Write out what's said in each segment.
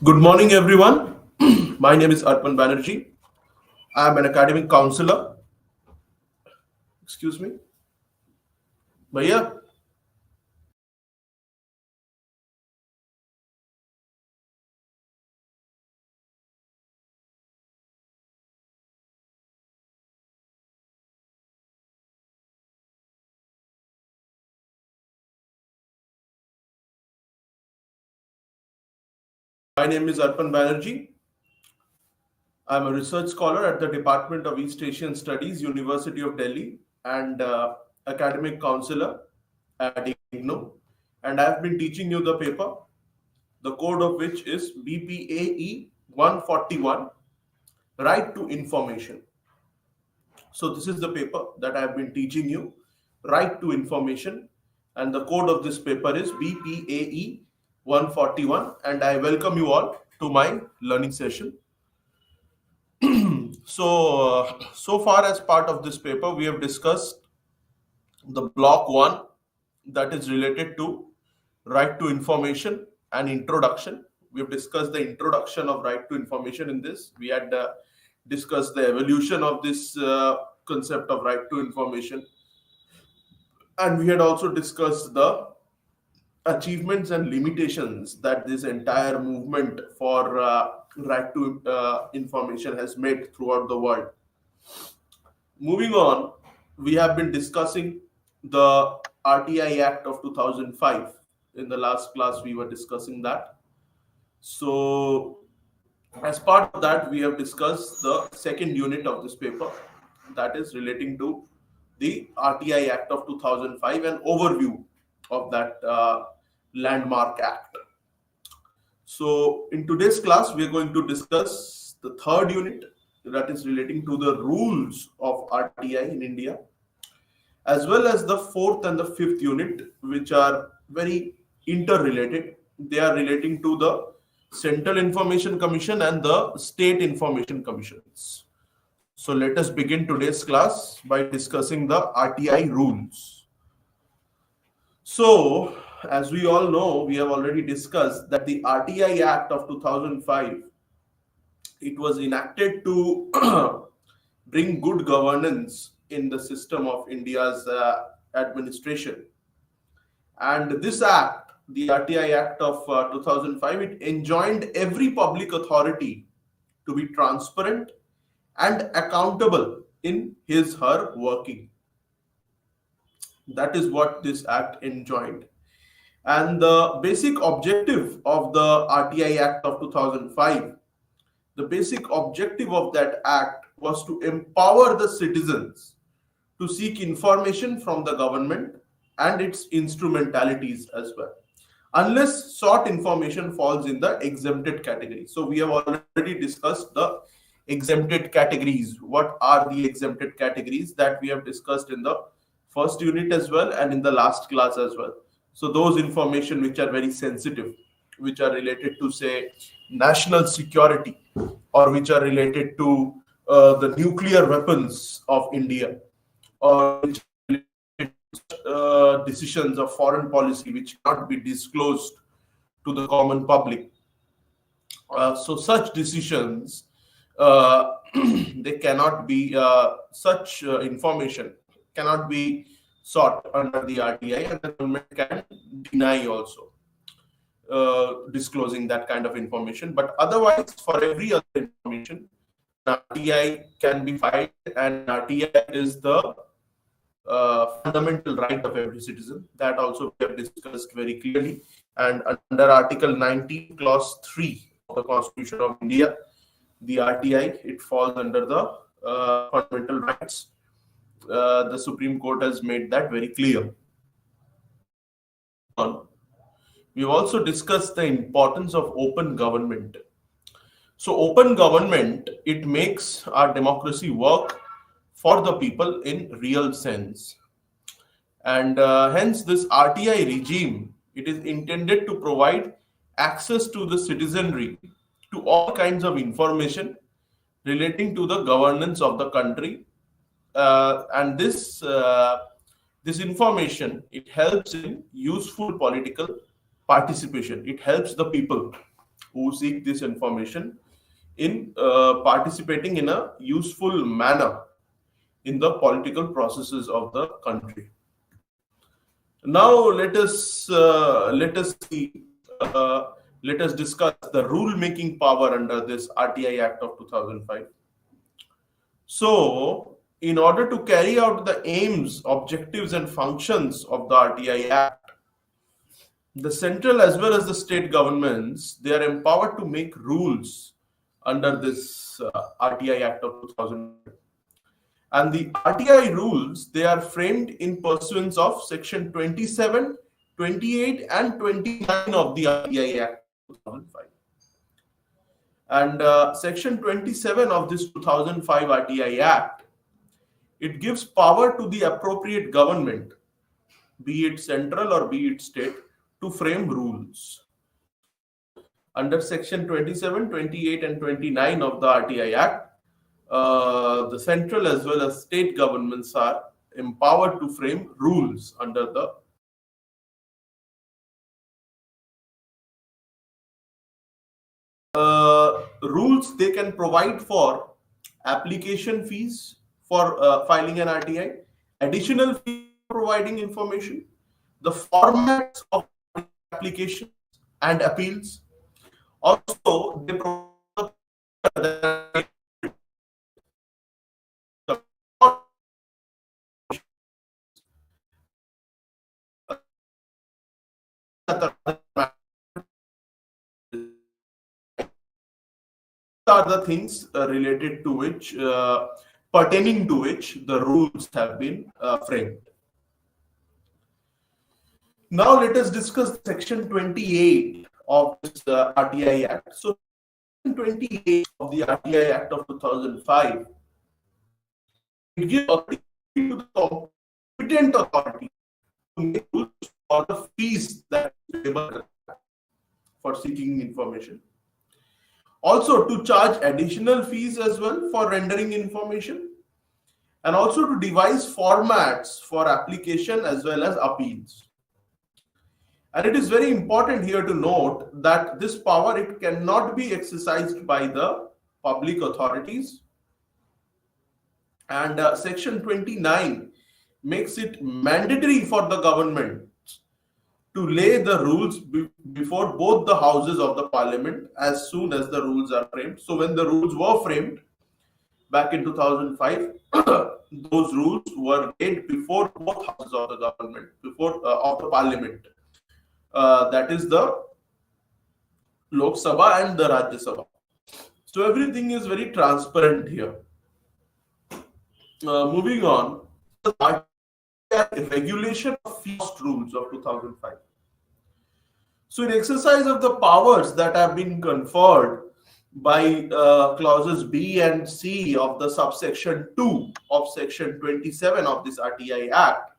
Good morning, everyone. My name is Arpan Banerjee. I am an academic counselor. Excuse me. Bhaiya, my name is Arpan Banerjee. I am a research scholar at the Department of East Asian Studies, University of Delhi, and academic counselor at IGNO. And I have been teaching you the paper, the code of which is BPAE 141, Right to Information. So this is the paper that I have been teaching you, Right to Information, and the code of this paper is BPAE 141. And I welcome you all to my learning session. So far as part of this paper, we have discussed the block one that is related to right to information and introduction. We have discussed the introduction of right to information in this. We had discussed the evolution of this concept of right to information, and we had also discussed the achievements and limitations that this entire movement for right to information has made throughout the world. Moving on, we have been discussing the RTI Act of 2005. In the last class, we were discussing that. So, as part of that, we have discussed the second unit of this paper, that is relating to the RTI Act of 2005, an overview of that landmark act. So, in today's class, we are going to discuss the third unit, that is relating to the rules of RTI in India, as well as the fourth and the fifth unit, which are very interrelated. They are relating to the Central Information Commission and the State Information Commissions. So let us begin today's class by discussing the RTI rules. So, as we all know, we have already discussed that the RTI Act of 2005, it was enacted to bring good governance in the system of India's administration. And this act, the RTI Act of 2005, it enjoined every public authority to be transparent and accountable in his her working. That is what this act enjoined. And the basic objective of the RTI Act of 2005, the basic objective of that act was to empower the citizens to seek information from the government and its instrumentalities as well, unless sought information falls in the exempted category. So we have already discussed the exempted categories. What are the exempted categories that we have discussed in the first unit as well and in the last class as well? So those information which are very sensitive, which are related to, say, national security, or which are related to the nuclear weapons of India, or which are related to decisions of foreign policy which cannot be disclosed to the common public. So such decisions, they cannot be, such information cannot be sought under the RTI, and the government can deny also disclosing that kind of information. But otherwise, for every other information, RTI can be filed, and RTI is the fundamental right of every citizen. That also we have discussed very clearly. And under Article 19, Clause 3 of the Constitution of India, the RTI, it falls under the fundamental rights. The Supreme Court has made that very clear. We've also discussed the importance of open government. So open government, it makes our democracy work for the people in real sense. And hence this RTI regime, it is intended to provide access to the citizenry to all kinds of information relating to the governance of the country. And this information, it helps in useful political participation. It helps the people who seek this information in participating in a useful manner in the political processes of the country. Now let us discuss the rule making power under this RTI Act of 2005. So, in order to carry out the aims, objectives, and functions of the RTI Act, the central as well as the state governments, they are empowered to make rules under this RTI Act of 2005. And the RTI rules, they are framed in pursuance of Section 27, 28, and 29 of the RTI Act of 2005. And Section 27 of this 2005 RTI Act, it gives power to the appropriate government, be it central or be it state, to frame rules. Under Section 27, 28, and 29 of the RTI Act, the central as well as state governments are empowered to frame rules under the rules. They can provide for application fees for filing an RTI, additional fees for providing information, the formats of applications and appeals. Also, they provide are the things related to which, pertaining to which the rules have been framed. Now let us discuss Section 28 of this RTI Act. So, Section 28 of the RTI Act of 2005, it gives authority to the competent authority to make rules for the fees that are payable for seeking information. Also to charge additional fees as well for rendering information, and also to devise formats for application as well as appeals. And it is very important here to note that this power, it cannot be exercised by the public authorities. And Section 29 makes it mandatory for the government to lay the rules before both the houses of the parliament as soon as the rules are framed. So when the rules were framed back in 2005, those rules were laid before both houses of the government, before of the parliament. That is the Lok Sabha and the Rajya Sabha. So everything is very transparent here. Moving on, the regulation of fees rules of 2005. So in exercise of the powers that have been conferred by clauses B and C of the subsection 2 of Section 27 of this RTI Act,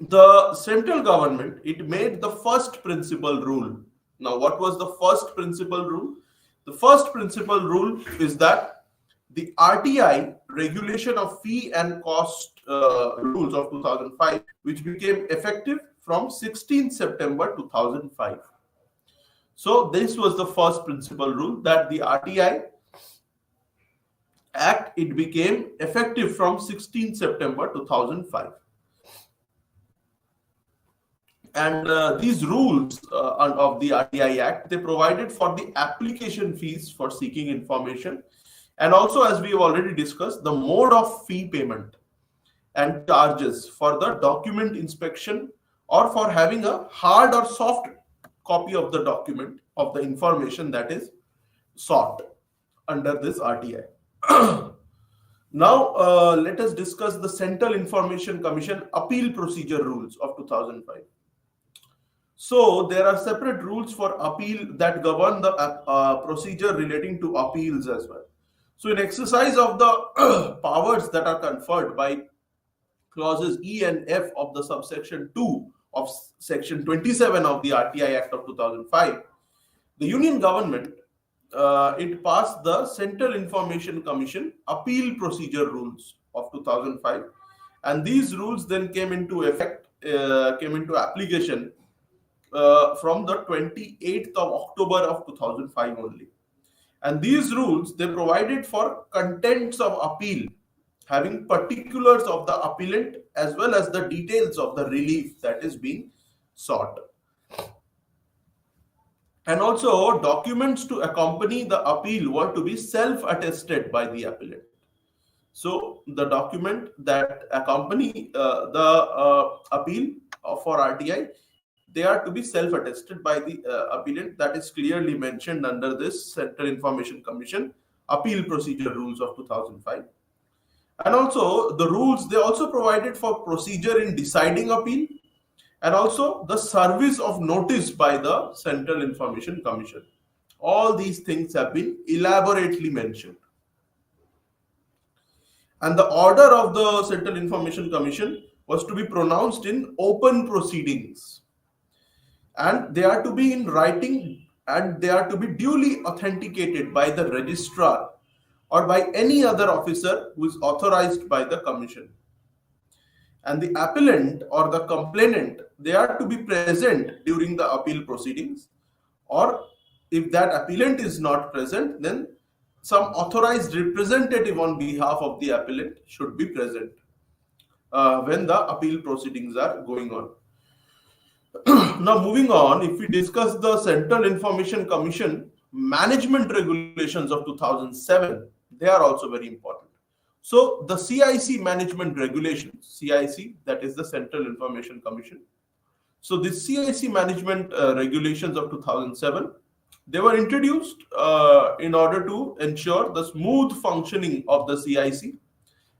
the central government, it made the first principal rule. Now, what was the first principal rule? The first principal rule is that the RTI regulation of fee and cost rules of 2005, which became effective from 16th September 2005. So this was the first principal rule, that the RTI Act, it became effective from 16th September 2005. And these rules of the RTI Act, they provided for the application fees for seeking information, and also, as we have already discussed, the mode of fee payment and charges for the document inspection or for having a hard or soft copy of the document of the information that is sought under this RTI. Now, let us discuss the Central Information Commission appeal procedure rules of 2005. So there are separate rules for appeal that govern the procedure relating to appeals as well. So in exercise of the powers that are conferred by clauses E and F of the subsection 2 of Section 27 of the RTI Act of 2005, the Union government, it passed the Central Information Commission appeal procedure rules of 2005, and these rules then came into effect, came into application from the 28th of October of 2005 only. And these rules, they provided for contents of appeal, having particulars of the appellant as well as the details of the relief that is being sought. And also, documents to accompany the appeal were to be self-attested by the appellant. So, the document that accompany the appeal for RTI, they are to be self-attested by the appellant. That is clearly mentioned under this Central Information Commission Appeal Procedure Rules of 2005. And also, the rules, they also provided for procedure in deciding appeal, and also the service of notice by the Central Information Commission. All these things have been elaborately mentioned. And the order of the Central Information Commission was to be pronounced in open proceedings. And they are to be in writing, and they are to be duly authenticated by the registrar or by any other officer who is authorized by the commission. And the appellant or the complainant, they are to be present during the appeal proceedings, or if that appellant is not present, then some authorized representative on behalf of the appellant should be present when the appeal proceedings are going on. Now, moving on, if we discuss the Central Information Commission management regulations of 2007, they are also very important. So, the CIC management regulations, CIC, that is the Central Information Commission. So, the CIC management regulations of 2007, they were introduced in order to ensure the smooth functioning of the CIC,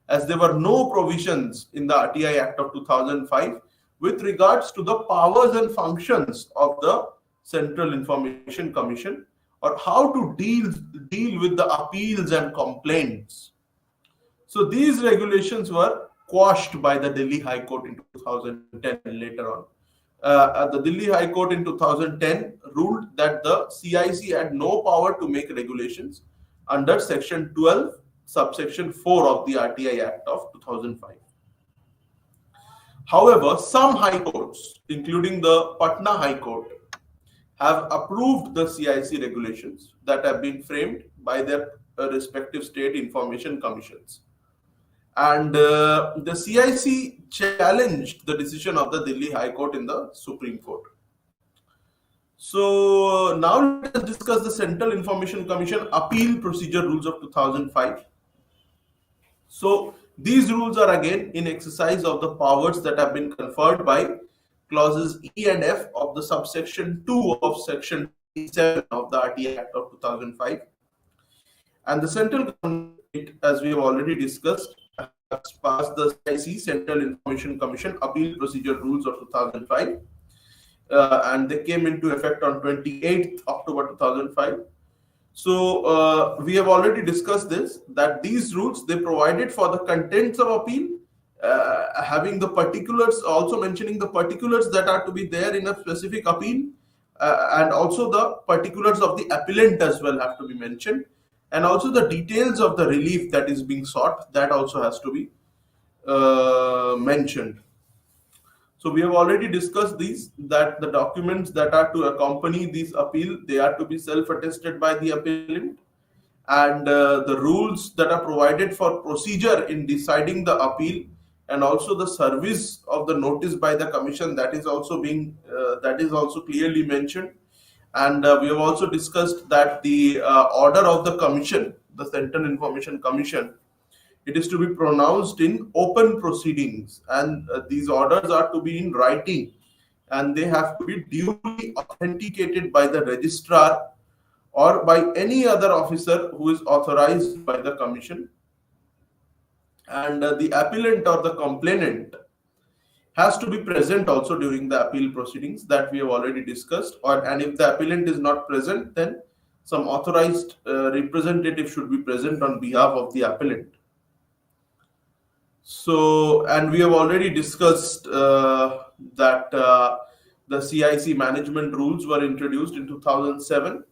as there were no provisions in the RTI Act of 2005 with regards to the powers and functions of the Central Information Commission, or how to deal with the appeals and complaints. So these regulations were quashed by the Delhi High Court in 2010 later on. The Delhi High Court in 2010 ruled that the CIC had no power to make regulations under Section 12, subsection 4 of the RTI Act of 2005. However, some high courts, including the Patna High Court, have approved the CIC regulations that have been framed by their respective state information commissions. And the CIC challenged the decision of the Delhi High Court in the Supreme Court. So now let us discuss the Central Information Commission Appeal Procedure Rules of 2005. So these rules are again in exercise of the powers that have been conferred by clauses E and F of the subsection 2 of section 7 of the RTI Act of 2005. And the central government, as we have already discussed, has passed the CIC, Central Information Commission Appeal Procedure Rules of 2005. And they came into effect on 28th October 2005. So we have already discussed this, that these rules, they provided for the contents of appeal, having the particulars, also mentioning the particulars that are to be there in a specific appeal, and also the particulars of the appellant as well have to be mentioned, and also the details of the relief that is being sought, that also has to be mentioned. So we have already discussed these, that the documents that are to accompany this appeal, they are to be self-attested by the appellant, and the rules that are provided for procedure in deciding the appeal, and also the service of the notice by the commission, that is also clearly mentioned. And we have also discussed that the order of the commission, the Central Information Commission, it is to be pronounced in open proceedings, and these orders are to be in writing, and they have to be duly authenticated by the registrar or by any other officer who is authorized by the commission. And the appellant or the complainant has to be present also during the appeal proceedings, that we have already discussed. And if the appellant is not present, then some authorized representative should be present on behalf of the appellant. So, and we have already discussed that the CIC management rules were introduced in 2007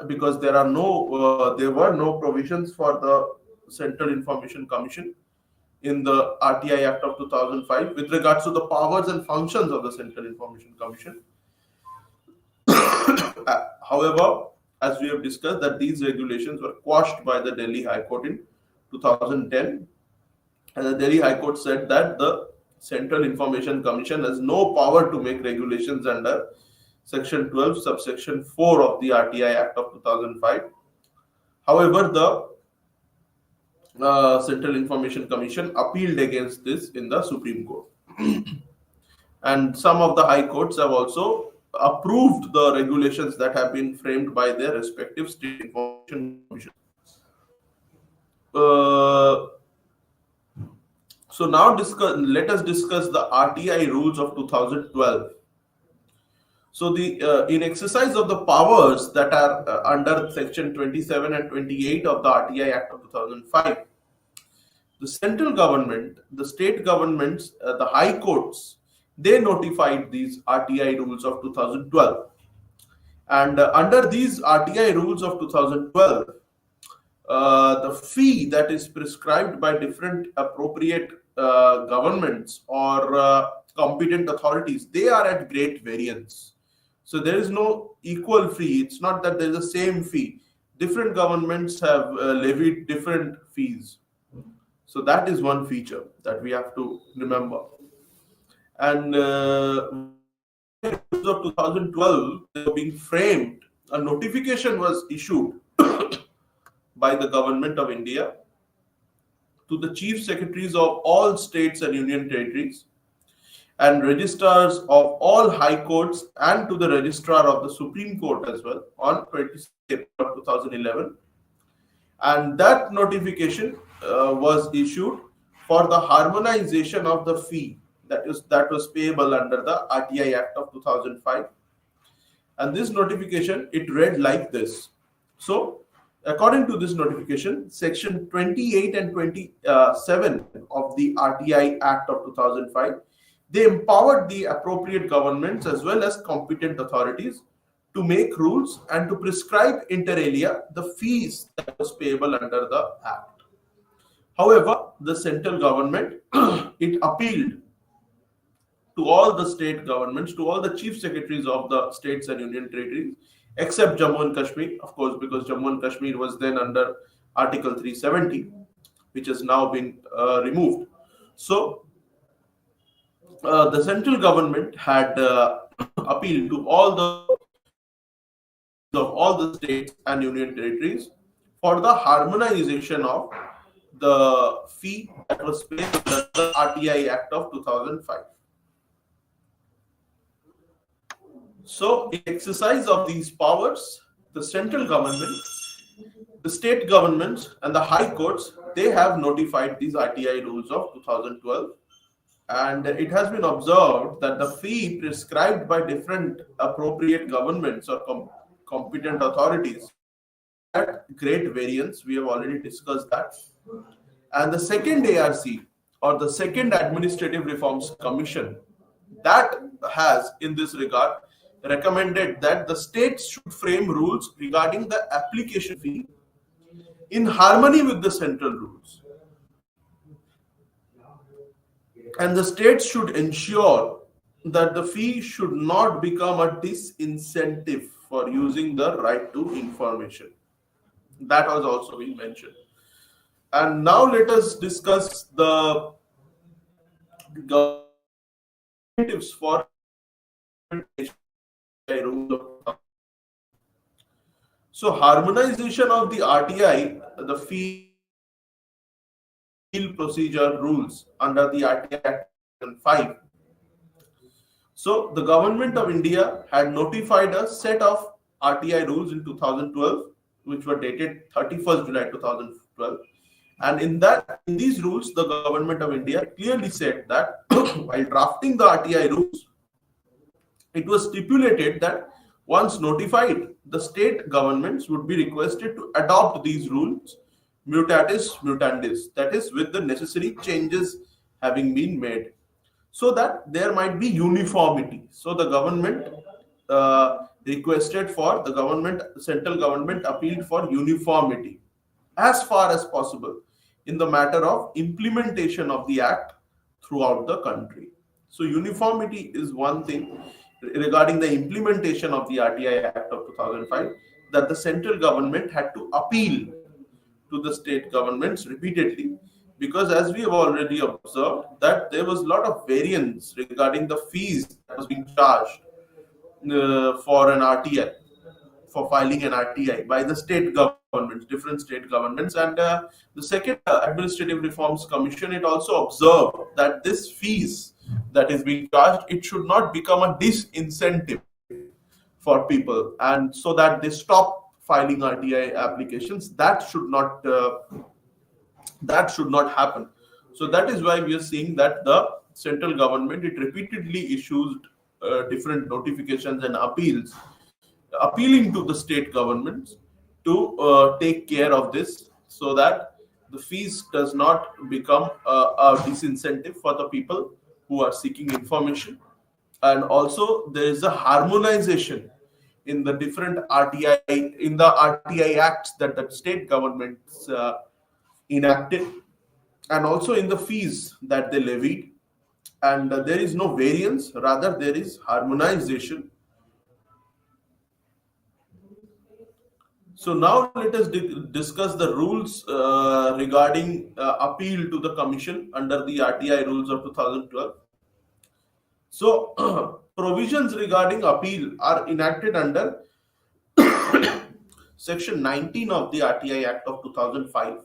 because there were no provisions for the Central Information Commission in the RTI Act of 2005 with regards to the powers and functions of the Central Information Commission. However, as we have discussed, that these regulations were quashed by the Delhi High Court in 2010, and the Delhi High Court said that the Central Information Commission has no power to make regulations under Section 12, subsection 4 of the RTI Act of 2005. However, the Central Information Commission appealed against this in the Supreme Court. And some of the high courts have also approved the regulations that have been framed by their respective state information commissions. So now let us discuss the RTI rules of 2012. So the in exercise of the powers that are under Section 27 and 28 of the RTI Act of 2005, the central government, the state governments, the high courts, they notified these RTI rules of 2012. And under these RTI rules of 2012, the fee that is prescribed by different appropriate governments or competent authorities, they are at great variance. So there is no equal fee. It's not that there is the same fee. Different governments have levied different fees. So that is one feature that we have to remember. And of 2012, they were being framed. A notification was issued by the Government of India to the chief secretaries of all states and union territories and registrars of all high courts and to the registrar of the Supreme Court as well on 26th April 2011. And that notification was issued for the harmonization of the fee that was payable under the RTI Act of 2005. And this notification, it read like this. So, according to this notification, Section 28 and 27 of the RTI Act of 2005, they empowered the appropriate governments as well as competent authorities to make rules and to prescribe inter alia the fees that was payable under the Act. However, the central government, it appealed to all the state governments, to all the chief secretaries of the states and union territories, except Jammu and Kashmir, of course, because Jammu and Kashmir was then under Article 370, which has now been removed. So, the central government had appealed to all the states and union territories for the harmonization of the fee that was paid under the RTI Act of 2005. So, in exercise of these powers, the central government, the state governments, and the high courts, they have notified these RTI rules of 2012. And it has been observed that the fee prescribed by different appropriate governments or competent authorities at great variance. We have already discussed that. And the second ARC, or the second Administrative Reforms Commission, that has, in this regard, recommended that the states should frame rules regarding the application fee in harmony with the central rules. And the states should ensure that the fee should not become a disincentive for using the right to information. That was also being mentioned. And now let us discuss the alternatives for so harmonization of the RTI, the fee procedure rules under the RTI Act 5. So the Government of India had notified a set of RTI rules in 2012, which were dated 31st July 2012. And in these rules, the Government of India clearly said that while drafting the RTI rules, it was stipulated that once notified, the state governments would be requested to adopt these rules mutatis mutandis, that is, with the necessary changes having been made, so that there might be uniformity. So the government requested for the central government appealed for uniformity as far as possible in the matter of implementation of the act throughout the country. So uniformity is one thing regarding the implementation of the RTI Act of 2005, that the central government had to appeal to the state governments repeatedly, because as we have already observed that there was a lot of variance regarding the fees that was being charged for an RTI, for filing an RTI by the state governments, different state governments. And the second Administrative Reforms Commission, it also observed that this fees that is being charged, it should not become a disincentive for people, and so that they stop filing RTI applications. That should not happen. So that is why we are seeing that the central government, it repeatedly issues different notifications and appeals, appealing to the state governments to take care of this, so that the fees does not become a disincentive for the people who are seeking information. And also there is a harmonization in the different RTI, in the RTI acts that the state governments enacted, and also in the fees that they levied. And there is no variance, rather there is harmonization. So now let us discuss the rules regarding appeal to the commission under the RTI rules of 2012. So provisions regarding appeal are enacted under section 19 of the RTI Act of 2005.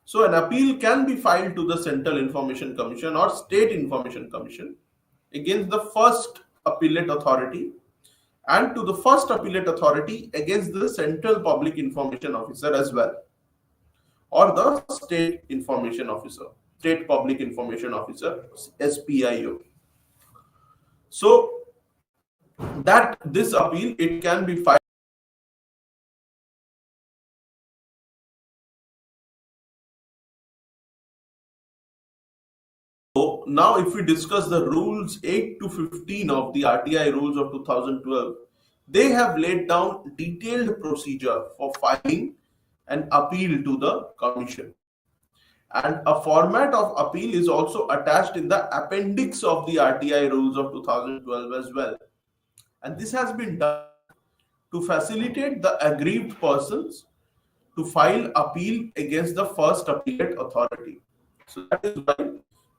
So an appeal can be filed to the Central Information Commission or State Information Commission against the first appellate authority, and to the first appellate authority against the Central Public Information Officer as well, or the State Information Officer, State Public Information Officer, SPIO. So that this appeal, it can be filed. So now if we discuss the rules 8 to 15 of the RTI rules of 2012, they have laid down detailed procedure for filing an appeal to the commission. And a format of appeal is also attached in the appendix of the RTI rules of 2012 as well. And this has been done to facilitate the aggrieved persons to file appeal against the first appellate authority. So that is why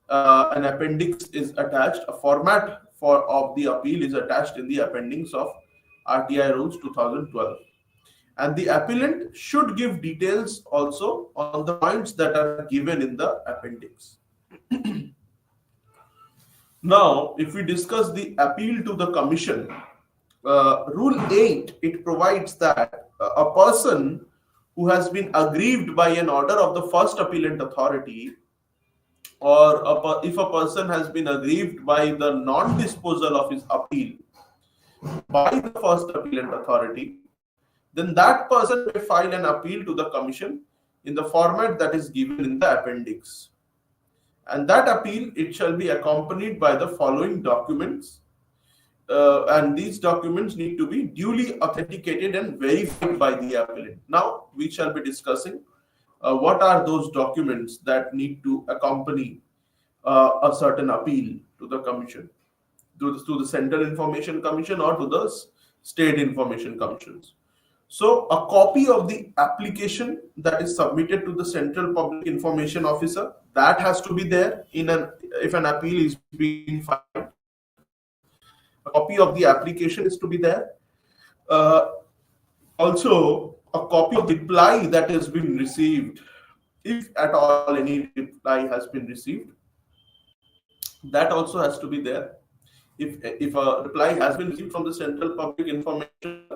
an appendix is attached, a format of the appeal is attached in the appendix of RTI rules 2012. And the appellant should give details also on the points that are given in the appendix. Now, if we discuss the appeal to the commission, rule 8, it provides that a person who has been aggrieved by an order of the first appellant authority, or if a person has been aggrieved by the non-disposal of his appeal by the first appellant authority, then that person may file an appeal to the commission in the format that is given in the appendix. And that appeal, it shall be accompanied by the following documents. And these documents need to be duly authenticated and verified by the appellant. Now, we shall be discussing what are those documents that need to accompany a certain appeal to the commission, to the Central Information Commission or to the State Information Commissions. So a copy of the application that is submitted to the Central Public Information Officer, that has to be there if an appeal is being filed. A copy of the application is to be there. Also, a copy of the reply that has been received, if at all any reply has been received, that also has to be there. If a reply has been received from the Central Public Information,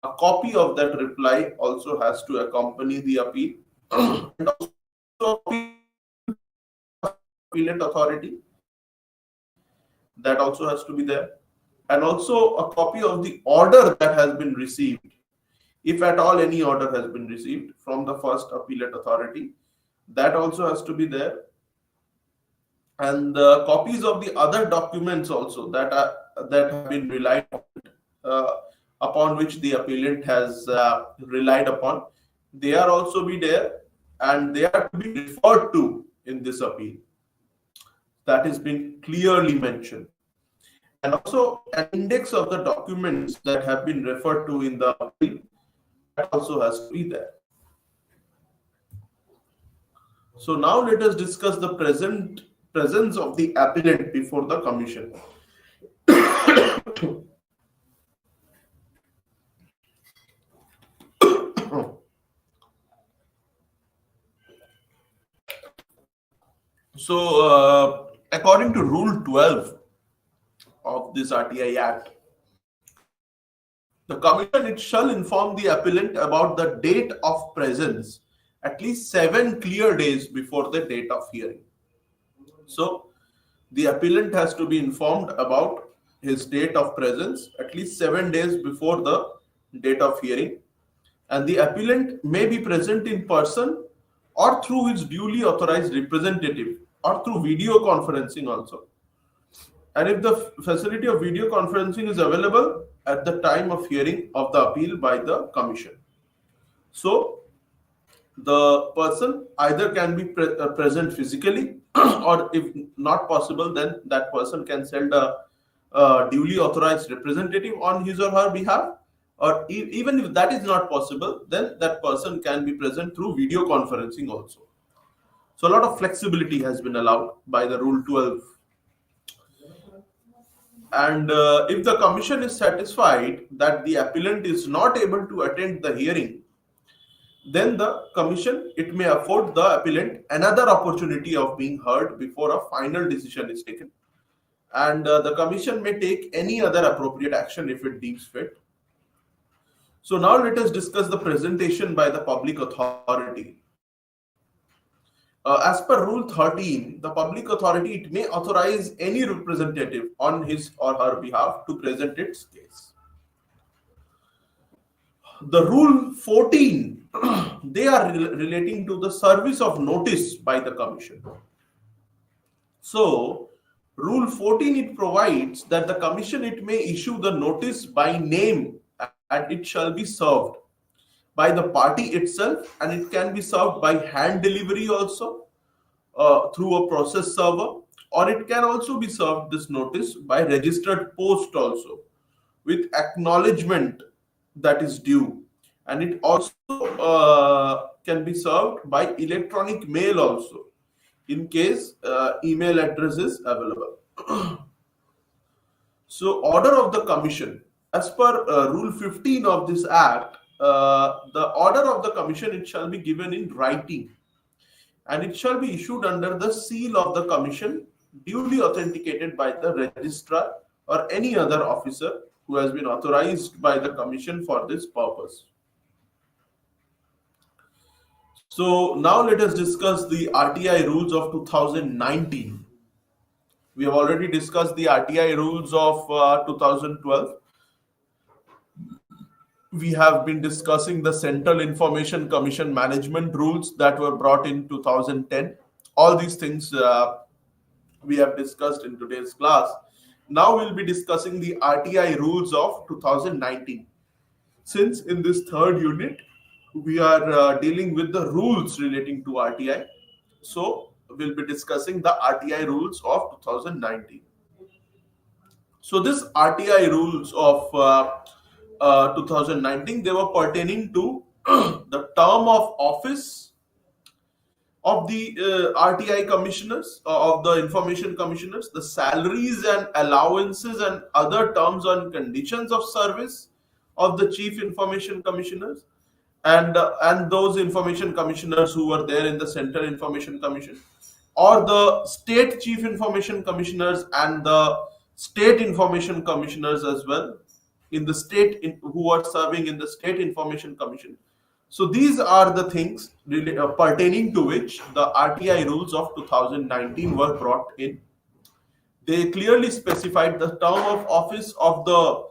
a copy of that reply also has to accompany the appeal. And also appellate authority, that also has to be there. And also a copy of the order that has been received, if at all any order has been received from the first appellate authority, that also has to be there. And copies of the other documents also that have been relied upon which the appellant has relied upon, they are also be there, and they are to be referred to in this appeal. That has been clearly mentioned. And also an index of the documents that have been referred to in the appeal, that also has to be there. So now let us discuss the presence of the appellant before the commission. So, according to Rule 12 of this RTI Act, the commission it shall inform the appellant about the date of presence at least 7 clear days before the date of hearing. So, the appellant has to be informed about his date of presence at least 7 days before the date of hearing, and the appellant may be present in person or through his duly authorized representative or through video conferencing also. And if the facility of video conferencing is available at the time of hearing of the appeal by the commission. So the person either can be present physically or if not possible, then that person can send a duly authorized representative on his or her behalf, or even if that is not possible, then that person can be present through video conferencing also. So a lot of flexibility has been allowed by the Rule 12. And if the commission is satisfied that the appellant is not able to attend the hearing, then the commission it may afford the appellant another opportunity of being heard before a final decision is taken. And the commission may take any other appropriate action if it deems fit. So now let us discuss the presentation by the public authority. As per Rule 13, the public authority it may authorize any representative on his or her behalf to present its case. The Rule 14, they are relating to the service of notice by the commission. So, Rule 14, it provides that the commission it may issue the notice by name and it shall be served by the party itself, and it can be served by hand delivery also through a process server, or it can also be served this notice by registered post also with acknowledgement that is due, and it also can be served by electronic mail also in case email address is available. So order of the commission as per Rule 15 of this act, the order of the commission it shall be given in writing, and it shall be issued under the seal of the commission, duly authenticated by the registrar or any other officer who has been authorized by the commission for this purpose. So now let us discuss the RTI rules of 2019. We have already discussed the RTI rules of 2012. We have been discussing the Central Information Commission management rules that were brought in 2010. All these things we have discussed in today's class. Now we'll be discussing the RTI rules of 2019. Since in this third unit, we are dealing with the rules relating to RTI. So we'll be discussing the RTI rules of 2019. So this RTI rules of 2019, they were pertaining to the term of office of the RTI commissioners, of the information commissioners, the salaries and allowances and other terms and conditions of service of the chief information commissioners, and those information commissioners who were there in the Central Information Commission, or the state chief information commissioners and the state information commissioners as well in the state who are serving in the State Information Commission. So these are the things pertaining to which the RTI rules of 2019 were brought in. They clearly specified the term of office of the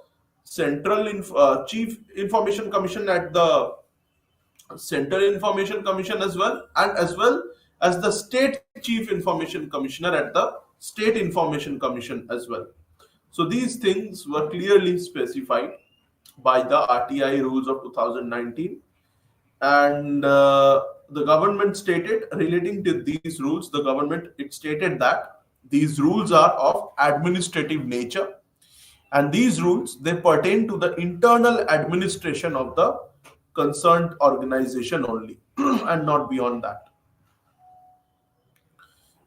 Central Chief Information Commission at the Central Information Commission as well, and as well as the State Chief Information Commissioner at the State Information Commission as well. So these things were clearly specified by the RTI rules of 2019. And the government stated, relating to these rules, the government, it stated that these rules are of administrative nature, and these rules, they pertain to the internal administration of the concerned organization only and not beyond that.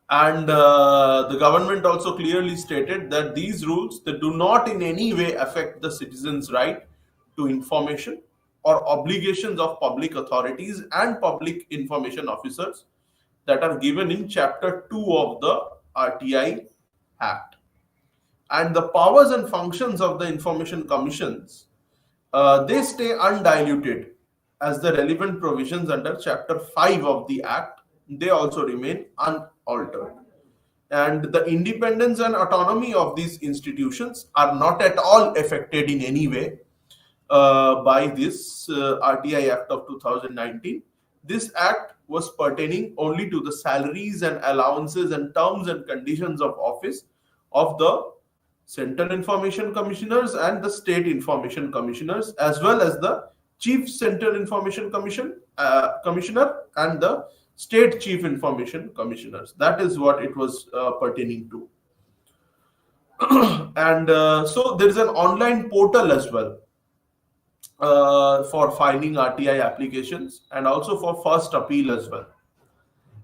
And the government also clearly stated that these rules, they do not in any way affect the citizens' right to information or obligations of public authorities and public information officers that are given in chapter 2 of the RTI Act. And the powers and functions of the information commissions, they stay undiluted, as the relevant provisions under chapter 5 of the act, they also remain unaltered. And the independence and autonomy of these institutions are not at all affected in any way by this RTI Act of 2019. This act was pertaining only to the salaries and allowances and terms and conditions of office of the Central Information Commissioners and the State Information Commissioners, as well as the Chief Central Information Commissioner and the State Chief Information Commissioners. That is what it was pertaining to. And so there is an online portal as well for filing RTI applications, and also for first appeal as well.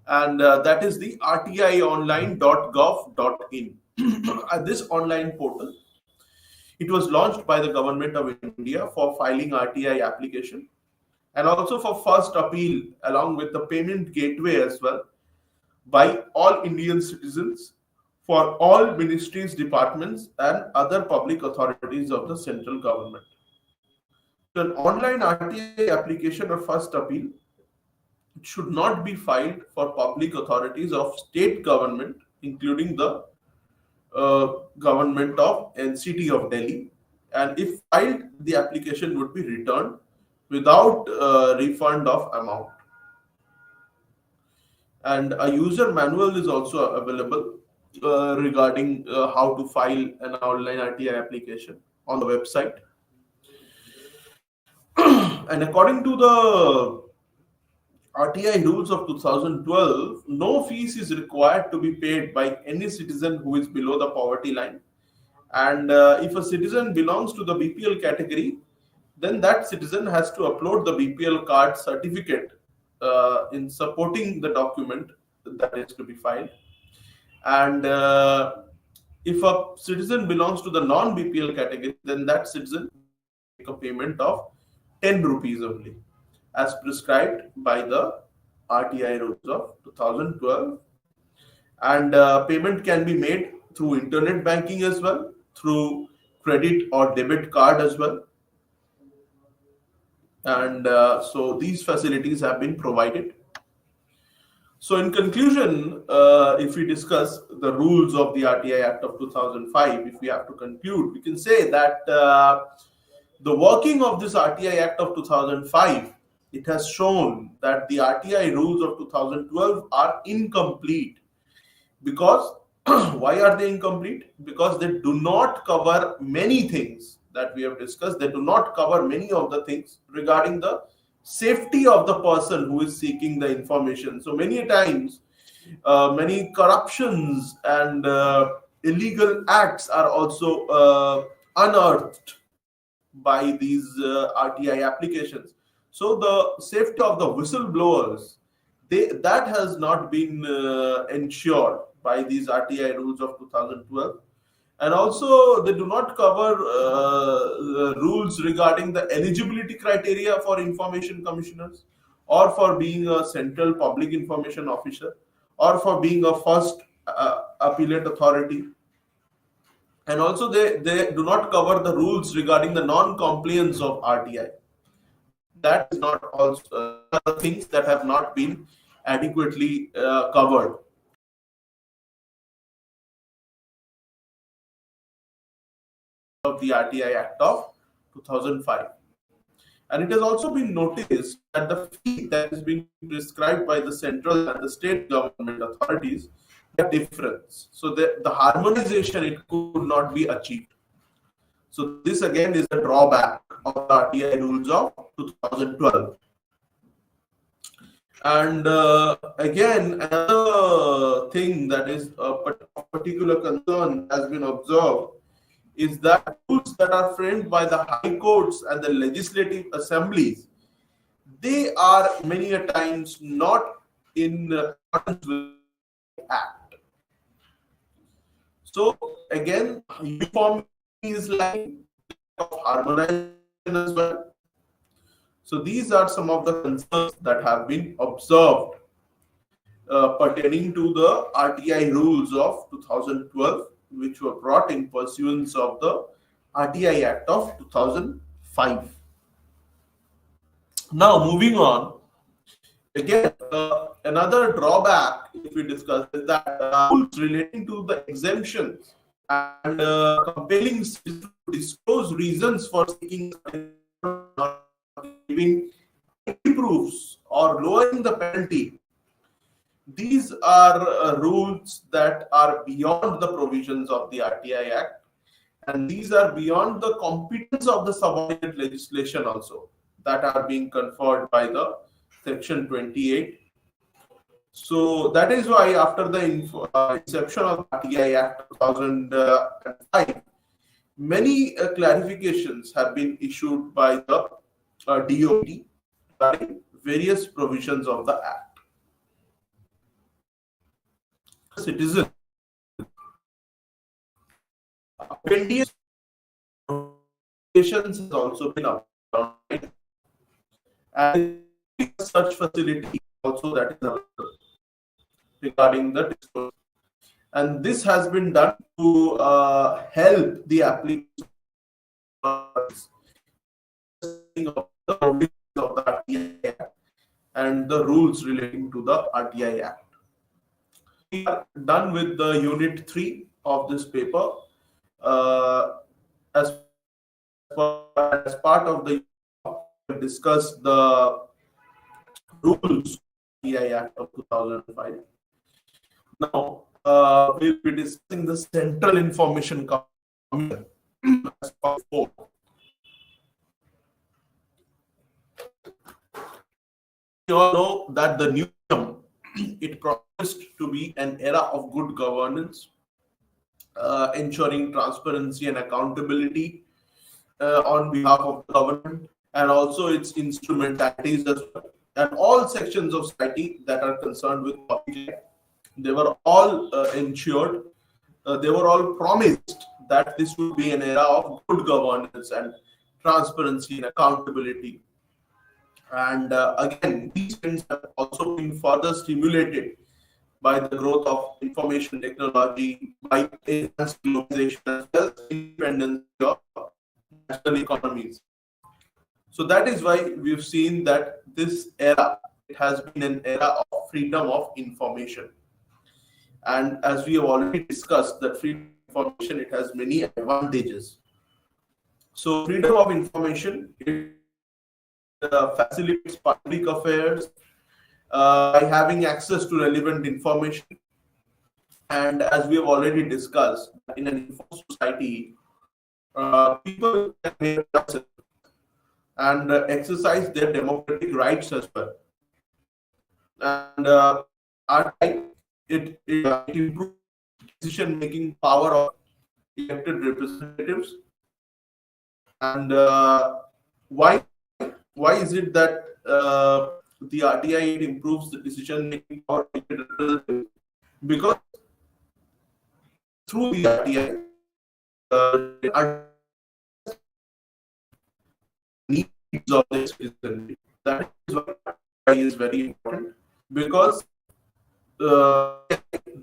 And that is the rtionline.gov.in. This online portal, it was launched by the Government of India for filing RTI application, and also for first appeal, along with the payment gateway as well, by all Indian citizens for all ministries, departments, and other public authorities of the central government. So an online RTI application or first appeal, it should not be filed for public authorities of state government, including the government of NCT of Delhi, and if filed, the application would be returned without refund of amount. And a user manual is also available regarding how to file an online RTI application on the website. And according to the RTI rules of 2012, no fees is required to be paid by any citizen who is below the poverty line. And if a citizen belongs to the BPL category, then that citizen has to upload the BPL card certificate in supporting the document that is to be filed. And if a citizen belongs to the non-BPL category, then that citizen make a payment of 10 rupees only, as prescribed by the RTI rules of 2012. And payment can be made through internet banking as well, through credit or debit card as well. And so these facilities have been provided. So in conclusion, if we discuss the rules of the RTI Act of 2005, if we have to conclude, we can say that the working of this RTI Act of 2005, it has shown that the RTI rules of 2012 are incomplete. Because why are they incomplete? Because they do not cover many things that we have discussed. They do not cover many of the things regarding the safety of the person who is seeking the information. So many times, many corruptions and illegal acts are also unearthed by these RTI applications. So the safety of the whistleblowers, that has not been ensured by these RTI rules of 2012. And also, they do not cover rules regarding the eligibility criteria for information commissioners, or for being a central public information officer, or for being a first appellate authority. And also, they do not cover the rules regarding the non-compliance of RTI. That is not also things that have not been adequately covered. Of the RTI Act of 2005. And it has also been noticed that the fee that is being prescribed by the central and the state government authorities are different. So the harmonization, it could not be achieved. So this again is a drawback of the RTI rules of 2012. And again, another thing that is of particular concern has been observed is that rules that are framed by the high courts and the legislative assemblies, they are many a times not in accordance with the act. So again, uniformity is lacking, of harmonization as well. So these are some of the concerns that have been observed pertaining to the RTI rules of 2012, which were brought in pursuance of the RTI Act of 2005. Now, moving on, again, another drawback, if we discuss, is that rules relating to the exemptions and compelling citizens to disclose reasons for seeking giving proofs or lowering the penalty. These are rules that are beyond the provisions of the RTI Act, and these are beyond the competence of the subordinate legislation also that are being conferred by the Section 28. So that is why after the inception of RTI Act 2005, many clarifications have been issued by the DOT regarding various provisions of the Act. Citizen appendices has also been applied, and such facility also that is available regarding the disclosure. And this has been done to help the application of the provisions of the RTI Act and the rules relating to the RTI Act. We are done with the unit 3 of this paper. As part of the discuss the rules of the RTI Act of 2005. Now we'll be discussing the Central Information Commission as part 4. We all know that the new it promised to be an era of good governance, ensuring transparency and accountability on behalf of the government, and also its instrumentalities as well. And all sections of society that are concerned with public, they were all ensured, they were all promised that this would be an era of good governance and transparency and accountability. And again, these trends have also been further stimulated by the growth of information technology, by enhanced globalization, as well as independence of national economies. So that is why we've seen that this era, it has been an era of freedom of information. And as we have already discussed, that freedom of information, it has many advantages. So freedom of information, it facilitates public affairs by having access to relevant information. And as we have already discussed, in an informed society, people can make choices and exercise their democratic rights as well. And it improves decision-making power of elected representatives. And why is it that the RTI improves the decision-making power of elected representatives? Because through the RTI, needs of the citizenry. That is why is very important, because the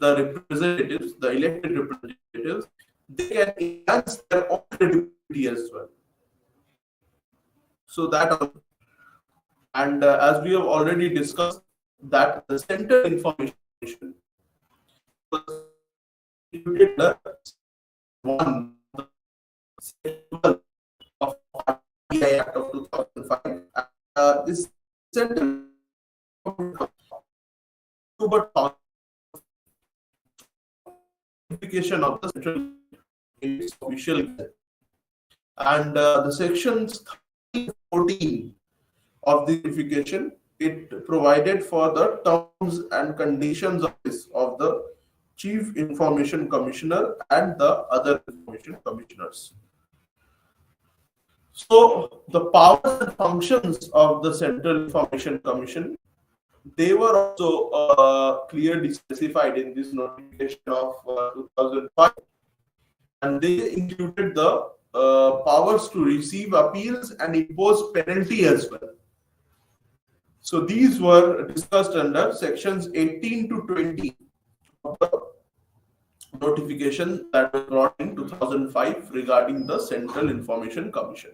representatives, the elected representatives, they can enhance their own credibility as well. So that, and as we have already discussed, that the Central Information was one of RTI Act of 2005. This Central notification of the Central in its official gazette. And the sections 14 of the notification, it provided for the terms and conditions of the Chief Information Commissioner and the other information commissioners. So the powers and functions of the Central Information Commission, they were also clearly specified in this notification of 2005, and they included the powers to receive appeals and impose penalty as well. So these were discussed under sections 18 to 20 of the notification that was brought in 2005 regarding the Central Information Commission.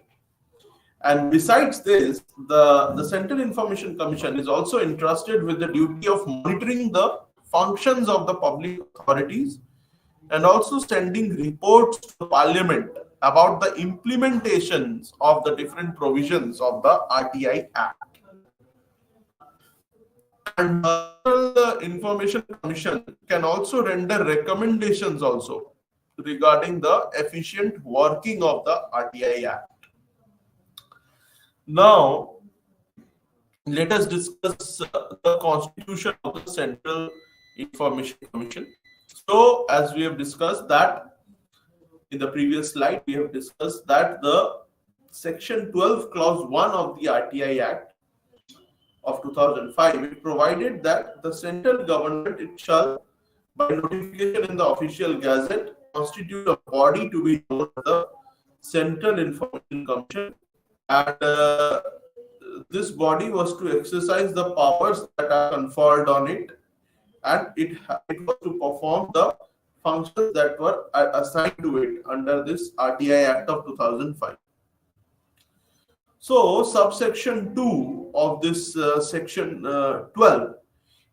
And besides this, the Central Information Commission is also entrusted with the duty of monitoring the functions of the public authorities and also sending reports to Parliament about the implementations of the different provisions of the RTI Act. And the Information Commission can also render recommendations also regarding the efficient working of the RTI Act. Now, let us discuss the constitution of the Central Information Commission. So, as we have discussed that in the previous slide, we have discussed that the Section 12, Clause 1 of the RTI Act of 2005, it provided that the central government, it shall, by notification in the official gazette, constitute a body to be known as the Central Information Commission, and this body was to exercise the powers that are conferred on it, and it was to perform the functions that were assigned to it under this RTI Act of 2005. So, subsection 2 of this section 12,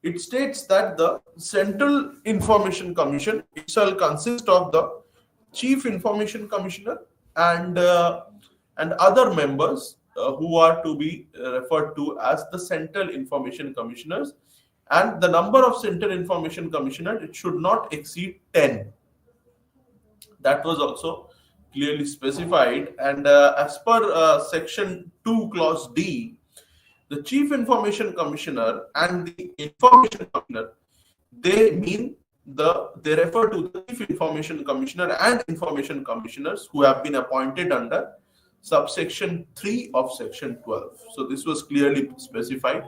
it states that the Central Information Commission, it shall consist of the Chief Information Commissioner and other members who are to be referred to as the Central Information Commissioners, and the number of Central Information Commissioners, it should not exceed 10. That was also clearly specified, and as per section 2 clause D, the Chief Information Commissioner and the Information Commissioner, they refer to the Chief Information Commissioner and Information Commissioners who have been appointed under subsection 3 of section 12. So this was clearly specified,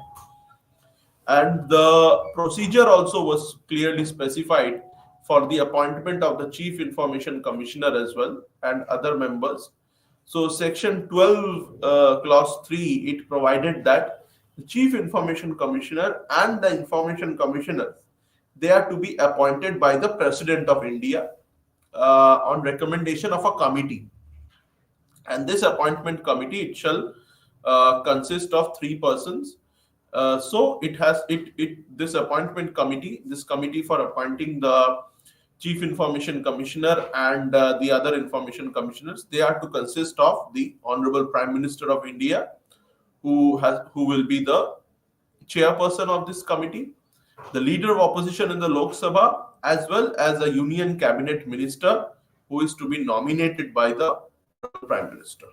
and the procedure also was clearly specified for the appointment of the Chief Information Commissioner as well and other members. So section 12 clause 3, it provided that the Chief Information Commissioner and the Information Commissioners, they are to be appointed by the President of India on recommendation of a committee. And this appointment committee, it shall consist of 3 persons. So it has this appointment committee, this committee for appointing the Chief Information Commissioner and the other information commissioners, they are to consist of the Honorable Prime Minister of India, who will be the chairperson of this committee, the leader of opposition in the Lok Sabha, as well as a Union Cabinet Minister who is to be nominated by the Prime Minister.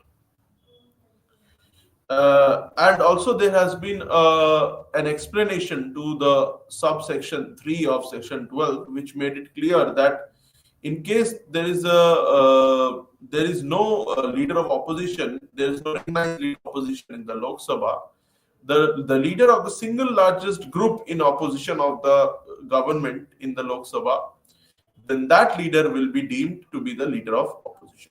And also there has been an explanation to the subsection 3 of section 12, which made it clear that in case there is no leader of opposition, there is no recognized leader of opposition in the Lok Sabha, the leader of the single largest group in opposition of the government in the Lok Sabha, then that leader will be deemed to be the leader of opposition.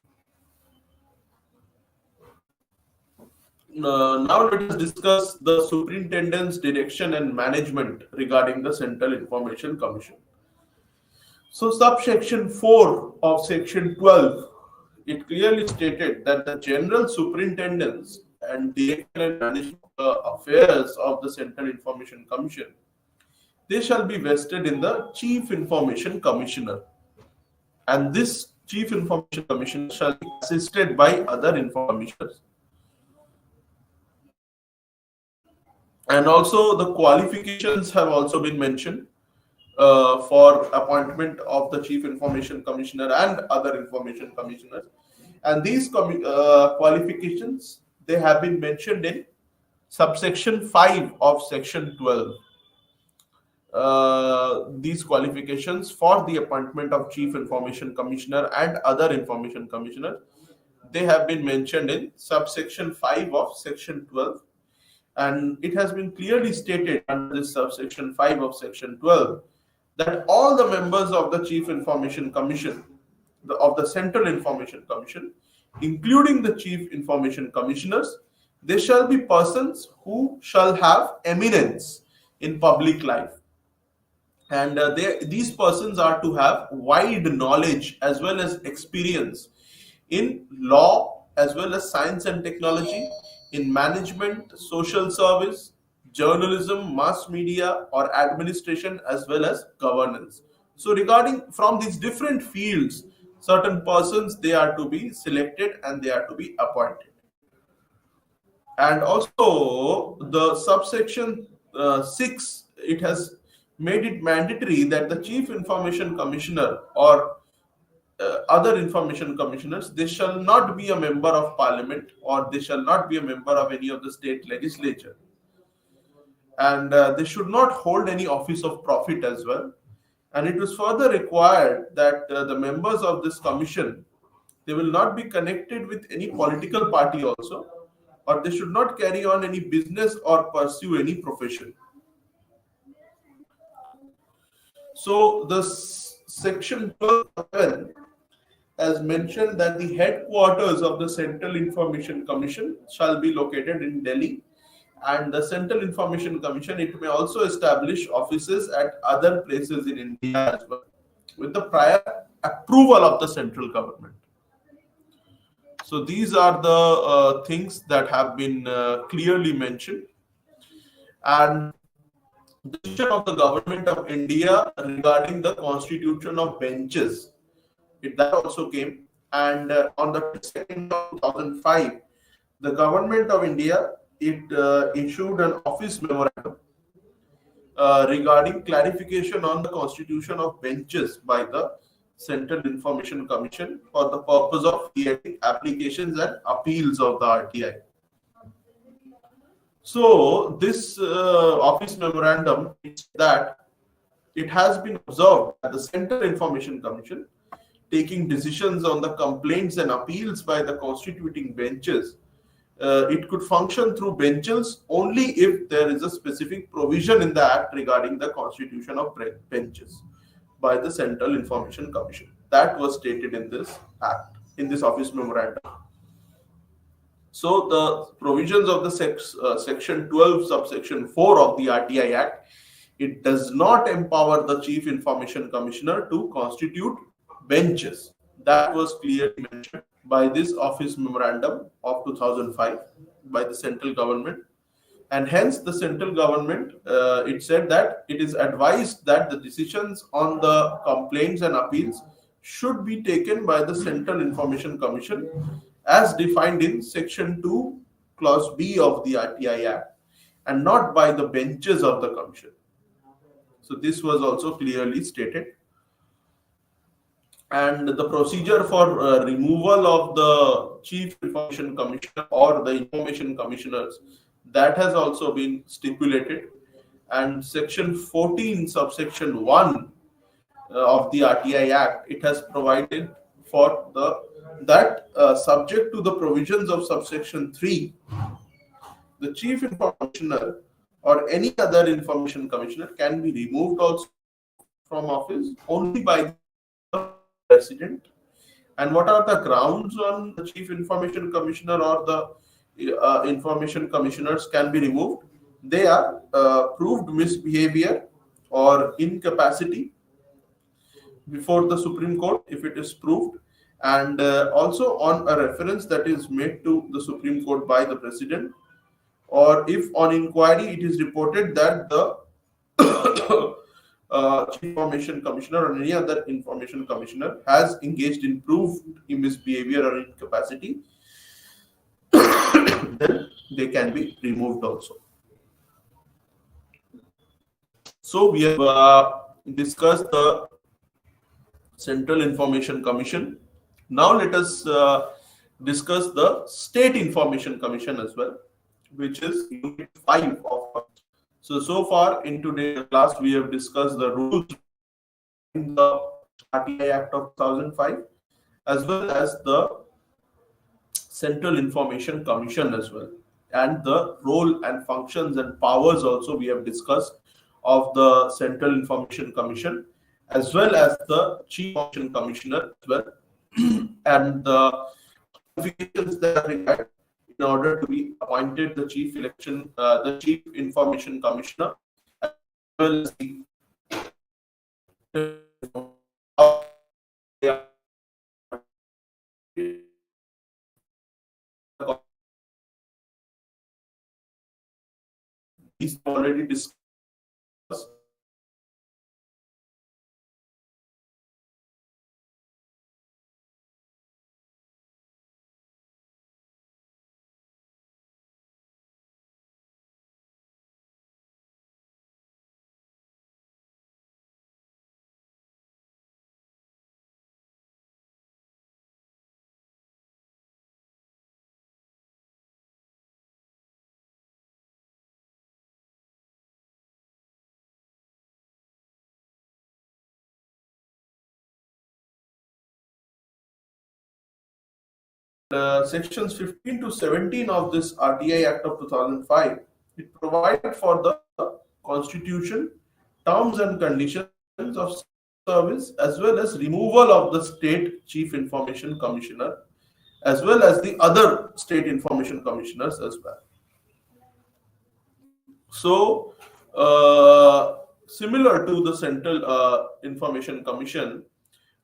Now let us discuss the superintendent's direction and management regarding the Central Information Commission. So subsection 4 of section 12, it clearly stated that the general superintendents and direction and management affairs of the Central Information Commission, they shall be vested in the Chief Information Commissioner, and this Chief Information Commissioner shall be assisted by other informationers. And also the qualifications have also been mentioned for appointment of the Chief Information Commissioner and other information commissioners. And these qualifications, they have been mentioned in subsection 5 of section 12. These qualifications for the appointment of Chief Information Commissioner and other information commissioner, they have been mentioned in subsection 5 of section 12, and it has been clearly stated under this subsection 5 of section 12 that all the members of the Chief Information Commission, of the Central Information Commission, including the Chief Information Commissioners, they shall be persons who shall have eminence in public life, and these persons are to have wide knowledge as well as experience in law as well as science and technology, in management, social service, journalism, mass media, or administration, as well as governance. So regarding from these different fields, certain persons, they are to be selected and they are to be appointed. And also the subsection 6, it has made it mandatory that the Chief Information Commissioner or other information commissioners, they shall not be a member of parliament, or they shall not be a member of any of the state legislature, and they should not hold any office of profit as well. And it was further required that the members of this commission, they will not be connected with any political party also, or they should not carry on any business or pursue any profession. So the section 12 has mentioned that the headquarters of the Central Information Commission shall be located in Delhi, and the Central Information Commission, it may also establish offices at other places in India as well, with the prior approval of the central government. So these are the things that have been clearly mentioned. And the decision of the government of India regarding the constitution of benches, that also came. And on the 2nd of 2005, the government of India, it issued an office memorandum regarding clarification on the constitution of benches by the Central Information Commission for the purpose of hearing applications and appeals of the RTI. So this office memorandum, it's that it has been observed that the Central Information Commission taking decisions on the complaints and appeals by the constituting benches, it could function through benches only if there is a specific provision in the act regarding the constitution of benches by the Central Information Commission. That was stated in this act, in this office memorandum. So the provisions of the section 12 subsection 4 of the RTI Act, it does not empower the Chief Information Commissioner to constitute benches. That was clearly mentioned by this office memorandum of 2005 by the central government, and hence the central government, it said that it is advised that the decisions on the complaints and appeals should be taken by the Central Information Commission as defined in section 2 clause B of the RTI Act, and not by the benches of the commission. So this was also clearly stated. And the procedure for removal of the Chief Information Commissioner or the Information Commissioners, that has also been stipulated. And section 14 subsection 1 of the RTI Act, it has provided for that subject to the provisions of subsection 3, the Chief Information or any other Information Commissioner can be removed also from office only by the President. And what are the grounds on the Chief Information Commissioner or the Information Commissioners can be removed? They are proved misbehavior or incapacity before the Supreme Court, if it is proved, and also on a reference that is made to the Supreme Court by the President, or if on inquiry it is reported that the Chief Information Commissioner or any other Information Commissioner has engaged in proved misbehavior or incapacity, then they can be removed also. So we have discussed the Central Information Commission. Now let us discuss the State Information Commission as well. which is Unit 5 of. So far in today's class, we have discussed the rules in the RTI Act of 2005, as well as the Central Information Commission as well, and the role and functions and powers also we have discussed of the Central Information Commission, as well as the Chief Information Commissioner as well, and the qualifications that are required in order to be appointed the Chief Information Commissioner, as well as the these already discussed. Sections 15 to 17 of this RTI Act of 2005, it provided for the constitution, terms and conditions of service, as well as removal of the state chief information commissioner, as well as the other state information commissioners as well. So, similar to the Central Information Commission,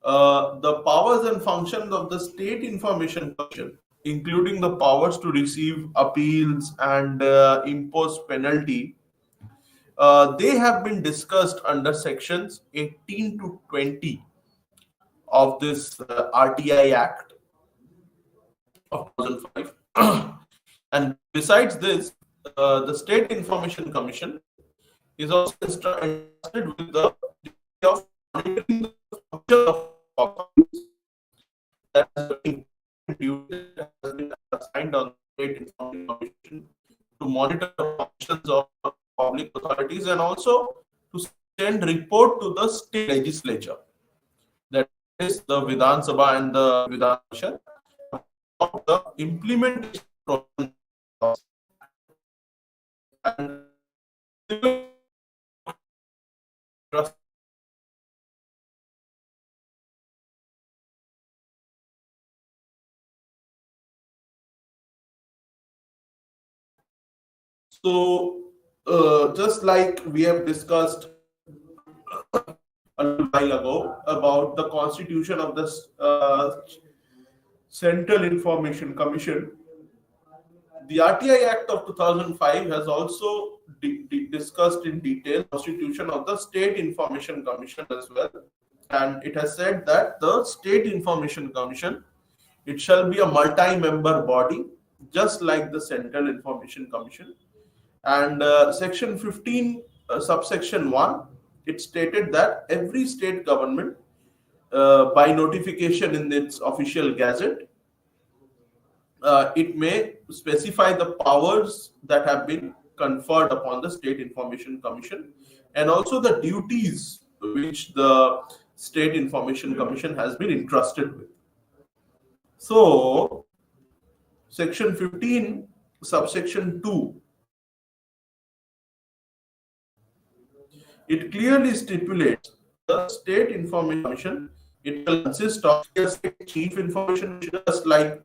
the powers and functions of the State Information Commission, including the powers to receive appeals and impose penalty, they have been discussed under sections 18 to 20 of this RTI Act of 2005. And besides this, the State Information Commission is also entrusted with the duty of monitoring the function of that has been assigned on the State Information Commission to monitor the functions of public authorities and also to send report to the state legislature, that is the Vidhan Sabha and the Vidhan Parishad, of the implementation process. And so, just like we have discussed a little while ago about the constitution of this Central Information Commission, the RTI Act of 2005 has also discussed in detail the constitution of the State Information Commission as well, and it has said that the State Information Commission, it shall be a multi-member body, just like the Central Information Commission. And section 15, subsection 1, it stated that every state government, by notification in its official gazette, it may specify the powers that have been conferred upon the State Information Commission and also the duties which the State Information Commission has been entrusted with. So, section 15, subsection 2, it clearly stipulates the State Information Commission, it will consist of a state chief information, just like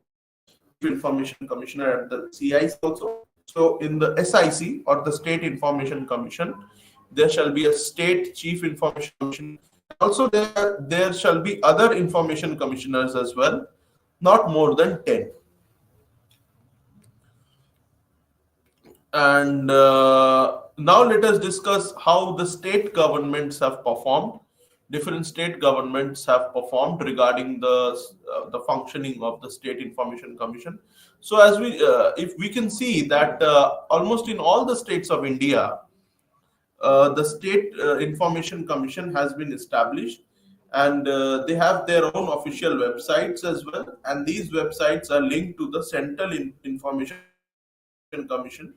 Information Commissioner and the CIC also. So in the SIC or the State Information Commission, there shall be a state chief information commission. Also, there shall be other information commissioners as well, not more than 10. And now let us discuss how the state governments have performed. Different state governments have performed regarding the functioning of the State Information Commission. So, as if we can see that almost in all the states of India, the State Information Commission has been established, and they have their own official websites as well. And these websites are linked to the Central Information Commission.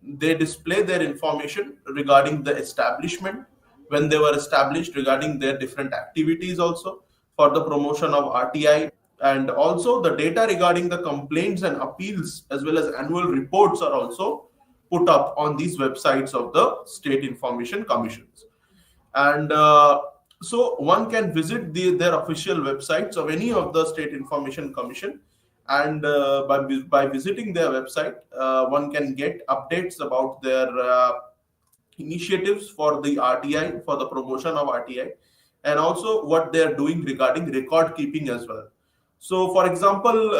They display their information regarding the establishment, when they were established, regarding their different activities also for the promotion of RTI, and also the data regarding the complaints and appeals as well as annual reports are also put up on these websites of the state information commissions. And so one can visit their official websites of any of the state information commission, and by visiting their website, one can get updates about their initiatives for the RTI, for the promotion of RTI, and also what they are doing regarding record keeping as well. So, for example,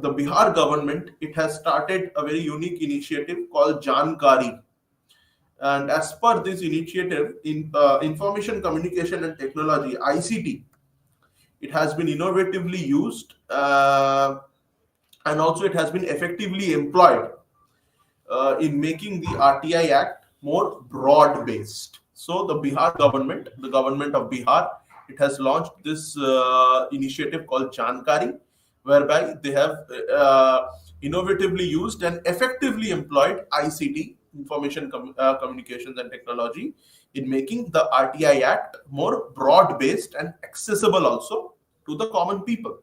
the Bihar government, it has started a very unique initiative called Jankari. And as per this initiative, in information communication and technology (ICT), it has been innovatively used, and also it has been effectively employed in making the RTI Act more broad based. So the government of Bihar, it has launched this initiative called Jankari, whereby they have innovatively used and effectively employed ICT, communications and technology, in making the RTI Act more broad based and accessible also to the common people.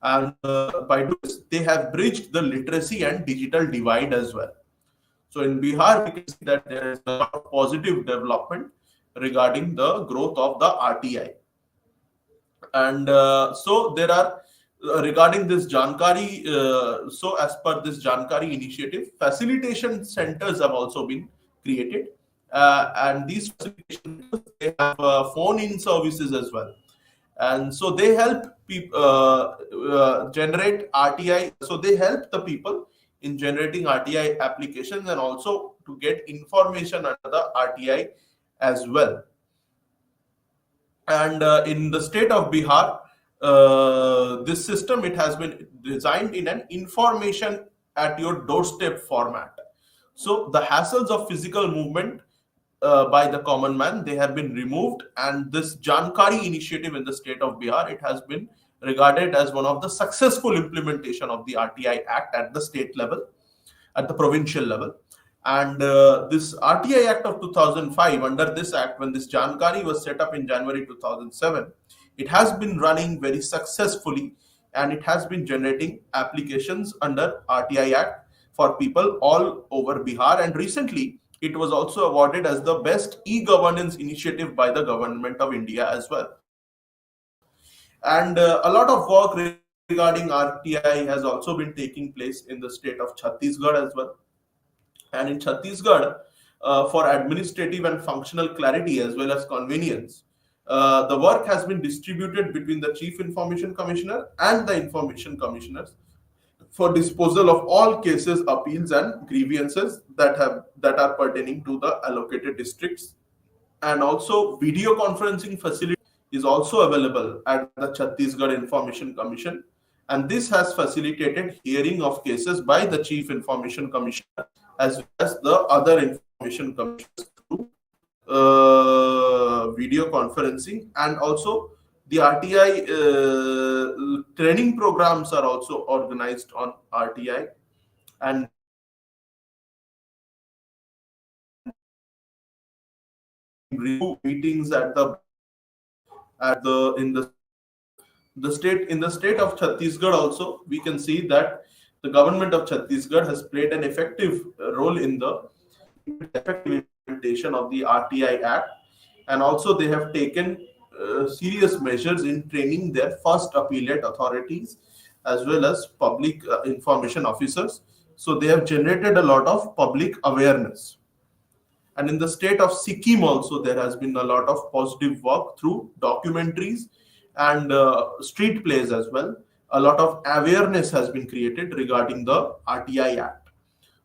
And by doing this, they have bridged the literacy and digital divide as well. So in Bihar, we can see that there is a lot of positive development regarding the growth of the RTI. And so there are regarding this Jankari, so as per this Jankari initiative, facilitation centers have also been created, and these facilitation centers, they have phone-in services as well, and so they help people generate RTI. So they help the people in generating RTI applications and also to get information under the RTI as well. And in the state of Bihar, this system, it has been designed in an information at your doorstep format. So the hassles of physical movement by the common man, they have been removed, and this Jankari initiative in the state of Bihar, it has been regarded as one of the successful implementation of the RTI Act at the state level, at the provincial level. And this RTI Act of 2005, under this act, when this Jankari was set up in January 2007, it has been running very successfully, and it has been generating applications under RTI Act for people all over Bihar. And recently, it was also awarded as the best e-governance initiative by the government of India as well. And a lot of work regarding RTI has also been taking place in the state of Chhattisgarh as well. And in Chhattisgarh, for administrative and functional clarity as well as convenience, the work has been distributed between the Chief Information Commissioner and the Information Commissioners for disposal of all cases, appeals, and grievances that are pertaining to the allocated districts. And also, video conferencing facility is also available at the Chhattisgarh Information Commission, and this has facilitated hearing of cases by the Chief Information Commissioner as well as the other information commissioners through video conferencing. And also the RTI training programs are also organized on RTI, and meetings in the state of Chhattisgarh also, we can see that the government of Chhattisgarh has played an effective role in the effective implementation of the RTI Act, and also they have taken serious measures in training their first appellate authorities as well as public information officers. So they have generated a lot of public awareness. And in the state of Sikkim also, there has been a lot of positive work through documentaries and street plays as well. A lot of awareness has been created regarding the RTI Act.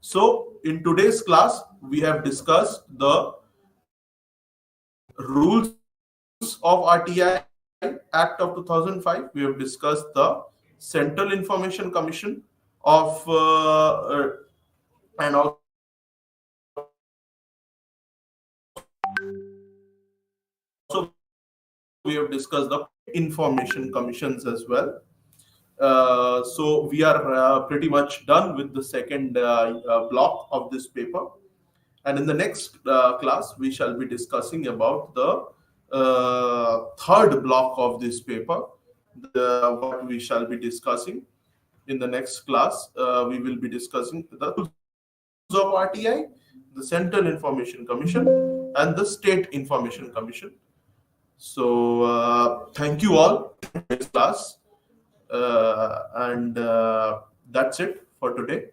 So in today's class, we have discussed the rules of RTI Act of 2005. We have discussed the Central Information Commission of and also we have discussed the information commissions as well. So we are pretty much done with the second block of this paper. And in the next class, we shall be discussing about the third block of this paper. What we shall be discussing in the next class, we will be discussing the tools of RTI, the Central Information Commission, and the State Information Commission. So thank you all for this class, and that's it for today.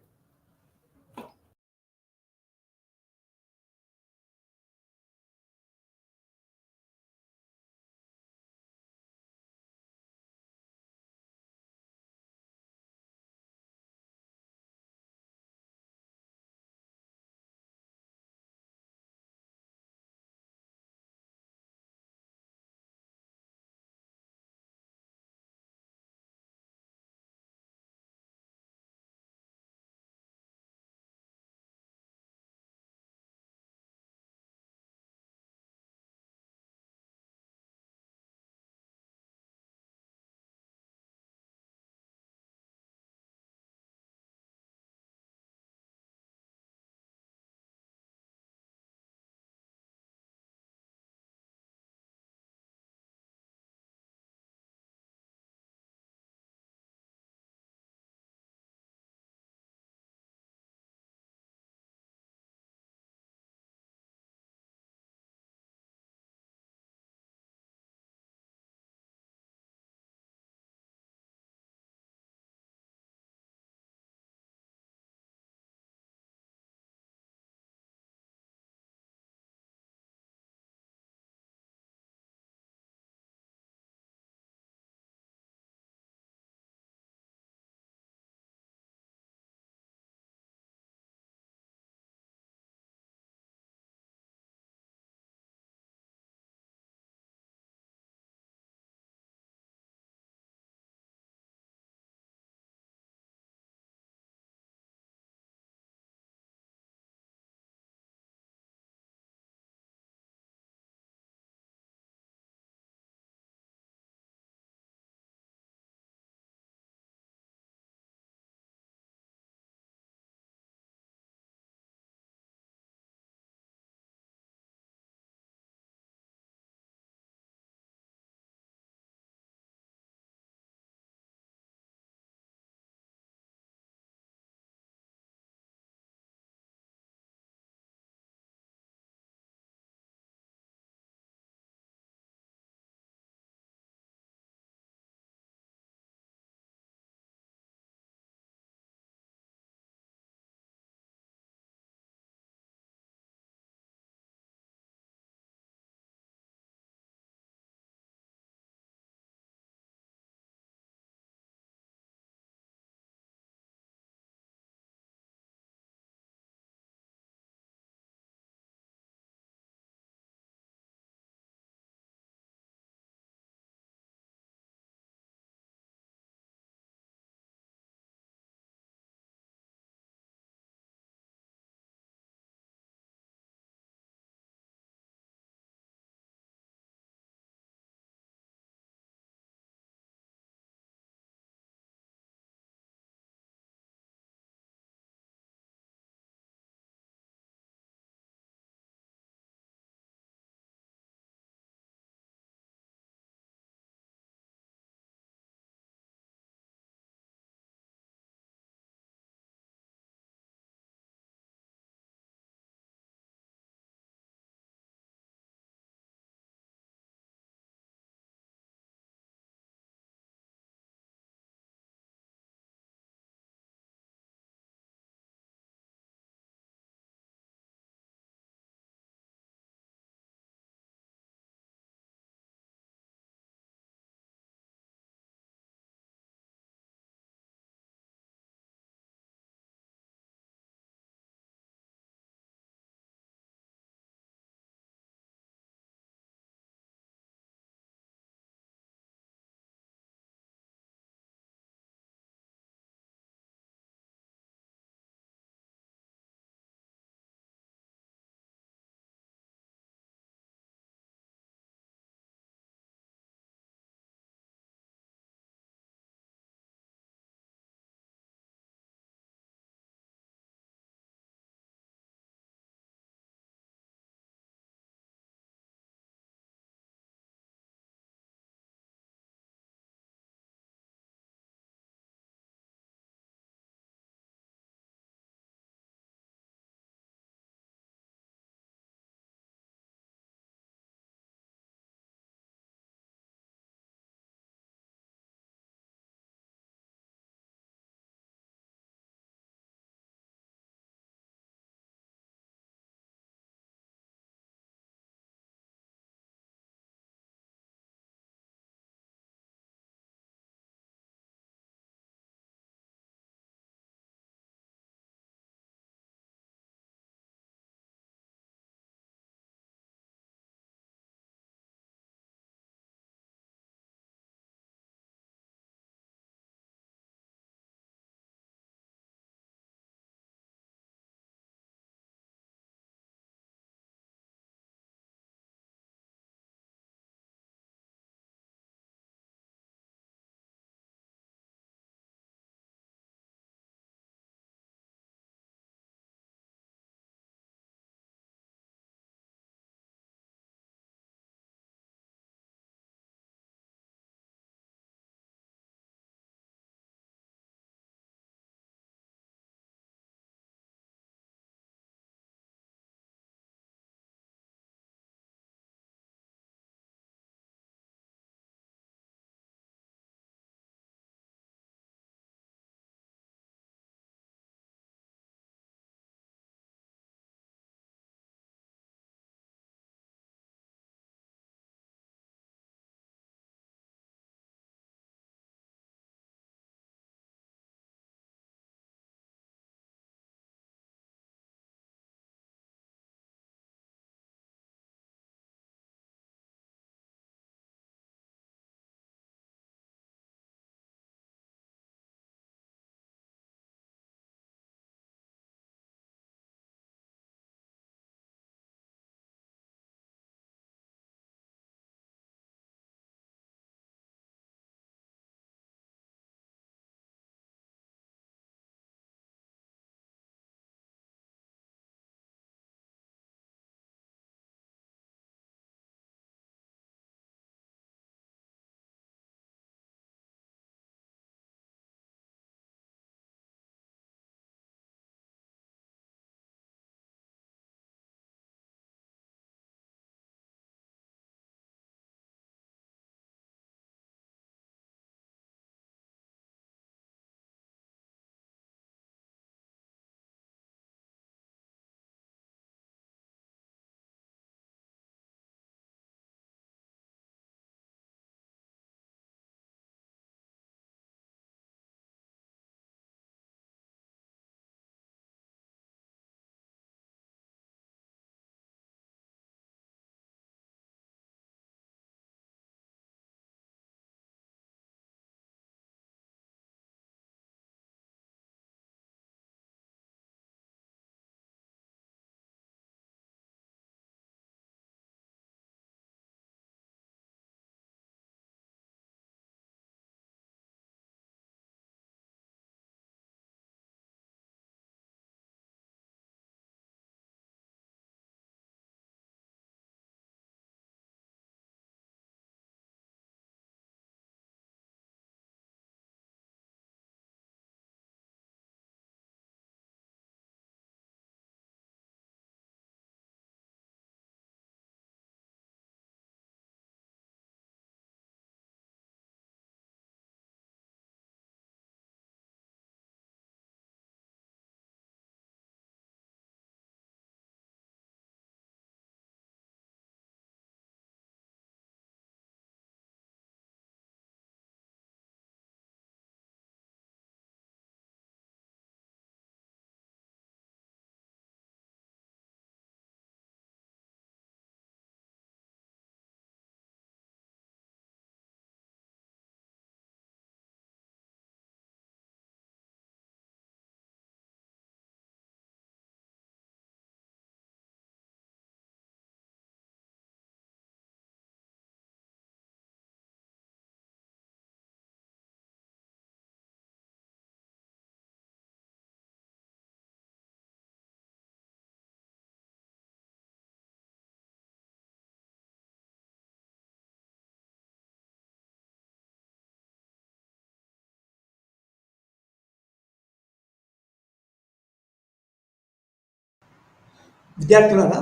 విద్యార్థులారా,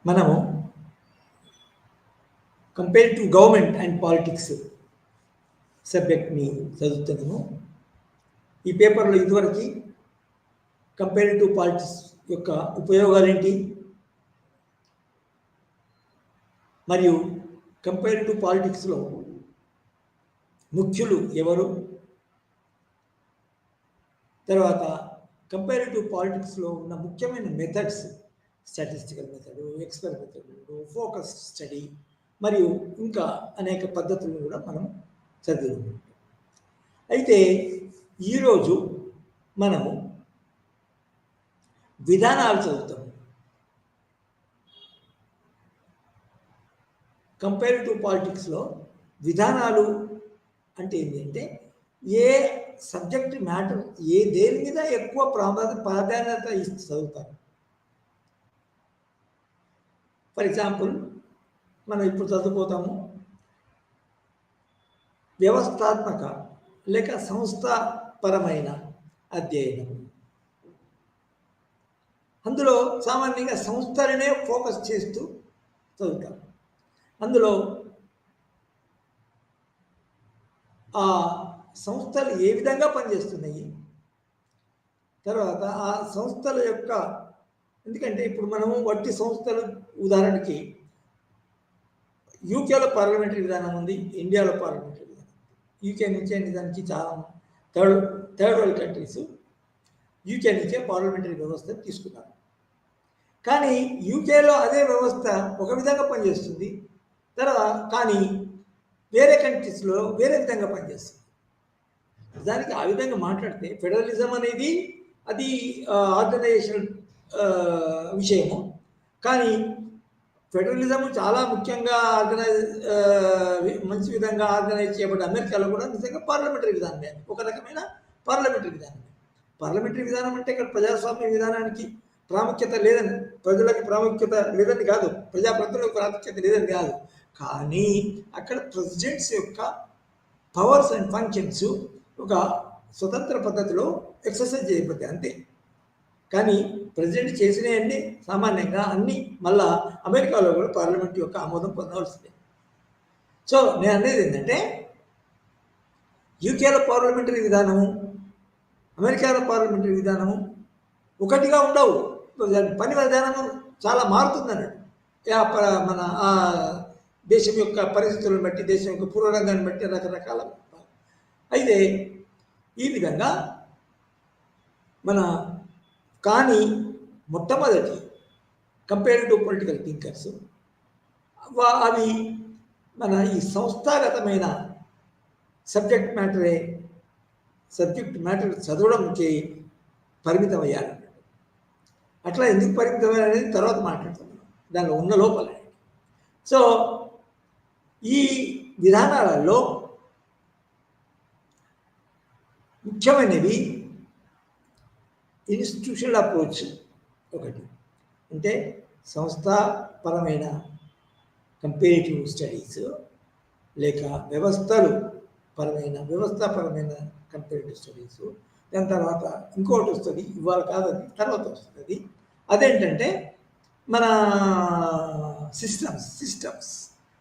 మనము compare to government and politics సబ్జెక్ట్ని చదువుతున్నాము. ఈ పేపర్లో ఇదివరకు comparative politics యొక్క ఉపయోగాలేంటి మరియు కంపేరిటివ్ పాలిటిక్స్లో ముఖ్యులు ఎవరు, తర్వాత కంపేరిటివ్ పాలిటిక్స్లో ఉన్న ముఖ్యమైన methods, statistical method, expert method, focus study మరియు ఇంకా అనేక పద్ధతులను కూడా మనం చదువుకుంటాం. అయితే ఈరోజు మనము విధానాలు చదువుతాం. కంపేరిటివ్ పాలిటిక్స్లో విధానాలు అంటే ఏంటంటే ఏ సబ్జెక్ట్ మ్యాటర్, దేని మీద ఎక్కువ ప్రాధాన్యత ఇస్తూ చదువుతారు. ఫర్ ఎగ్జాంపుల్, మనం ఇప్పుడు చదువుకోతాము వ్యవస్థాత్మక లేక సంస్థాపరమైన అధ్యయనం. అందులో సామాన్యంగా సంస్థలనే ఫోకస్ చేస్తూ చదువుతారు. అందులో ఆ సంస్థలు ఏ విధంగా పనిచేస్తున్నాయి, తర్వాత ఆ సంస్థల యొక్క, ఎందుకంటే ఇప్పుడు మనము వట్టి సంస్థలు, ఉదాహరణకి యూకేలో పార్లమెంటరీ విధానం ఉంది, ఇండియాలో పార్లమెంటరీ విధానం. యూకే నుంచే నిజానికి చాలా థర్డ్ వరల్డ్ కంట్రీస్ యూకే నుంచే పార్లమెంటరీ వ్యవస్థ తీసుకున్నారు. కానీ యూకేలో అదే వ్యవస్థ ఒక విధంగా పనిచేస్తుంది, కానీ వేరే కంట్రీస్లో వేరే విధంగా పనిచేస్తుంది. దానికి ఆ విధంగా మాట్లాడితే ఫెడరలిజం అనేది అది ఆర్గనైజేషన్ విషయము, కానీ ఫెడరలిజం చాలా ముఖ్యంగా మంచి విధంగా ఆర్గనైజ్ చేయబడ్డ అమెరికాలో కూడా నిజంగా పార్లమెంటరీ విధానమే, ఒక రకమైన పార్లమెంటరీ విధానమే. పార్లమెంటరీ విధానం అంటే ఇక్కడ ప్రజాస్వామ్య విధానానికి ప్రాముఖ్యత లేదని, ప్రజలకు ప్రాముఖ్యత లేదని కాదు, ప్రజాప్రతినిధులకు ప్రాముఖ్యత లేదని కాదు, కానీ అక్కడ ప్రెసిడెంట్స్ యొక్క పవర్స్ అండ్ ఫంక్షన్స్ ఒక స్వతంత్ర పద్ధతిలో ఎక్సర్సైజ్ చేయబడతాయి అంతే. కానీ ప్రెసిడెంట్ చేసినవన్నీ సామాన్యంగా అన్నీ మళ్ళా అమెరికాలో కూడా పార్లమెంట్ యొక్క ఆమోదం పొందవలసిందే. సో నేను అనేది ఏంటంటే యూకేలో పార్లమెంటరీ విధానము, అమెరికాలో పార్లమెంటరీ విధానము ఒకటిగా ఉండవు. పని విధానము చాలా మారుతుంది అన్నట్టు, మన ఆ దేశం యొక్క పరిస్థితులను బట్టి, దేశం యొక్క పూర్వరంగాన్ని బట్టి రకరకాల. అయితే ఈ విధంగా కానీ మొట్టమొదటి కంపేరిటివ్ పొలిటికల్ థింకర్స్ అవి మన ఈ సంస్థాగతమైన సబ్జెక్ట్ మ్యాటర్ చదవడంకి పరిమితం అయ్యారు. అట్లా ఎందుకు పరిమితం అనేది తర్వాత మాట్లాడతాం, దానిలో ఉన్న లోపల. సో ఈ విధానాలలో ముఖ్యమైనవి ఇన్స్టిట్యూషనల్ అప్రోచ్ ఒకటి, అంటే సంస్థాపరమైన కంపేరిటివ్ స్టడీస్, లేక వ్యవస్థాపరమైన కంపేరిటివ్ స్టడీస్. దాని తర్వాత ఇంకోటి వస్తుంది, ఇవాళ కాదని తర్వాత వస్తుంది. అదేంటంటే మన సిస్టమ్స్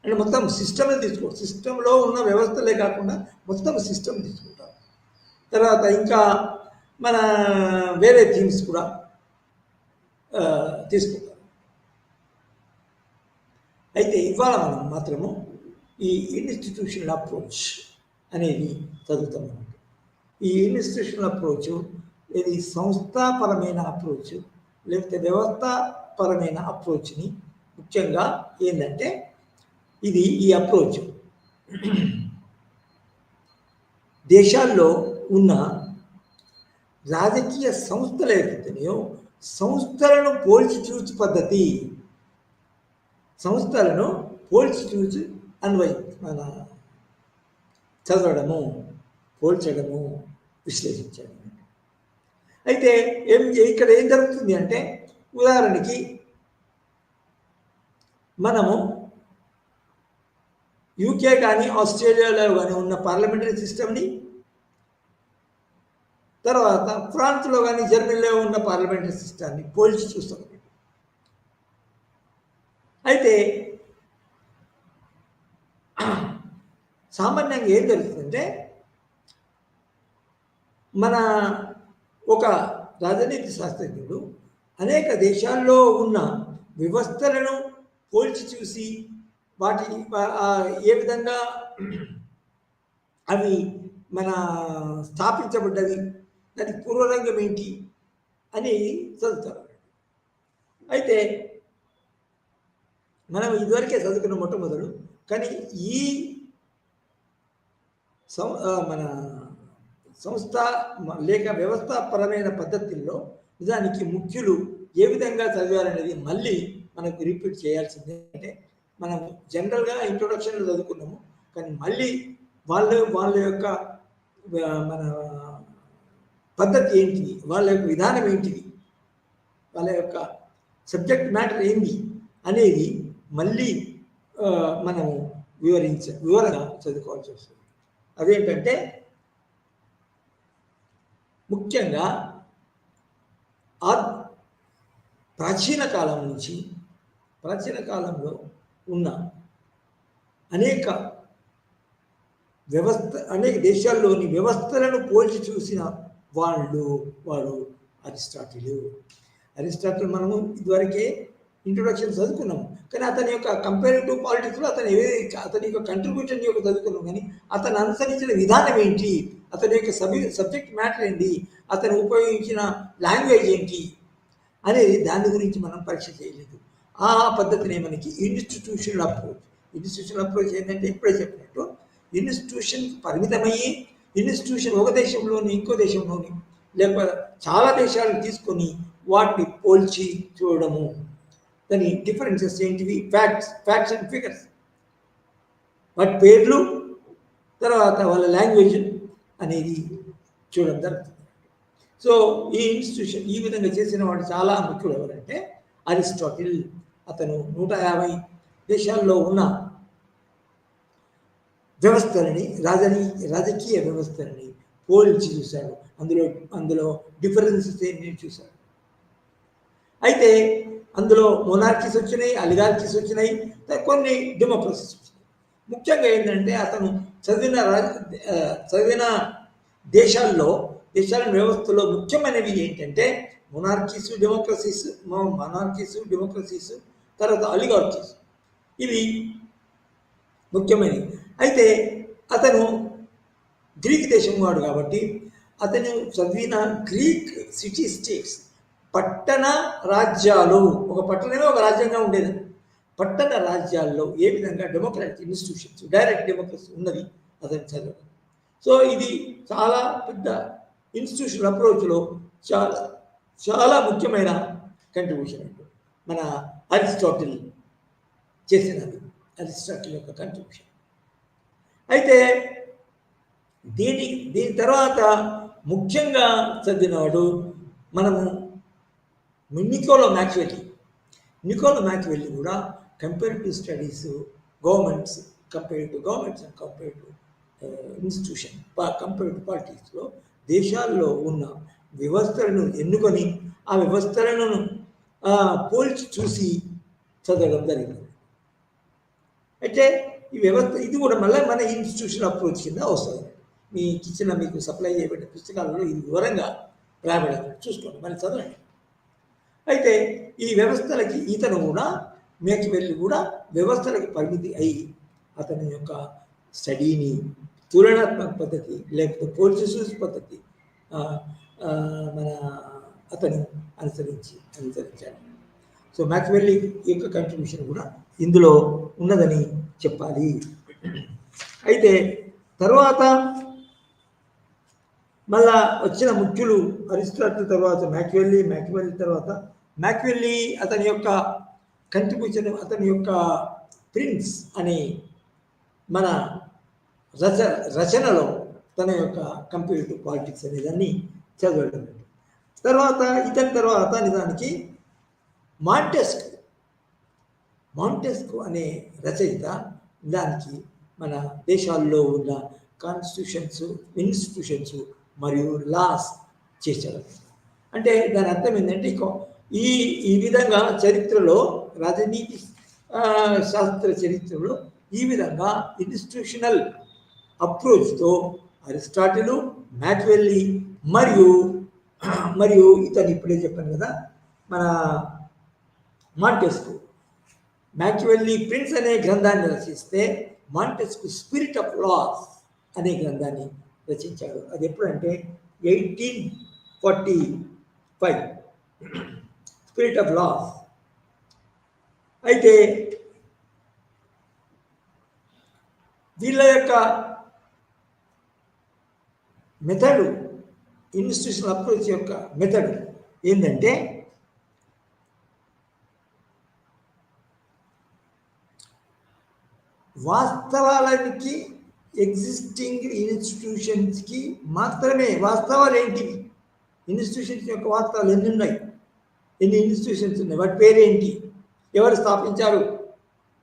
అంటే మొత్తం సిస్టమే తీసుకోవచ్చు. సిస్టంలో ఉన్న వ్యవస్థలే కాకుండా మొత్తం సిస్టమ్ తీసుకుంటాం. తర్వాత ఇంకా మన వేరే థీమ్స్ కూడా తీసుకుంటాం. అయితే ఇవాళ మనం మాత్రము ఈ ఇన్స్టిట్యూషనల్ అప్రోచ్ అనేది చదువుతాం. ఈ ఇన్స్టిట్యూషనల్ అప్రోచ్ ఇది సంస్థాపరమైన అప్రోచ్ లేకపోతే వ్యవస్థాపరమైన అప్రోచ్ని ముఖ్యంగా ఏంటంటే ఈ అప్రోచ్ దేశాల్లో ఉన్న రాజకీయ సంస్థలు ఏదైతున్నాయో సంస్థలను పోల్చి చూచి పద్ధతి, సంస్థలను పోల్చి చూచి మన చదవడము, పోల్చడము, విశ్లేషించడం. అయితే ఇక్కడ ఏం జరుగుతుంది అంటే, ఉదాహరణకి మనము యూకే కానీ ఆస్ట్రేలియాలో కానీ ఉన్న పార్లమెంటరీ సిస్టమ్ని, తర్వాత ఫ్రాన్స్లో కానీ జర్మనీలో ఉన్న పార్లమెంటరీ సిస్టమ్ని పోల్చి చూస్తాం. అయితే సామాన్యంగా ఏం జరుగుతుందంటే మన ఒక రాజనీతి శాస్త్రజ్ఞుడు అనేక దేశాల్లో ఉన్న వ్యవస్థలను పోల్చి చూసి వాటి ఏ విధంగా అవి మన స్థాపించబడ్డవి, దానికి పూర్వరంగం ఏంటి అని చదువుతారు. అయితే మనం ఇదివరకే చదువుకున్న మొట్టమొదలు, కానీ ఈ మన సంస్థ లేక వ్యవస్థాపరమైన పద్ధతుల్లో నిజానికి ముఖ్యులు ఏ విధంగా చదివారనేది మళ్ళీ మనకు రిపీట్ చేయాల్సిందే. అంటే మనం జనరల్గా ఇంట్రొడక్షన్లో చదువుకున్నాము, కానీ మళ్ళీ వాళ్ళ యొక్క మన పద్ధతి ఏంటిది, వాళ్ళ యొక్క విధానం ఏంటిది, వాళ్ళ యొక్క సబ్జెక్ట్ మ్యాటర్ ఏంటి అనేది మళ్ళీ మనం వివరంగా చదువుకోవాల్సి వస్తుంది. అదేంటంటే ముఖ్యంగా ప్రాచీన కాలం నుంచి, ప్రాచీన కాలంలో ఉన్న అనేక దేశాల్లోని వ్యవస్థలను పోల్చి చూసిన వాడు అరిస్టాటిల్ మనము ఇదివరకే ఇంట్రొడక్షన్ చదువుకున్నాము, కానీ అతని యొక్క కంపారిటివ్ పాలిటిక్స్లో అతని యొక్క కంట్రిబ్యూషన్ యొక్క చదువుకున్నాం, కానీ అతను అనుసరించిన విధానం ఏంటి, అతని యొక్క సబ్జెక్ట్ మ్యాటర్ ఏంటి, అతను ఉపయోగించిన లాంగ్వేజ్ ఏంటి అనేది దాని గురించి మనం పరీక్ష చేయలేదు. ఆ పద్ధతిని మనకి ఇన్స్టిట్యూషనల్ అప్రోచ్ ఏంటంటే ఇప్పుడే చెప్పినట్టు ఇన్స్టిట్యూషన్ పరిమితమయ్యి ఇన్స్టిట్యూషన్ ఒక దేశంలోని ఇంకో దేశంలోని లేకపోతే చాలా దేశాలను తీసుకొని వాటిని పోల్చి చూడడము, దాని డిఫరెన్సెస్ ఏంటివి, ఫ్యాక్ట్స్ అండ్ ఫిగర్స్, వాటి పేర్లు, తర్వాత వాళ్ళ లాంగ్వేజ్ అనేది చూడడం జరుగుతుంది. సో ఈ ఇన్స్టిట్యూషన్ ఈ విధంగా చేసిన వాడు చాలా ముఖ్యుడు ఎవరంటే అరిస్టాటిల్. అతను 150 దేశాల్లో ఉన్న వ్యవస్థలని, రాజకీయ వ్యవస్థలని పోల్చి చూశాడు. అందులో డిఫరెన్సెస్ ఏంటి చూశాడు. అయితే అందులో మొనార్కీస్ వచ్చినాయి, అలిగార్కీస్ వచ్చినాయి, కొన్ని డెమోక్రసీస్ వచ్చినాయి. ముఖ్యంగా ఏంటంటే అతను చదివిన దేశాల వ్యవస్థలో ముఖ్యమైనవి ఏంటంటే మొనార్కీసు, డెమోక్రసీస్, తర్వాత అలిగార్కీస్, ఇవి ముఖ్యమైనవి. అయితే అతను గ్రీక్ దేశం వాడు కాబట్టి అతను చదివిన గ్రీక్ సిటీ స్టేట్స్, పట్టణ రాజ్యాలు, ఒక పట్టణమే ఒక రాజ్యంగా ఉండేది. పట్టణ రాజ్యాల్లో ఏ విధంగా డెమోక్రాటిక్ ఇన్స్టిట్యూషన్స్, డైరెక్ట్ డెమోక్రసీ ఉన్నది అతను చదవడం. సో ఇది చాలా పెద్ద ఇన్స్టిట్యూషనల్ అప్రోచ్లో చాలా ముఖ్యమైన కంట్రిబ్యూషన్ అండి మన అరిస్టాటిల్ చేసినది, అరిస్టాటిల్ యొక్క కంట్రిబ్యూషన్. అయితే దీని తర్వాత ముఖ్యంగా చదివినవాడు మనము నికోలో మ్యాక్వెల్లీ కూడా comparative studies, governments comparative institution, comparative పాలిటిక్స్లో దేశాల్లో ఉన్న వ్యవస్థలను ఎన్నుకొని ఆ వ్యవస్థలను పోల్చి చూసి చదవడం జరిగింది. అయితే ఈ వ్యవస్థ ఇది కూడా మళ్ళీ మన ఇన్స్టిట్యూషన్ అప్రోచ్ కింద వస్తుంది. మీకు సప్లై చేయబడ్డ పుస్తకాలలో ఇది వివరంగా రాబడి చూసుకోండి, మరి చదవండి. అయితే ఈ వ్యవస్థలకి మ్యాకివెల్లీ కూడా వ్యవస్థలకి పరిమితి అయి అతని యొక్క స్టడీని తులనాత్మక పద్ధతి లేకపోతే పోల్చి పద్ధతి అతను అనుసరించాడు. సో మ్యాకివెల్లీ యొక్క కంట్రిబ్యూషన్ కూడా ఇందులో ఉన్నదని చెప్పాలి. అయితే తర్వాత మళ్ళా వచ్చిన ముఖ్యులు అరిస్టాటిల్ తర్వాత మ్యాకివెల్లీ తర్వాత అతని యొక్క కంట్రిబ్యూషన్, అతని యొక్క ప్రిన్స్ అనే మన రచనలో తన యొక్క కంపేరిటివ్ పాలిటిక్స్ అనే దాన్ని చదవడం. ఇతని తర్వాత నిజానికి మాంటెస్క్యూ అనే రచయిత దానికి మన దేశాల్లో ఉన్న ఇన్స్టిట్యూషన్స్ మరియు లాస్ చేశాడు. అంటే దాని అర్థం ఏంటంటే ఈ విధంగా చరిత్రలో శాస్త్ర చరిత్రలో ఈ విధంగా ఇన్స్టిట్యూషనల్ అప్రోచ్తో అరిస్టాటిలు, మ్యాక్వెల్లీ మరియు మరియు ఇతను ఇప్పుడే చెప్పాను కదా మన మాంటెస్కు. మ్యాక్వెల్లీ ప్రిన్స్ అనే గ్రంథాన్ని రచిస్తే మాంటెస్కు స్పిరిట్ ఆఫ్ లాస్ అనే గ్రంథాన్ని రచించాడు. అది ఎప్పుడంటే 1845 స్పిరిట్ ఆఫ్ లాస్. అయితే వీళ్ళ యొక్క మెథడు, ఇన్స్టిట్యూషనల్ అప్రోచ్ యొక్క మెథడ్ ఏంటంటే వాస్తవాలకి ఎగ్జిస్టింగ్ ఇన్స్టిట్యూషన్స్కి మాత్రమే వాస్తవాలు ఏంటివి, ఇన్స్టిట్యూషన్స్ యొక్క వాస్తవాలు ఎన్ని ఉన్నాయి, ఎన్ని ఇన్స్టిట్యూషన్స్ ఉన్నాయి, వాటి పేరేంటి, ఎవరు స్థాపించారు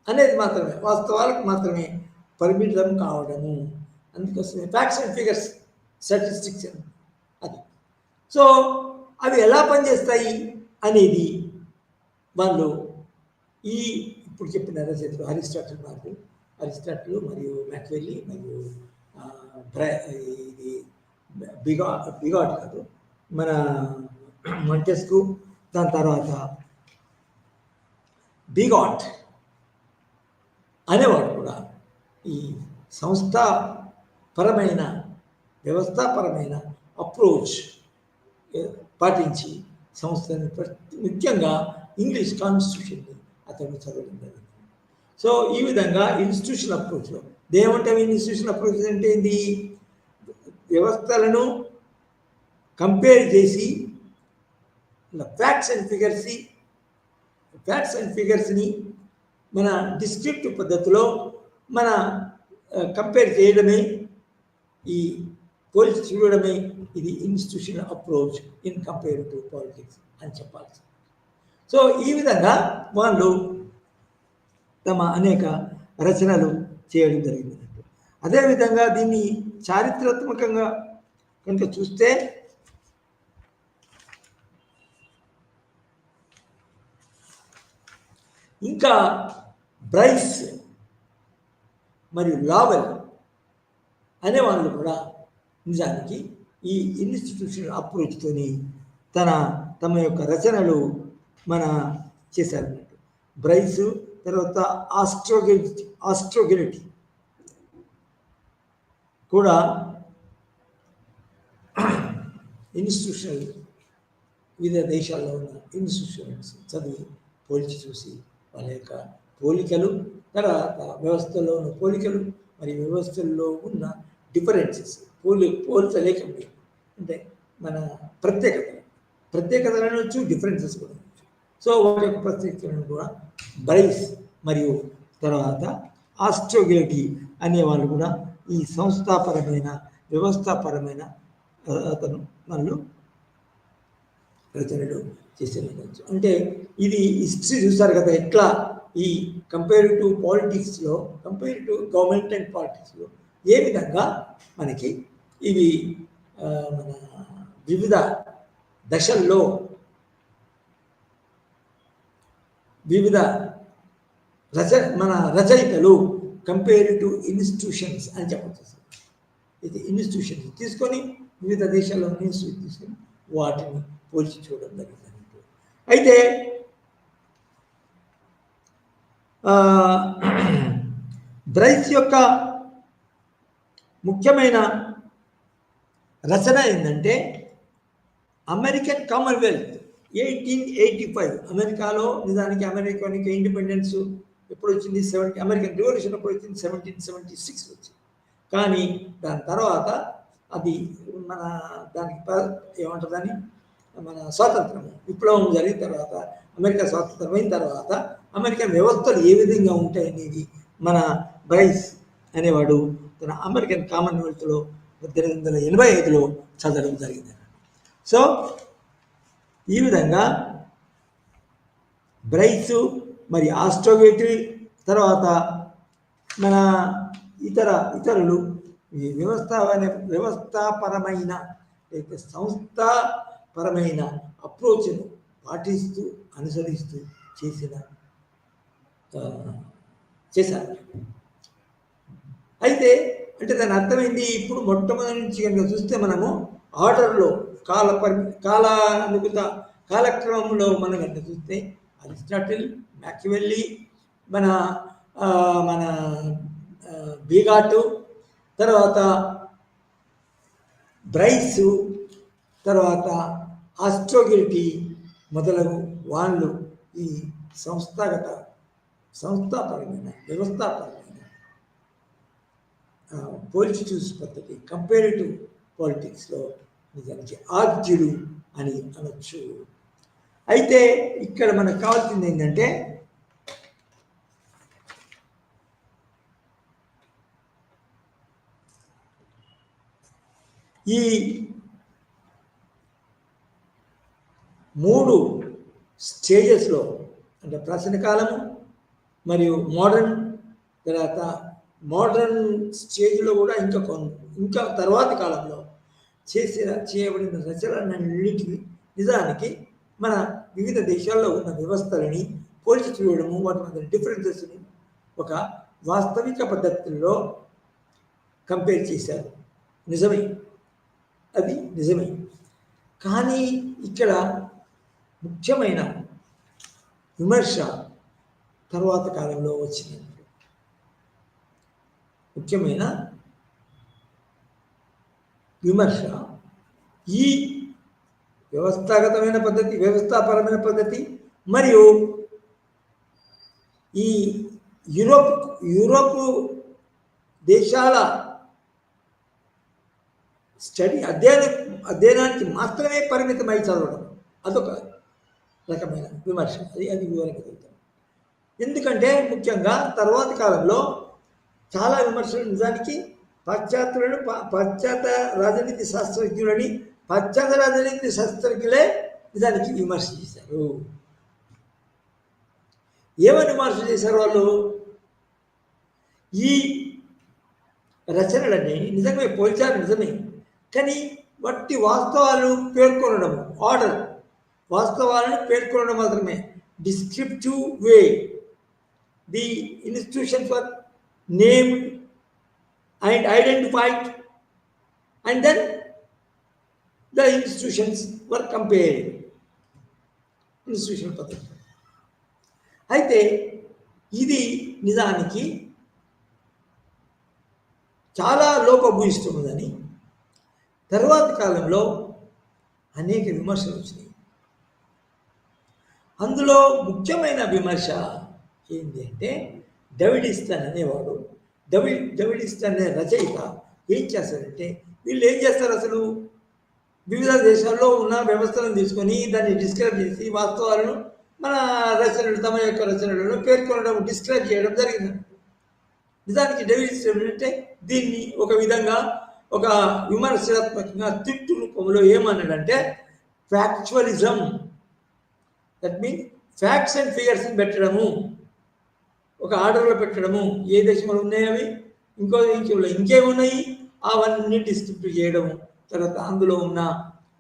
అనేది మాత్రమే, వాస్తవాలకు మాత్రమే పరిమితం కావడము. అందుకోసమే ఫ్యాక్ట్స్ అండ్ ఫిగర్స్, స్టాటిస్టిక్స్ అది. సో అవి ఎలా పనిచేస్తాయి అనేది వాళ్ళు ఈ ఇప్పుడు చెప్పిన రచయితలు అరిస్టాటిల్ మరియు మ్యాక్వెల్లీ మరియు ఇది బిగాట్ కాదు మన మాంటెస్కు, దాని తర్వాత బిగాట్ అనేవాడు కూడా ఈ సంస్థాపరమైన వ్యవస్థాపరమైన అప్రోచ్ పాటించి సంస్థని ముఖ్యంగా ఇంగ్లీష్ కాన్స్టిట్యూషన్ని అతను చదవడం జరిగింది. సో ఈ విధంగా ఇన్స్టిట్యూషన్ అప్రోచ్లో ఏమంటే ఇన్స్టిట్యూషన్ అప్రోచ్ అంటే ఇది వ్యవస్థలను కంపేర్ చేసి ఫ్యాక్ట్స్ అండ్ ఫిగర్స్ని మన డిస్క్రిప్టివ్ పద్ధతిలో మన కంపేర్ చేయడమే, ఈ పోల్చి చూడడమే ఇది institutional approach in compare to politics అని చెప్పాల్సి. సో ఈ విధంగా వాళ్ళు తమ అనేక రచనలు చేయడం జరిగింది. అదేవిధంగా దీన్ని చారిత్రాత్మకంగా కనుక చూస్తే ఇంకా బ్రైస్ మరియు లావెల్ అనేవాళ్ళు కూడా నిజానికి ఈ ఇన్స్టిట్యూషనల్ అప్రోచ్తోని తమ యొక్క రచనలు మన చేశారన్నట్టు. బ్రైస్ తర్వాత ఆస్ట్రోగెలిటీ కూడా ఇన్స్టిట్యూషనల్ వివిధ దేశాల్లో ఉన్న ఇన్స్టిట్యూషన్స్ చదివి పోల్చి చూసి వాళ్ళ యొక్క పోలికలు, తర్వాత వ్యవస్థలో ఉన్న పోలికలు మరియు వ్యవస్థల్లో ఉన్న డిఫరెన్సెస్ పోల్చలేకండి, అంటే మన ప్రత్యేకతలు అనొచ్చు, డిఫరెన్సెస్ కూడా అనొచ్చు. సో వాటి యొక్క ప్రత్యేకతలను కూడా బ్రైస్ మరియు తర్వాత ఆస్ట్రోగెలిటీ అనేవాళ్ళు కూడా ఈ సంస్థాపరమైన వ్యవస్థాపరమైన వాళ్ళు రచనలు చేసేయచ్చు. అంటే ఇది హిస్టరీ చూస్తారు కదా, ఎట్లా ఈ కంపేరిటివ్ పాలిటిక్స్లో, కంపేరిటివ్ గవర్నమెంట్ అండ్ పాలిటిక్స్లో ఏ విధంగా మనకి ఇవి మన వివిధ దశల్లో వివిధ మన రచయితలు కంపేరిటివ్ ఇన్స్టిట్యూషన్స్ అని చెప్పచ్చు. ఇది ఇన్స్టిట్యూషన్స్ తీసుకొని వివిధ దేశాల్లో ఇన్స్టిట్యూషన్ తీసుకొని వాటిని పోల్చి చూడడం జరిగింది. అయితే బ్రైస్ యొక్క ముఖ్యమైన రచన ఏంటంటే అమెరికన్ కామన్వెల్త్ 1885. అమెరికాలో నిజానికి అమెరికానికి ఇండిపెండెన్స్ ఎప్పుడు వచ్చింది, అమెరికన్ రివల్యూషన్ ఎప్పుడు వచ్చింది, 1776 వచ్చింది. కానీ దాని తర్వాత అది మన దానికి ఏమంటుందని మన స్వాతంత్రం విప్లవం జరిగిన తర్వాత, అమెరికా స్వాతంత్రం అయిన తర్వాత అమెరికన్ వ్యవస్థలు ఏ విధంగా ఉంటాయనేది మన బ్రైస్ అనేవాడు తన అమెరికన్ కామన్వెల్త్లో 1885లో చదవడం జరిగింది. సో ఈ విధంగా బ్రైస్ మరి ఆస్ట్రోగెలిటీ తర్వాత మన ఇతరులు ఈ వ్యవస్థాపరమైన లేకపోతే సంస్థాపరమైన అప్రోచ్ను పాటిస్తూ అనుసరిస్తూ చేసిన చేశారు. అయితే అంటే దాని అర్థమైంది. ఇప్పుడు మొట్టమొదటి నుంచి కనుక చూస్తే మనము ఆర్డర్లో కాలానుగుత కాలక్రమంలో మనం కనుక చూస్తే అరిస్టాటిల్, మ్యాకివెల్లి, మన మన బీగాటు, తర్వాత బ్రైసు, తర్వాత ఆస్ట్రోగిరిటీ మొదలగు వాళ్ళు ఈ సంస్థాపరమైన వ్యవస్థాపరమైన పోల్చి చూసి పద్ధతి కంపేరిటివ్ పాలిటిక్స్లో నిజానికి ఆద్యులు అని అనొచ్చు. అయితే ఇక్కడ మనకు కావాల్సింది ఏంటంటే ఈ 3 స్టేజెస్లో అంటే ప్రాచీన కాలము మరియు తర్వాత మోడర్న్ స్టేజ్లో కూడా ఇంకా తర్వాతి కాలంలో చేయబడిన రచనలన్నింటినీ నిజానికి మన వివిధ దేశాల్లో ఉన్న వ్యవస్థలని పోల్చి చూడడము, వాటి మధ్య డిఫరెన్సెస్ని ఒక వాస్తవిక పద్ధతుల్లో కంపేర్ చేశారు. నిజమే, అది నిజమే. కానీ ఇక్కడ ముఖ్యమైన విమర్శ తర్వాత కాలంలో వచ్చింది. ముఖ్యమైన విమర్శ ఈ వ్యవస్థాపరమైన పద్ధతి మరియు ఈ యూరోప్ దేశాల అధ్యయనానికి మాత్రమే పరిమితమై చదవడం అదొక రకమైన విమర్శ. అది వివరించగలుగుతాం. ఎందుకంటే ముఖ్యంగా తర్వాతి కాలంలో చాలా విమర్శలు నిజానికి పాశ్చాత్య రాజనీతి శాస్త్రజ్ఞులని పాశ్చాత్య రాజనీతి శాస్త్రజ్ఞులే నిజానికి విమర్శ చేశారు. ఏమని విమర్శ చేశారు వాళ్ళు? ఈ రచనలన్నీ నిజంగా పోల్చారు, నిజమే. కానీ వట్టి వాస్తవాలు పేర్కొనడం, వాస్తవాలను పేర్కొనడం మాత్రమే. Descriptive way the institutions were named and identified, and then the institutions were compared. Institution పద్ధతి. అయితే ఇది నిజానికి చాలా లోపభూయిస్తున్నదని తర్వాతి కాలంలో అనేక విమర్శలు వచ్చినాయి. అందులో ముఖ్యమైన విమర్శ ఏంటి అంటే డేవిడ్ ఈస్టన్ అనేవాడు, డేవిడ్ ఈస్టన్ అనే రచయిత ఏం చేస్తారంటే, వీళ్ళు ఏం చేస్తారు అసలు వివిధ దేశాల్లో ఉన్న వ్యవస్థలను తీసుకొని దాన్ని డిస్క్రైబ్ చేసి వాస్తవాలను మన తమ యొక్క రచనలను పేర్కొనడం, డిస్క్రైబ్ చేయడం జరిగింది. నిజానికి డేవిడ్ ఈస్టన్ అంటే దీన్ని ఒక విధంగా ఒక విమర్శనాత్మకంగా తిట్టు రూపంలో ఏమన్నాడంటే ఫ్యాక్చువలిజం, దట్ మీన్ ఫ్యాక్ట్స్ అండ్ ఫిగర్స్ని పెట్టడము, ఒక ఆర్డర్లో పెట్టడము. ఏ దేశంలో ఉన్నాయి అవి, ఇంకో దేశంలో ఇంకేమున్నాయి అవన్నీ డిస్క్రిప్ట్ చేయడము. తర్వాత అందులో ఉన్న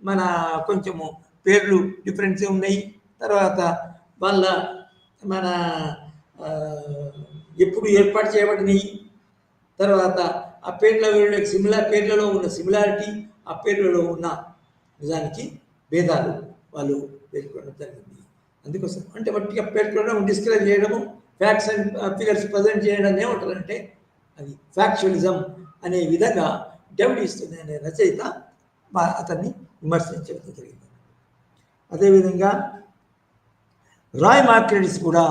మన కొంచెము పేర్లు డిఫరెన్సే ఉన్నాయి. తర్వాత వాళ్ళ మన ఎప్పుడు ఏర్పాటు చేయబడినాయి, తర్వాత ఆ పేర్లలో ఉన్న సిమిలారిటీ, ఆ పేర్లలో ఉన్న నిజానికి భేదాలు వాళ్ళు పేర్కొనడం జరిగింది. అందుకోసం అంటే వట్టిగా పేర్కొనడం, డిస్క్రైబ్ చేయడము, ఫ్యాక్ట్స్ అండ్ ఫిగర్స్ ప్రజెంట్ చేయడం ఏమంటారంటే అది ఫ్యాక్చువలిజం అనే విధంగా డేవిడ్ ఈస్టన్ అనే రచయిత అతన్ని విమర్శించడం జరిగింది. అదేవిధంగా రాయ్ మార్క్రెడిస్ కూడా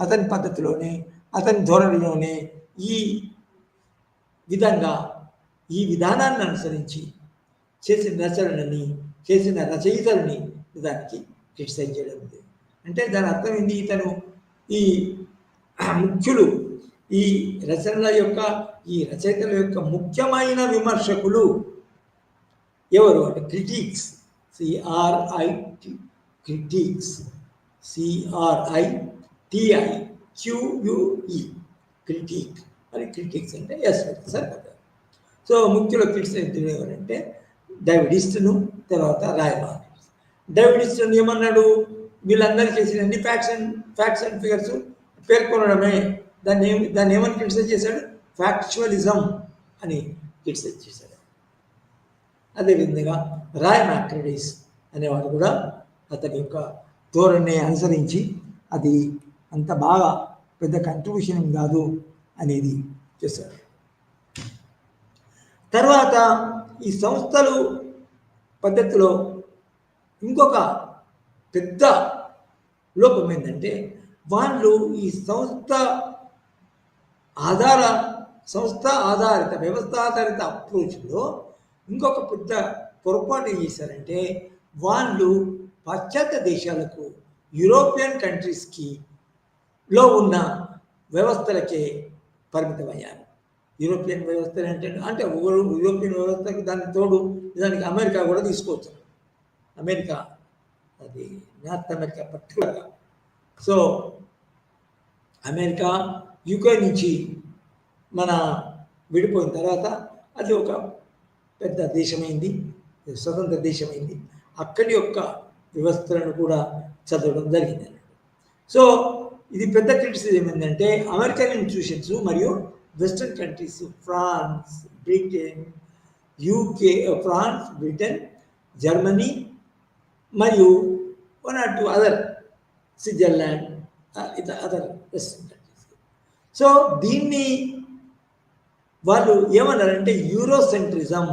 అతని పద్ధతిలోనే, అతని ధోరణిలోనే ఈ విధానాన్ని అనుసరించి చేసిన రచయితలని దానికి క్రిటిసైజ్ చేయడం. అంటే దాని అర్థం ఏంటి? ఇతను ఈ ముఖ్యులు ఈ రచయితల యొక్క ముఖ్యమైన విమర్శకులు ఎవరు అంటే క్రిటిక్స్, CRITIQUE క్రిటిక్ అని. క్రిటిక్స్ అంటే సరిపడ్డారు. సో ముఖ్యుల క్రిటిసైజ్ ఎవరంటే డేవిడ్ ఈస్టన్, తర్వాత రాయ్ మార్క్రెడిస్. డేవిడ్ ఈస్టన్ ఏమన్నాడు? వీళ్ళందరూ చేసిన ఫ్యాక్ట్స్ అండ్ ఫిగర్స్ పేర్కొనడమే దాన్ని ఏమని క్రిటిసైజ్ చేశాడు? ఫ్యాక్చువలిజం అని క్రిటిసైజ్ చేశాడు. అదేవిధంగా రాయ్ మ్యాక్రడీస్ అనేవాడు కూడా అతని యొక్క ధోరణిని అనుసరించి అది అంత బాగా పెద్ద కంట్రిబ్యూషన్ కాదు అనేది చేశారు. తర్వాత ఈ సంస్థలు పద్ధతిలో ఇంకొక పెద్ద లోపం ఏంటంటే వాళ్ళు ఈ సంస్థ ఆధారిత వ్యవస్థ ఆధారిత అప్రోచ్లో ఇంకొక పెద్ద పొరపాటు ఏం చేశారంటే వాళ్ళు పాశ్చాత్య దేశాలకు యూరోపియన్ కంట్రీస్కి లో ఉన్న వ్యవస్థలకే పరిమితమయ్యారు. యూరోపియన్ వ్యవస్థలు అంటే యూరోపియన్ వ్యవస్థకి దానికి తోడు దానికి అమెరికా కూడా తీసుకోవచ్చు. అమెరికా అది నార్త్ అమెరికా పర్టికులర్గా. సో అమెరికా యూకే నుంచి మన విడిపోయిన తర్వాత అది ఒక పెద్ద దేశమైంది, స్వతంత్ర దేశమైంది. అక్కడి యొక్క వ్యవస్థలను కూడా చదవడం జరిగింది. సో ఇది పెద్ద క్రిటిసిజం ఏంటంటే అమెరికన్ ఇన్స్టిట్యూషన్స్ మరియు western countries France, Britain, Germany మరియు 1 or 2 other Switzerland other western countries. So దీన్ని వాళ్ళు ఏమన్నారంటే యూరోసెంట్రిజం,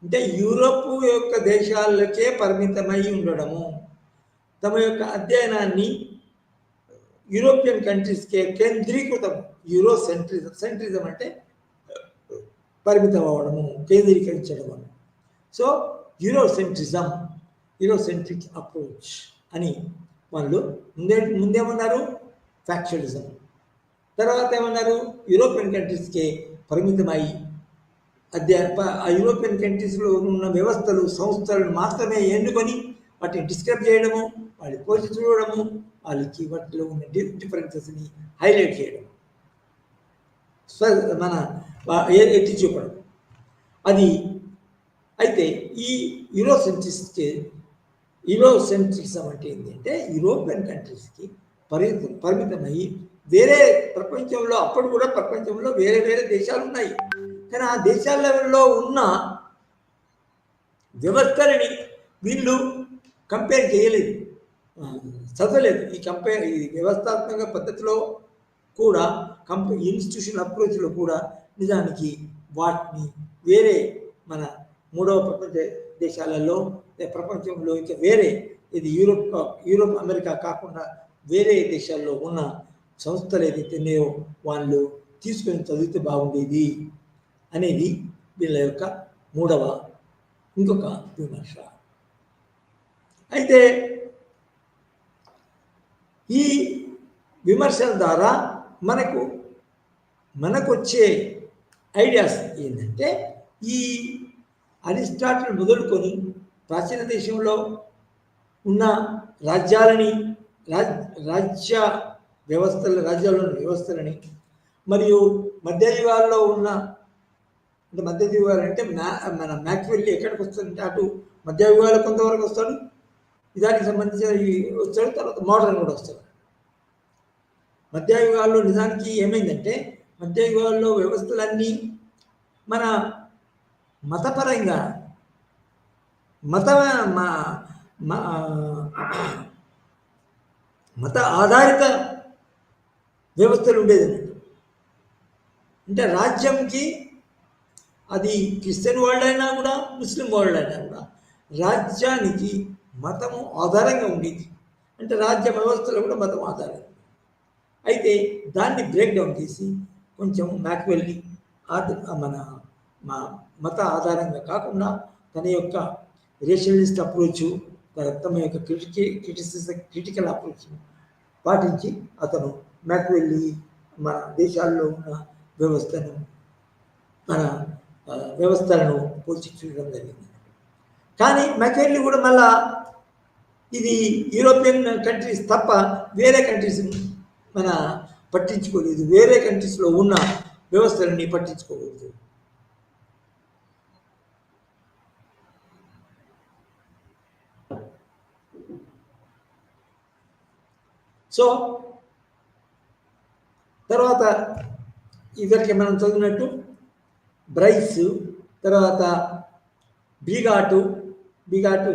అంటే యూరోప్ యొక్క దేశాలకే పరిమితమై ఉండడము, తమ యొక్క అధ్యయనాన్ని యూరోపియన్ కంట్రీస్కే కేంద్రీకృతం. సెంట్రిజం అంటే పరిమితం అవ్వడము, కేంద్రీకరించడం. సో యూరోసెంట్రిక్ అప్రోచ్ అని వాళ్ళు ముందేమన్నారు? ఫ్యాక్చువలిజం. తర్వాత ఏమన్నారు? యూరోపియన్ కంట్రీస్కే పరిమితమై ఆ యూరోపియన్ కంట్రీస్లో ఉన్న వ్యవస్థలు సంస్థలను మాత్రమే ఎన్నుకొని వాటిని డిస్క్రైబ్ చేయడము, వాళ్ళని పోల్చి చూడడము, వాళ్ళకి వాటిలో ఉన్న డిఫరెన్సెస్ని హైలైట్ చేయడం, మన ఎత్తి చూపడం. అది అయితే ఈ యూరోసెంట్రిజం అంటే ఏంటంటే యూరోపియన్ కంట్రీస్కి పరిమితమై వేరే ప్రపంచంలో, అప్పుడు కూడా ప్రపంచంలో వేరే వేరే దేశాలు ఉన్నాయి, కానీ ఆ దేశాలలో ఉన్న వ్యవస్థలని వీళ్ళు కంపేర్ చేయలేదు, చదవలేదు. ఈ వ్యవస్థాత్మక పద్ధతిలో కూడా ఇన్స్టిట్యూషన్ అప్రోచ్లో కూడా నిజానికి వాటిని వేరే మన మూడవ ప్రపంచ దేశాలలో, ప్రపంచంలో ఇంకా వేరే ఇది యూరోప్ అమెరికా కాకుండా వేరే దేశాల్లో ఉన్న సంస్థలు ఏదైతే ఉన్నాయో వాళ్ళు తీసుకొని చదివితే బాగుండేది అనేది వీళ్ళ యొక్క మూడవ ఇంకొక విమర్శ. అయితే ఈ విమర్శల ద్వారా మనకు వచ్చే ఐడియాస్ ఏంటంటే ఈ అరిస్టాటిల్ మొదలుకొని ప్రాచీన దేశంలో ఉన్న రాజ్యాల్లోని వ్యవస్థలని మరియు మధ్యయుగాల్లో ఉన్న, అంటే మధ్యయుగాలు అంటే మన మ్యాక్వెల్లీ ఎక్కడికి వస్తుందంటే అటు మధ్యయుగాలు కొంతవరకు వస్తాడు, దానికి సంబంధించిన వచ్చాడు, తర్వాత మోడర్న్ కూడా వస్తాడు. మధ్యయుగాల్లో నిజానికి ఏమైందంటే మధ్యయుగాల్లో వ్యవస్థలన్నీ మన మతపరంగా మత ఆధారిత వ్యవస్థలు ఉండేది. అంటే రాజ్యంకి అది క్రిస్టియన్ వరల్డ్ అయినా కూడా ముస్లిం వరల్డ్ అయినా కూడా రాజ్యానికి మతము ఆధారంగా ఉండేది. అంటే రాజ్య వ్యవస్థలో కూడా మతం ఆధారంగా. అయితే దాన్ని బ్రేక్ డౌన్ చేసి కొంచెం మ్యాక్వెల్లీ మన మత ఆధారంగా కాకుండా తన యొక్క రేషనలిస్ట్ అప్రోచ్, తమ యొక్క క్రిటికల్ అప్రోచ్ పాటించి అతను మ్యాక్వెల్లీ మన దేశాల్లో ఉన్న వ్యవస్థలను పోల్చి చూడడం జరిగింది. కానీ మ్యాక్వెల్లీ కూడా మళ్ళా ఇది యూరోపియన్ కంట్రీస్ తప్ప వేరే కంట్రీస్ మన పట్టించుకోలేదు, వేరే కంట్రీస్లో ఉన్న వ్యవస్థలని పట్టించుకోకూడదు. సో తర్వాత ఇద్దరికి మనం చదివినట్టు బ్రైస్, తర్వాత బీగాటు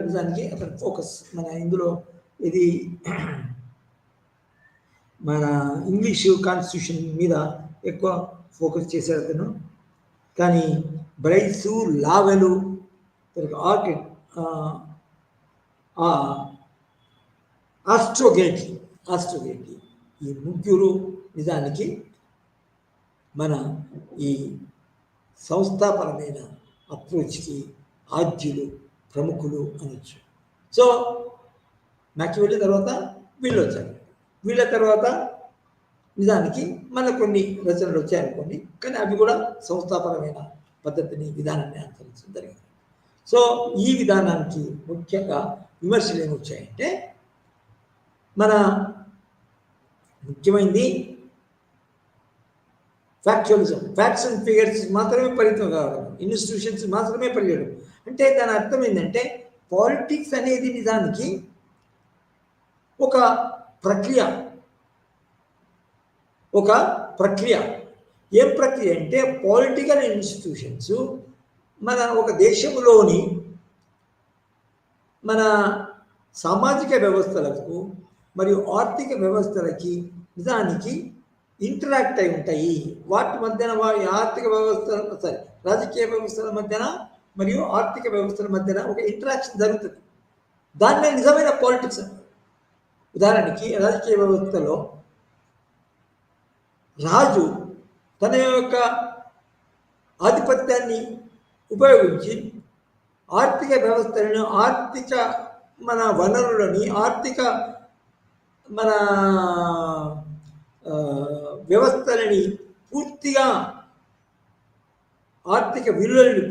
నిజానికి అతను ఫోకస్ మన ఇందులో ఇది మన ఇంగ్లీషు కాన్స్టిట్యూషన్ మీద ఎక్కువ ఫోకస్ చేశాడు అతను. కానీ బ్రైసు, లావెలు, తర్వాత ఆస్ట్రోగేటి ఈ ముగ్గురు నిజానికి మన ఈ సంస్థాపరమైన అప్రోచ్కి ఆద్యులు, ప్రముఖులు అనొచ్చు. సో మ్యాకివెల్లీ తర్వాత వీళ్ళు వచ్చారు. వీళ్ళ తర్వాత నిజానికి మన కొన్ని రచనలు వచ్చాయనుకోండి, కానీ అవి కూడా సంస్థాపరమైన పద్ధతిని, విధానాన్ని అనుసరించడం జరిగింది. సో ఈ విధానానికి ముఖ్యంగా విమర్శలు ఏమొచ్చాయంటే, మన ముఖ్యమైనది ఫ్యాక్చువలిజం, ఫ్యాక్ట్స్ అండ్ ఫిగర్స్ మాత్రమే పరిమితం కావడం, ఇన్స్టిట్యూషన్స్ మాత్రమే పరిగెడం. అంటే దాని అర్థం ఏంటంటే పాలిటిక్స్ అనేది నిజానికి ఒక ప్రక్రియ. ఏం ప్రక్రియ అంటే పొలిటికల్ ఇన్స్టిట్యూషన్స్ మన ఒక దేశంలోని మన సామాజిక వ్యవస్థలకు మరియు ఆర్థిక వ్యవస్థలకి నిజానికి ఇంటరాక్ట్ అయి ఉంటాయి. వాటి మధ్యన ఆర్థిక వ్యవస్థ రాజకీయ వ్యవస్థల మధ్యన మరియు ఆర్థిక వ్యవస్థల మధ్యన ఒక ఇంటరాక్షన్ జరుగుతుంది. దాన్నే నిజమైన పాలిటిక్స్. ఉదాహరణకి రాజకీయ వ్యవస్థలో రాజు తన యొక్క ఆధిపత్యాన్ని ఉపయోగించి ఆర్థిక వ్యవస్థలను, ఆర్థిక మన వనరులని, ఆర్థిక మన వ్యవస్థలని పూర్తిగా, ఆర్థిక విలువలను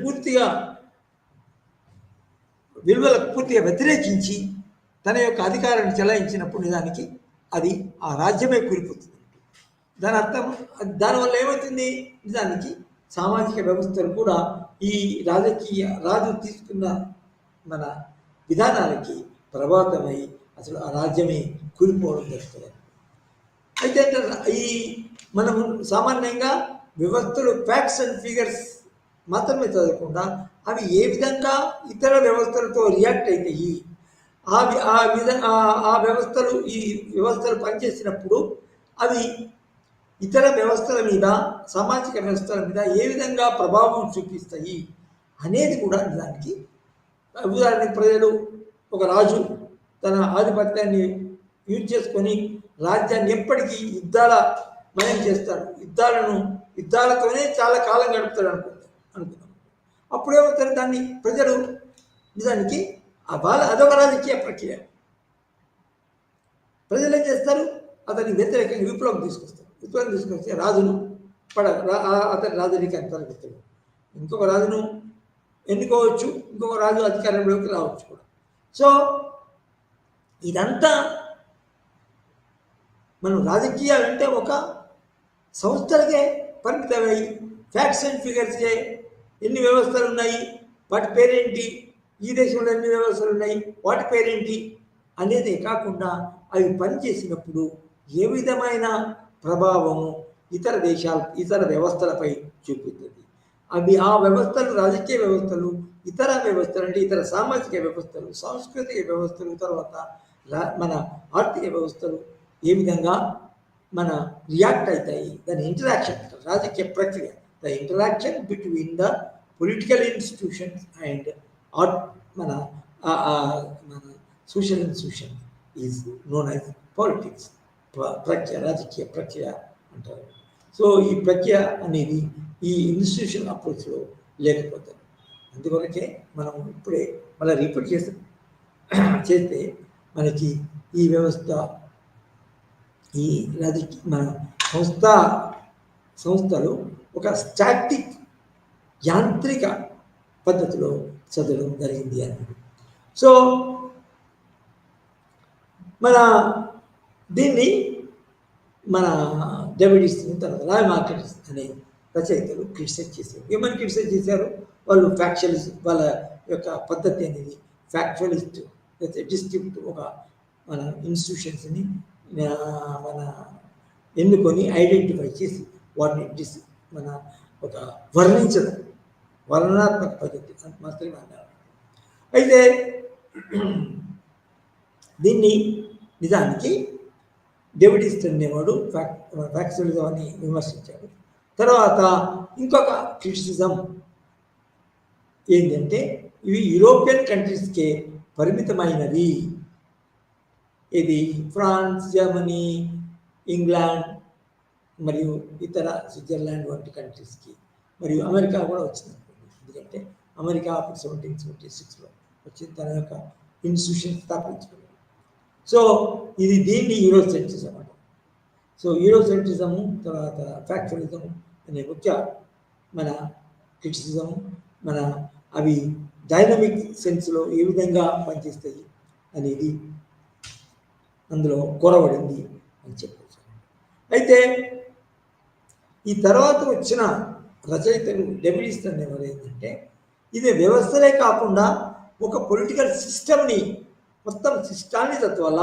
విలువలకు పూర్తిగా వ్యతిరేకించి తన యొక్క అధికారాన్ని చెలాయించినప్పుడు నిజానికి అది ఆ రాజ్యమే కూలిపోతుంది. దాని అర్థం, దానివల్ల ఏమవుతుంది, నిజానికి సామాజిక వ్యవస్థలు కూడా ఈ రాజు తీసుకున్న మన విధానాలకి ప్రభావితమై అసలు ఆ రాజ్యమే కూలిపోవడం జరుగుతుంది. అయితే ఈ మనము సామాన్యంగా వ్యవస్థలు ఫ్యాక్ట్స్ అండ్ ఫిగర్స్ మాత్రమే చదవకుండా అవి ఏ విధంగా ఇతర వ్యవస్థలతో రియాక్ట్ అవుతాయి, ఆ వ్యవస్థలు, ఈ వ్యవస్థలు పనిచేసినప్పుడు అవి ఇతర వ్యవస్థల మీద, సామాజిక వ్యవస్థల మీద ఏ విధంగా ప్రభావం చూపిస్తాయి అనేది కూడా దానికి. ఉదాహరణకి ప్రజలు, ఒక రాజు తన ఆధిపత్యాన్ని యూజ్ చేసుకొని రాజ్యాన్ని ఎప్పటికీ యుద్ధాలమయం చేస్తాడు, యుద్ధాలతోనే చాలా కాలం గడుపుతాడు అనుకుందాం. అప్పుడేమవుతారు, దాన్ని ప్రజలు నిజానికి అదొక రాజకీయ ప్రక్రియ. ప్రజలు ఏం చేస్తారు, అతనికి వ్యతిరేకంగా విప్లవం తీసుకొస్తే రాజును అతని రాజరికాన్ని తొలగిస్తాడు. ఇంకొక రాజును ఎన్నుకోవచ్చు, ఇంకొక రాజు అధికారంలోకి రావచ్చు కూడా. సో ఇదంతా మనం రాజకీయాలంటే ఒక సంస్థలకే పరిమితమై ఫ్యాక్ట్స్ అండ్ ఫిగర్స్కే ఎన్ని వ్యవస్థలు ఉన్నాయి, వాటి పేరేంటి, ఈ దేశంలో ఎన్ని వ్యవస్థలు ఉన్నాయి, వాటి పేరేంటి అనేది కాకుండా అవి పనిచేసినప్పుడు ఏ విధమైన ప్రభావము ఇతర వ్యవస్థలపై చూపుతుంది. అవి ఆ వ్యవస్థలు, రాజకీయ వ్యవస్థలు, ఇతర వ్యవస్థలు అంటే ఇతర సామాజిక వ్యవస్థలు, సాంస్కృతిక వ్యవస్థలు, తర్వాత మన ఆర్థిక వ్యవస్థలు ఏ విధంగా మన రియాక్ట్ అవుతాయి. దాని ఇంటరాక్షన్, రాజకీయ ప్రక్రియ, the interaction between the political institutions and మన social institution is known as politics. ప్రక్రియ, రాజకీయ ప్రక్రియ అంటారు. సో ఈ ప్రక్రియ అనేది ఈ ఇన్స్టిట్యూషన్ అప్రోచ్లో లేకపోతుంది. అందువరకే మనం ఇప్పుడే మళ్ళీ రిపీట్ చేస్తే మనకి ఈ వ్యవస్థ, ఈ రాజకీయ మన సంస్థలు ఒక స్టాటిక్, యాంత్రిక పద్ధతిలో చదవడం జరిగింది అని. సో దీన్ని మన డేవిడ్ తర్వాత రాయ్ మార్కెట్ అనే రచయితలు క్రిటిసైజ్ చేశారు. ఏమని క్రిటిసైజ్ చేశారు, వాళ్ళు ఫ్యాక్చువలిస్ట్, వాళ్ళ యొక్క పద్ధతి అనేది ఫ్యాక్చువలిస్ట్, డిస్ట్రిక్ట్ ఒక మన ఇన్స్టిట్యూషన్స్ని మన ఎన్నుకొని ఐడెంటిఫై చేసి వాటిని మన ఒక వర్ణించడం, వర్ణనాత్మక పద్ధతి మాత్రమే అన్నారు. అయితే దీన్ని నిజానికి డేవిడ్ ఈస్టన్ అనేవాడు ఫ్యాక్చువలిజం అని విమర్శించాడు. తర్వాత ఇంకొక క్రిటిసిజం ఏంటంటే ఇవి యూరోపియన్ కంట్రీస్కే పరిమితమైనవి. ఇది ఫ్రాన్స్, జర్మనీ, ఇంగ్లాండ్ మరియు ఇతర స్విట్జర్లాండ్ వంటి కంట్రీస్కి, మరియు అమెరికా కూడా వచ్చింది. ఎందుకంటే అమెరికా అప్పుడు 1776లో వచ్చి తన యొక్క ఇన్స్టిట్యూషన్ స్థాపించుకున్నాడు. సో ఇది దీన్ని యూరోసెంట్రిజం అంటారు. సో యూరోసెంట్రిజము తర్వాత ఫ్యాక్చువలిజం అనే ముఖ్య మన క్రిటిసిజం మన అవి డైనమిక్ సెన్స్లో ఏ విధంగా పనిచేస్తాయి అనేది అందులో కొరవడింది అని చెప్పవచ్చు. అయితే ఈ తర్వాత వచ్చిన రచయితలు డేవిడ్ ఈస్టన్ అనేవారు ఏంటంటే ఇది వ్యవస్థలే కాకుండా ఒక పొలిటికల్ సిస్టమ్ని, మొత్తం సిస్టాన్ని తత్వాల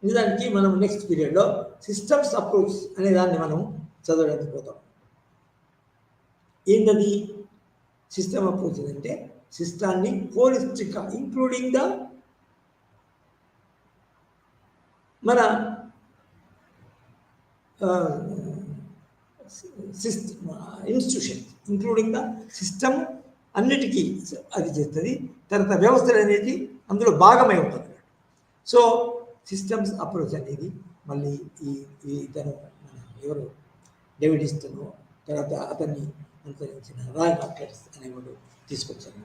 నిజానికి మనం నెక్స్ట్ పీరియడ్లో సిస్టమ్స్ అప్రోచ్ అనే దాన్ని మనం చదవడానికి పోతాం. ఏంటది సిస్టమ్ అప్రోచ్ అంటే సిస్టాన్ని హోలిస్టిక్గా ఇంక్లూడింగ్ ద మన ఇన్స్టిట్యూషన్ ఇంక్లూడింగ్ ద సిస్టమ్ అన్నిటికీ అది చేస్తుంది. తర్వాత వ్యవస్థలు అనేది అందులో భాగమై ఉంటుంది. సో సిస్టమ్స్ అప్రోచ్ అనేది మళ్ళీ ఈ ఇతను ఎవరు డేవిడ్ ఈస్టన్, తర్వాత అతన్ని అనుసరించిన రాయ్ మార్కెట్స్ అనేవాడు తీసుకొచ్చారు.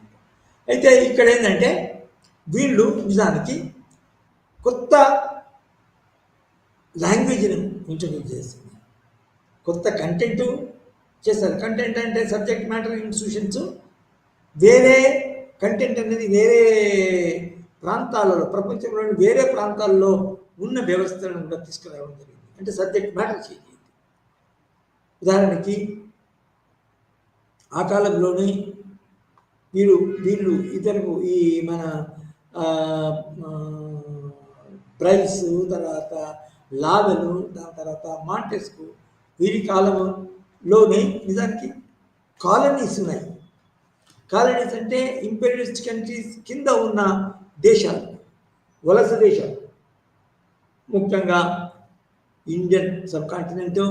అయితే ఇక్కడ ఏంటంటే వీళ్ళు నిజానికి కొత్త లాంగ్వేజ్ను ఇంట్రడ్యూస్ చేస్తుంది, కొత్త కంటెంట్ చేస్తారు. కంటెంట్ అంటే సబ్జెక్ట్ మ్యాటర్ ఇన్స్టిట్యూషన్స్ వేరే కంటెంట్ అనేది వేరే ప్రాంతాలలో, ప్రపంచంలోని వేరే ప్రాంతాల్లో ఉన్న వ్యవస్థలను కూడా తీసుకురావడం జరిగింది. అంటే సబ్జెక్ట్ మ్యాటర్ చేంజ్ అయింది. ఉదాహరణకి ఆ కాలంలోనే వీళ్ళు ఇతరులు ఈ మన ప్రైస్, తర్వాత లావెలు, దాని తర్వాత మాంటెస్కు, వీరి కాలంలోనే నిజానికి కాలనీస్ ఉన్నాయి. కాలనీస్ అంటే ఇంపీరియలిస్ట్ కంట్రీస్ కింద ఉన్న దేశాలు, వలస దేశాలు, ముఖ్యంగా ఇండియన్ సబ్ కాంటినెంటు,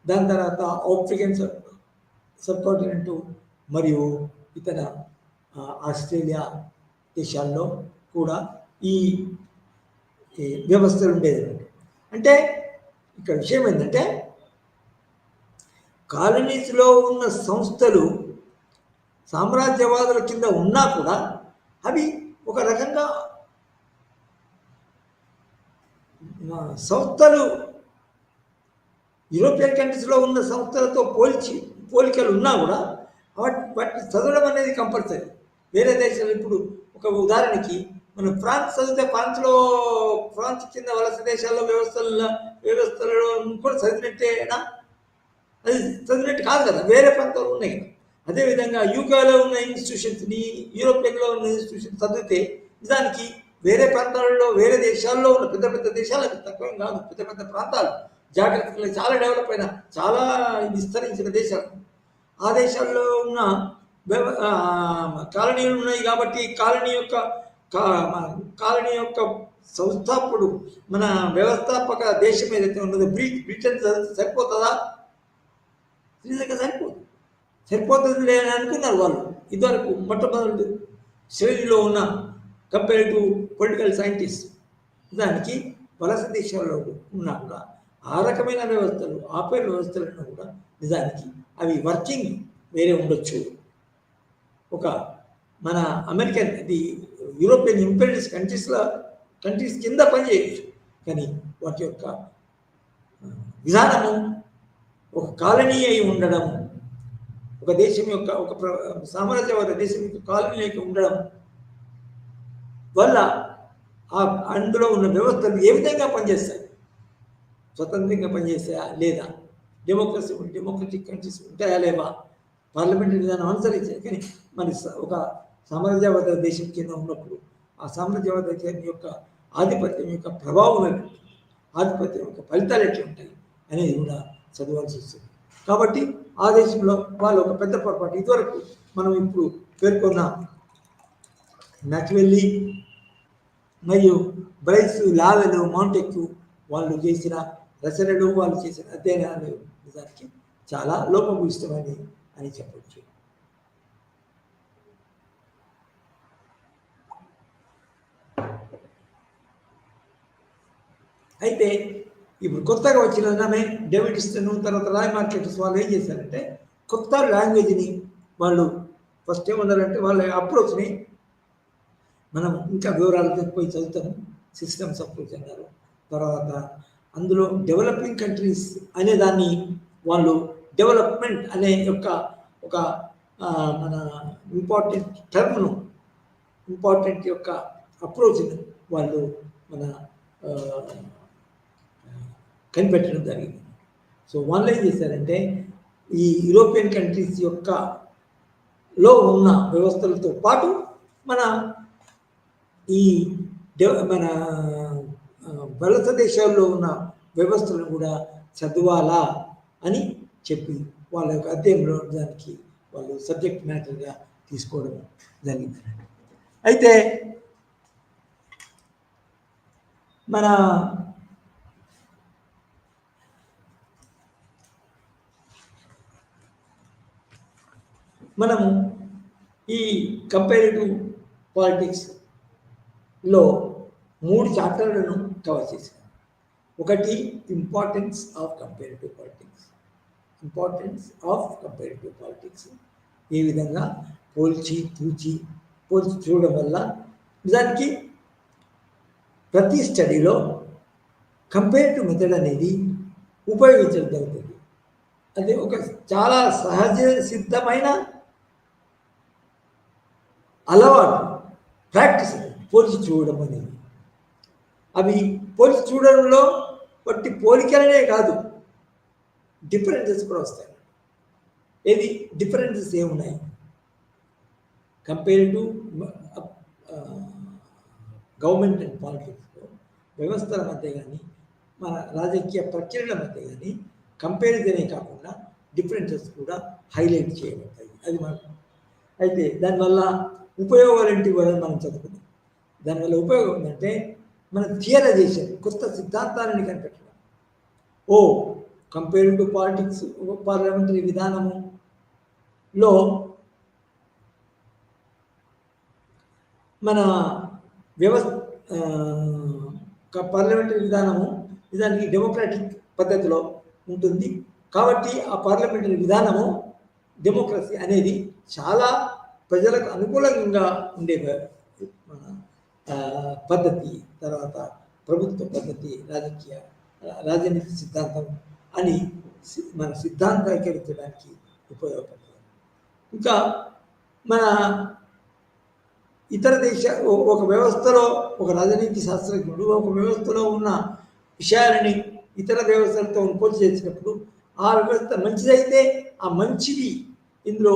దాని తర్వాత ఆఫ్రికన్ సబ్ కాంటినెంటు మరియు ఇతర ఆస్ట్రేలియా దేశాల్లో కూడా ఈ వ్యవస్థలు ఉండేది. అంటే ఇక్కడ విషయం ఏంటంటే కాలనీస్లో ఉన్న సంస్థలు సామ్రాజ్యవాదుల కింద ఉన్నా కూడా అవి ఒక రకంగా సంస్థలు యూరోపియన్ కంట్రీస్లో ఉన్న సంస్థలతో పోలికలు ఉన్నా కూడా వాటిని చదవడం అనేది కంపల్సరీ. వేరే దేశాలు ఇప్పుడు ఒక ఉదాహరణకి మనం ఫ్రాన్స్ చదివితే ఫ్రాన్స్ కింద వలస దేశాల్లో వ్యవస్థలలో కూడా చదివినట్టేనా? అది చదివినట్టు కాదు కదా, వేరే ప్రాంతాలు ఉన్నాయి కదా. అదేవిధంగా యూకేలో ఉన్న ఇన్స్టిట్యూషన్స్ని, యూరోపియన్లో ఉన్న ఇన్స్టిట్యూషన్స్ చదివితే నిజానికి వేరే ప్రాంతాలలో, వేరే దేశాల్లో ఉన్న పెద్ద పెద్ద దేశాలకు తక్కువ కాదు, పెద్ద పెద్ద ప్రాంతాలు జాగ్రత్తగా చాలా డెవలప్ అయిన, చాలా విస్తరించిన దేశాలు, ఆ దేశాల్లో ఉన్న కాలనీలు ఉన్నాయి. కాబట్టి కాలనీ యొక్క సంస్థాపకుడు, మన వ్యవస్థాపక దేశం ఏదైతే ఉన్నదో బ్రిటన్ సరిపోతుందా? నిజంగా సరిపోతుంది లేని అనుకున్నారు వాళ్ళు. ఇదివరకు మొట్టమొదటి శ్రేణిలో ఉన్న కంపేర్ టు పొలిటికల్ సైంటిస్ట్. దానికి వలస దేశాల్లో ఉన్నా కూడా ఆ రకమైన వ్యవస్థలు, ఆపేర్ వ్యవస్థలను కూడా నిజానికి అవి వర్కింగ్ వేరే ఉండొచ్చు. ఒక మన అమెరికన్, ఇది యూరోపియన్ ఇంపీరియలిస్ట్ కంట్రీస్ కింద పనిచేయచ్చు, కానీ వాటి యొక్క విధానము ఒక కాలనీ అయి ఉండడం, ఒక దేశం యొక్క ఒక సామ్రాజ్యవాద దేశం యొక్క కాలనీ అయి ఉండడం వల్ల అందులో ఉన్న వ్యవస్థలు ఏ విధంగా పనిచేస్తాయి, స్వతంత్రంగా పనిచేస్తాయా లేదా, డెమోక్రటిక్ కంట్రీస్ ఉంటాయా లేవా, పార్లమెంటరీ విధానం అనుసరించాయి. కానీ మరి ఒక సామ్రాజ్యవాద దేశం కింద ఉన్నప్పుడు ఆ సామ్రాజ్యవాద దేశం యొక్క ఆధిపత్యం యొక్క ప్రభావం ఆధిపత్యం యొక్క ఫలితాలు ఎట్లా ఉంటాయి అనేది కూడా చదవాల్సి వస్తుంది. కాబట్టి ఆ దేశంలో వాళ్ళు ఒక పెద్ద పొరపాటు ఇదివరకు మనం ఇప్పుడు పేర్కొన్న మ్యాక్వెల్లీ మరియు బ్రైస్, లావెల్, మౌంటెక్యూ వాళ్ళు చేసిన రచనలు, వాళ్ళు చేసిన అధ్యయనాలు నిజానికి చాలా లోపభూయిష్టమని అని చెప్పవచ్చు. అయితే ఇప్పుడు కొత్తగా వచ్చిన ఆమె డేవిడ్సన్, తర్వాత రాయ్ మార్కెట్స్ వాళ్ళు ఏం చేశారంటే కొత్త లాంగ్వేజ్ని వాళ్ళు ఫస్ట్ ఏమన్నారంటే వాళ్ళ అప్రోచ్ని మనం ఇంకా వివరాలు పోయి చదువుతాము. సిస్టమ్స్ అప్రోచ్ అన్నారు. తర్వాత అందులో డెవలపింగ్ కంట్రీస్ అనే దాన్ని వాళ్ళు డెవలప్మెంట్ అనే ఒక మన ఇంపార్టెంట్ టర్మ్ను, ఇంపార్టెంట్ యొక్క అప్రోచ్ను వాళ్ళు మన కనిపెట్టడం జరిగింది. సో వాళ్ళు ఏం చేశారంటే ఈ యూరోపియన్ కంట్రీస్ యొక్క లో ఉన్న వ్యవస్థలతో పాటు మన ఈ మన వలస దేశాల్లో ఉన్న వ్యవస్థలను కూడా చదవాలా అని చెప్పి వాళ్ళ యొక్క అధ్యయనంలో దానికి వాళ్ళు సబ్జెక్ట్ మ్యాటర్గా తీసుకోవడం జరిగింది. అయితే మన మనము ఈ కంపారిటివ్ పాలిటిక్స్లో 3 చాప్టర్లను కవర్ చేసాం. ఒకటి importance of comparative politics, importance of comparative politics ఏ విధంగా పోల్చి చూడడం వల్ల నిజానికి ప్రతి స్టడీలో కంపారిటివ్ మెథడ్ అనేది ఉపయోగించడం జరుగుతుంది. అది ఒక చాలా సహజ సిద్ధమైన అలవాటు, ప్రాక్టీస్ పోల్చి చూడడం అనేది. అవి పోల్చి చూడడంలో బట్టి పోలికలనే కాదు, డిఫరెన్సెస్ కూడా వస్తాయి. ఏది డిఫరెన్సెస్ ఏమున్నాయి కంపేరిటివ్ గవర్నమెంట్ అండ్ పాలిటిక్స్లో, వ్యవస్థల మధ్య కానీ మన రాజకీయ ప్రక్రియల మధ్య కానీ కంపారిజనే కాకుండా డిఫరెన్సెస్ కూడా హైలైట్ చేయబడతాయి. అది మనకు అయితే దానివల్ల ఉపయోగాలు ఏంటి కూడా మనం చదువుకున్నాం. దానివల్ల ఉపయోగం ఏంటంటే మన థియరైజేషన్, కొత్త సిద్ధాంతాలని కనిపెట్టడం. కంపేరిటివ్ పాలిటిక్స్ పార్లమెంటరీ విధానములో మన పార్లమెంటరీ విధానము నిజానికి డెమోక్రాటిక్ పద్ధతిలో ఉంటుంది. కాబట్టి ఆ పార్లమెంటరీ విధానము, డెమోక్రసీ అనేది చాలా ప్రజలకు అనుకూలంగా ఉండే మన పద్ధతి. తర్వాత ప్రభుత్వ పద్ధతి, రాజనీతి సిద్ధాంతం అని మన సిద్ధాంతీకరించడానికి ఉపయోగపడుతుంది. ఇంకా మన ఇతర ఒక వ్యవస్థలో ఒక రాజనీతి శాస్త్రజ్ఞుడు ఒక వ్యవస్థలో ఉన్న విషయాలని ఇతర వ్యవస్థలతో పోల్చి చేసినప్పుడు ఆ వ్యవస్థ మంచిదైతే ఆ మంచివి ఇందులో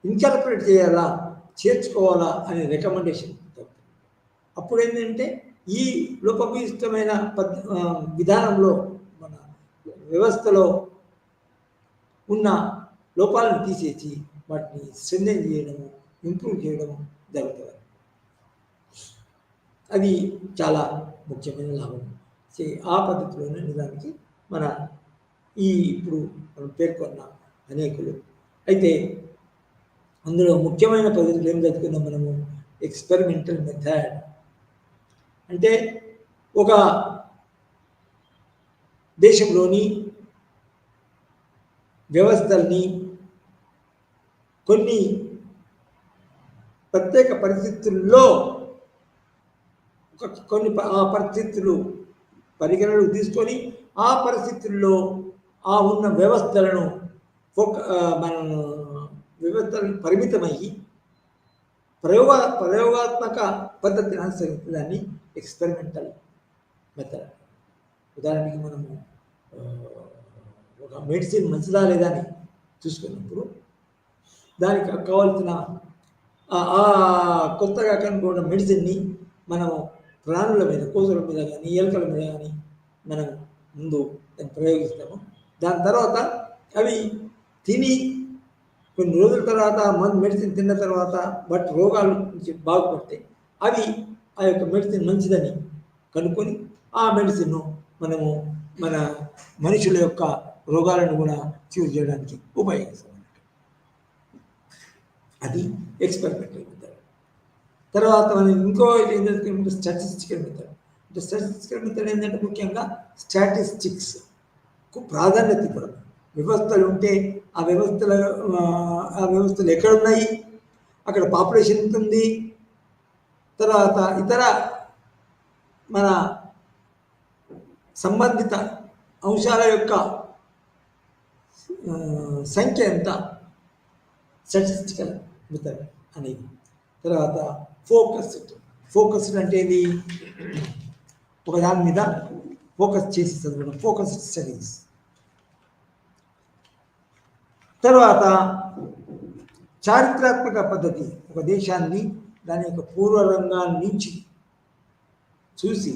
ఇన్కార్పొరేట్ చేయాలా, చేర్చుకోవాలా అనే రికమెండేషన్. అప్పుడు ఏంటంటే ఈ లోపభూయిష్టమైన విధానంలో మన వ్యవస్థలో ఉన్న లోపాలను తీసేసి వాటిని స్ట్రెంథెన్ చేయడము, ఇంప్రూవ్ చేయడము జరుగుతుంది. అది చాలా ముఖ్యమైన లాభం. ఆ పద్ధతిలోనే నిజానికి మన ఇప్పుడు మనం పేర్కొన్న అనేకులు. అయితే అందులో ముఖ్యమైన పద్ధతులు ఏం చదువుకున్నాం మనము? ఎక్స్పెరిమెంటల్ మెథడ్ అంటే ఒక దేశంలోని వ్యవస్థల్ని కొన్ని ప్రత్యేక పరిస్థితుల్లో ఆ పరిస్థితులు పరిగణనలు తీసుకొని ఆ పరిస్థితుల్లో ఆ ఉన్న వ్యవస్థలను వ్యవస్థలను పరిమితమయ్యి ప్రయోగాత్మక పద్ధతిని అనుసరించడాన్ని ఎక్స్పెరిమెంటల్ మెథడ్. ఉదాహరణకి మనము ఒక మెడిసిన్ మంచిదా లేదా అని చూసుకున్నప్పుడు దానికి కావాల్సిన కొత్తగా కనుక్కున్న మెడిసిన్ని మనము ప్రాణుల మీద, కోతుల మీద కానీ ఎలుకల మీద కానీ మనం ముందు దాన్ని ప్రయోగిస్తాము. దాని తర్వాత అవి తిని కొన్ని రోజుల తర్వాత మెడిసిన్ తిన్న తర్వాత బట్ రోగాల నుంచి బాగుపడితే అవి ఆ యొక్క మెడిసిన్ మంచిదని కనుక్కొని ఆ మెడిసిన్ను మనము మన మనుషుల యొక్క రోగాలను కూడా క్యూర్ చేయడానికి ఉపయోగిస్తాం. అది ఎక్స్పెరిమెంటల్ మెథడ్. తర్వాత మనం ఇంకో ఏంటంటే స్టాటిస్టికల్ మెథడ్. అంటే స్టాటిస్టికల్ మెథడ్ ఏంటంటే ముఖ్యంగా స్టాటిస్టిక్స్కు ప్రాధాన్యత ఇవ్వడం. వ్యవస్థలు ఉంటే ఆ వ్యవస్థలు ఎక్కడున్నాయి, అక్కడ పాపులేషన్ ఎంత ఉంది, తర్వాత ఇతర మన సంబంధిత అంశాల యొక్క సంఖ్య ఎంత, స్టాటిస్టికల్ మెథడ్ అనేది. తర్వాత ఫోకస్డ్ అంటే ఇది ఒక దాని మీద ఫోకస్ చేసి చదవడం, ఫోకస్డ్ స్టడీస్. తర్వాత చారిత్రాత్మక పద్ధతి, ఒక దేశాన్ని దాని యొక్క పూర్వరంగాన్ని నుంచి చూసి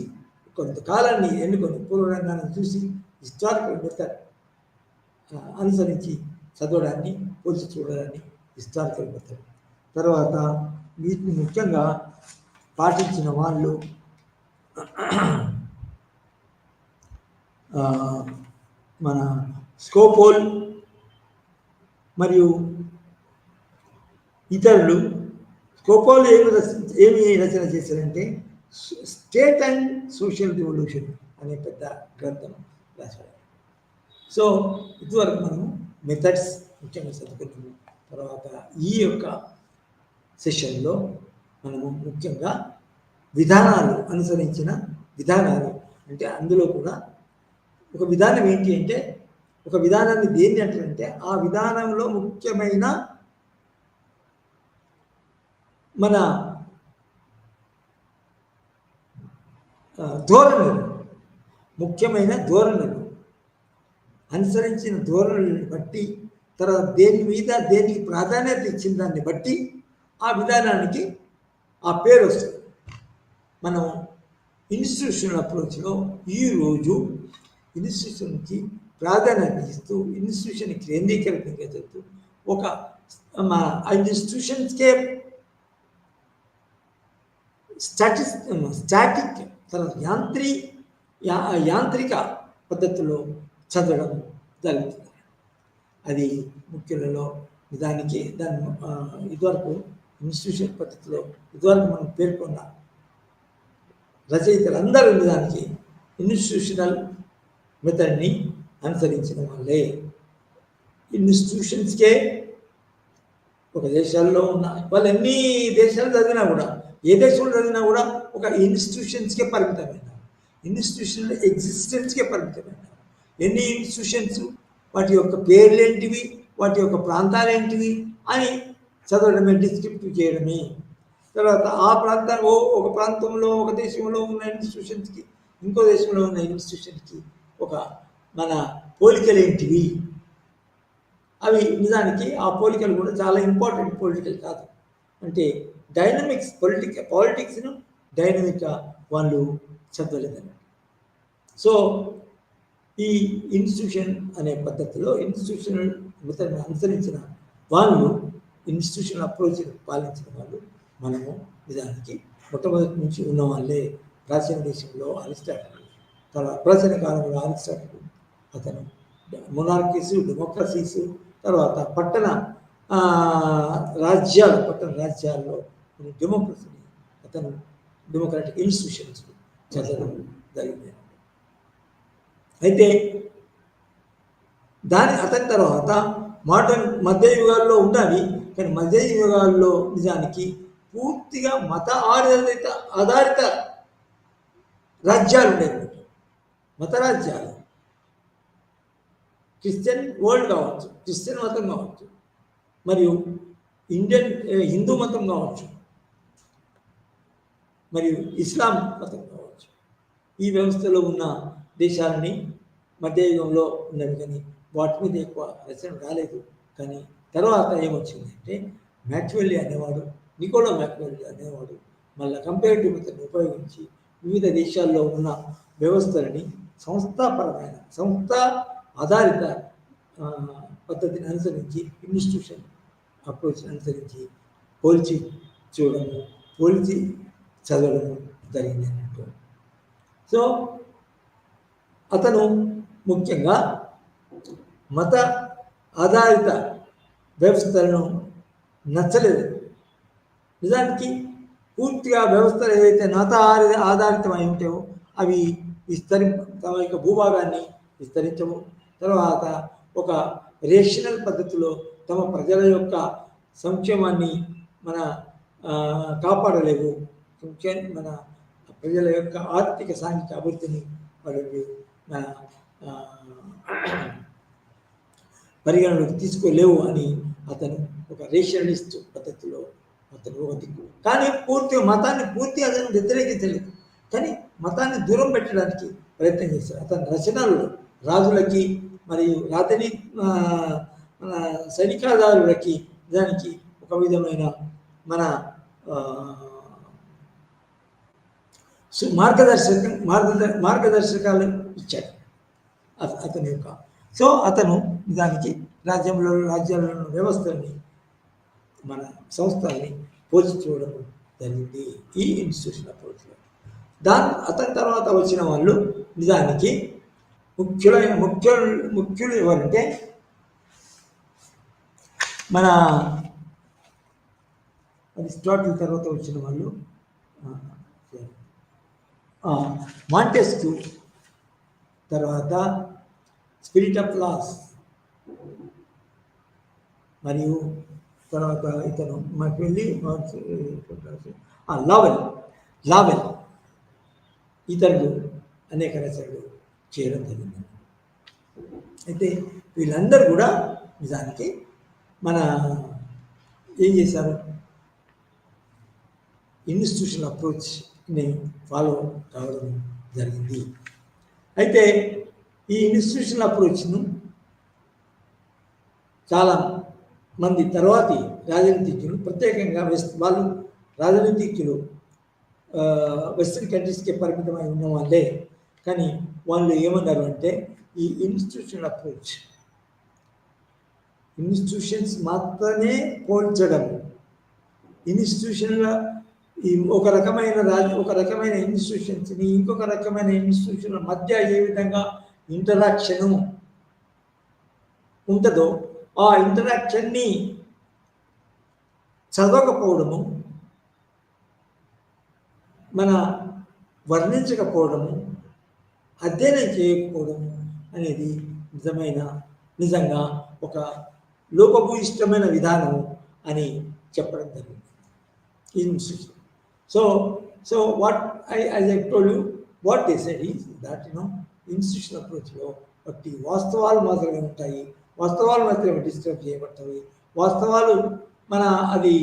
కొంతకాలాన్ని ఎన్నుకొని పూర్వరంగాన్ని చూసి హిస్టారికల్ మెథడ్ అనుసరించి చదవడాన్ని, పోల్చి చూడడాన్ని హిస్టారికల్ మెథడ్. తర్వాత వీటిని ముఖ్యంగా పాటించిన వాళ్ళు మన స్కోపోల్ మరియు ఇతరులు. స్కోపోల్ ఏమి రచన చేశారంటే స్టేట్ అండ్ సోషల్ రివల్యూషన్ అనే పెద్ద గ్రంథం రాశారు. సో ఇదివరకు మనము మెథడ్స్ ముఖ్యంగా చదువుకున్నాము. తర్వాత ఈ యొక్క సెషన్లో మనము ముఖ్యంగా విధానాలు, అనుసరించిన విధానాలు, అంటే అందులో కూడా ఒక విధానం ఏంటి అంటే, ఒక విధానాన్ని దేన్ని అంటారంటే ఆ విధానంలో ముఖ్యమైన మన ధోరణులు, ముఖ్యమైన ధోరణులు, అనుసరించిన ధోరణులను బట్టి, తర్వాత దేనికి ప్రాధాన్యత ఇచ్చిన దాన్ని బట్టి ఆ విధానానికి ఆ పేరు వస్తుంది. మనం ఇన్స్టిట్యూషనల్ అప్రోచ్లో ఈరోజు ఇన్స్టిట్యూషన్కి ప్రాధాన్యత ఇస్తూ, ఇన్స్టిట్యూషన్ కేంద్రీకృతంగా చెప్తూ, ఒక ఇన్స్టిట్యూషన్స్కే స్టాటిక్ తర్వాత యాంత్రిక పద్ధతిలో చదవడం జరుగుతుంది. అది ముఖ్యులలో దానికి ఇదివరకు ఇన్స్టిట్యూషన్ పద్ధతిలో ఇదివరకు మనం పేర్కొన్న రచయితలు అందరూ దానికి ఇన్స్టిట్యూషనల్ మెథడ్ని అనుసరించిన వాళ్ళే. ఇన్స్టిట్యూషన్స్కే ఒక దేశాల్లో ఉన్న వాళ్ళు ఎన్ని దేశాలు చదివినా కూడా, ఏ దేశంలో చదివినా కూడా ఒక ఇన్స్టిట్యూషన్స్కే పరిమితమైన, ఇన్స్టిట్యూషనల్ ఎగ్జిస్టెన్స్కే పరిమితమైన. ఎన్ని ఇన్స్టిట్యూషన్స్, వాటి యొక్క పేర్లు ఏంటివి, వాటి యొక్క ప్రాంతాలు ఏంటివి అని చదవడమే, డిస్క్రిప్టివ్ చేయడమే. తర్వాత ఆ ప్రాంతంలో, ఒక ప్రాంతంలో, ఒక దేశంలో ఉన్న ఇన్స్టిట్యూషన్స్కి ఇంకో దేశంలో ఉన్న ఇన్స్టిట్యూషన్కి ఒక మన పోలికలు ఏంటివి, అవి నిజానికి ఆ పోలికలు కూడా చాలా ఇంపార్టెంట్. పొలిటికల్ కాదు అంటే డైనమిక్స్, పాలిటిక్స్ను డైనమిక్గా వాళ్ళు చదవలేదన్నమాట. సో ఈ ఇన్స్టిట్యూషన్ అనే పద్ధతిలో ఇన్స్టిట్యూషనల్ మెథడ్ని అనుసరించిన వాళ్ళు, ఇన్స్టిట్యూషనల్ అప్రోచ్ పాలించిన వాళ్ళు మనము నిజానికి మొట్టమొదటి నుంచి ఉన్న వాళ్ళే. ప్రాచీన దేశంలో అరిస్టాటిల్, తర్వాత ప్రాచీన కాలంలో అరిస్టాటిల్ అతను మొనార్కీసు, డెమోక్రసీసు, తర్వాత పట్టణ రాజ్యాల్లో డెమోక్రసీని అతను డెమోక్రాటిక్ ఇన్స్టిట్యూషన్స్ చదవడం జరిగింది. అయితే అతని తర్వాత మోడర్న్ మధ్యయుగాల్లో ఉండాలి, కానీ మధ్యయుగాల్లో నిజానికి పూర్తిగా మత ఆధారిత రాజ్యాలు ఉండేవి. మత రాజ్యాలు, క్రిస్టియన్ వరల్డ్ కావచ్చు, క్రిస్టియన్ మతం కావచ్చు, మరియు హిందూ మతం కావచ్చు, మరియు ఇస్లాం మతం కావచ్చు. ఈ వ్యవస్థలో ఉన్న దేశాలని మధ్యయుగంలో ఉన్నవి, కానీ వాటి మీద ఎక్కువ రచన రాలేదు. కానీ తర్వాత ఏమొచ్చిందంటే నికోలా మ్యాక్వెల్లీ అనేవాడు మళ్ళీ కంపేరిటివ్ మెథడ్ని ఉపయోగించి వివిధ దేశాల్లో ఉన్న వ్యవస్థలని సంస్థాపరమైన సంస్థ ఆధారిత పద్ధతిని అనుసరించి ఇన్స్టిట్యూషన్ అప్రోచ్ అనుసరించి పోల్చి చూడడము, పోల్చి చదవడము జరిగింది అన్నట్టు. సో అతను ముఖ్యంగా మత ఆధారిత వ్యవస్థలను నచ్చలేదు. నిజానికి పూర్తిగా వ్యవస్థలు ఏదైతే మత ఆధారితమై ఉంటాయో అవి తమ యొక్క భూభాగాన్ని విస్తరించము, తర్వాత ఒక రేషనల్ పద్ధతిలో తమ ప్రజల యొక్క సంక్షేమాన్ని కాపాడలేవు, మన ప్రజల యొక్క ఆర్థిక సాంఘిక అభివృద్ధిని వాళ్ళు మన పరిగణలోకి తీసుకోలేవు అని అతను ఒక రేషనలిస్ట్ పద్ధతిలో అతను ఒక దిక్కు. కానీ మతాన్ని పూర్తి అతను వ్యతిరేకించలేదు, కానీ మతాన్ని దూరం పెట్టడానికి ప్రయత్నం చేశారు. అతని రచనలు రాజులకి మరియు సైనికాదారులకి దానికి ఒక విధమైన మన మార్గదర్శకాలు ఇచ్చాడు అతని యొక్క. సో అతను దానికి రాజ్యాలలో వ్యవస్థని మన సంస్థల్ని పోల్చి చూడడం జరిగింది ఈ ఇన్స్టిట్యూషన్ అప్రోచ్లో. అతని తర్వాత వచ్చిన వాళ్ళు నిజానికి ముఖ్యులు ఎవరంటే మన అరిస్టాటిల్ తర్వాత వచ్చిన వాళ్ళు మాంటెస్క్యూ, తర్వాత స్పిరిట్ ఆఫ్ లాస్, మరియు తర్వాత ఇతను మాకు వెళ్ళి లావెల్ ఇతరులు అనేక రచనలు చేయడం జరిగింది. అయితే వీళ్ళందరూ కూడా నిజానికి మన ఏం చేశారు, ఇన్స్టిట్యూషన్ అప్రోచ్ని ఫాలో కావడం జరిగింది. అయితే ఈ ఇన్స్టిట్యూషన్ అప్రోచ్ను చాలా మంది తర్వాతి రాజనీతిజ్ఞులు, ప్రత్యేకంగా వాళ్ళు రాజనీతిజ్ఞులు వెస్ట్రన్ కంట్రీస్కే పరిమితమై ఉన్న వాళ్ళే, కానీ వాళ్ళు ఏమన్నారు అంటే ఈ ఇన్స్టిట్యూషన్స్ మాత్రమే పోల్చడం, ఇన్స్టిట్యూషన్ల ఒక రకమైన ఇన్స్టిట్యూషన్స్ని ఇంకొక రకమైన ఇన్స్టిట్యూషన్ల మధ్య ఏ విధంగా ఇంటరాక్షను ఉంటుందో ఆ ఇంటరాక్షన్ని చదవకపోవడము, మన వర్ణించకపోవడము, అధ్యయనం చేయకపోవడము అనేది నిజంగా ఒక లోపభూయిష్టమైన విధానము అని చెప్పడం జరిగింది ఈ institution. So what I told you, what they said is that institution అప్రోచ్లో బట్టి వాస్తవాలు మాత్రమే ఉంటాయి, వాస్తవాలు మాత్రమే డిస్క్రైబ్ చేయబడతాయి. వాస్తవాలు అది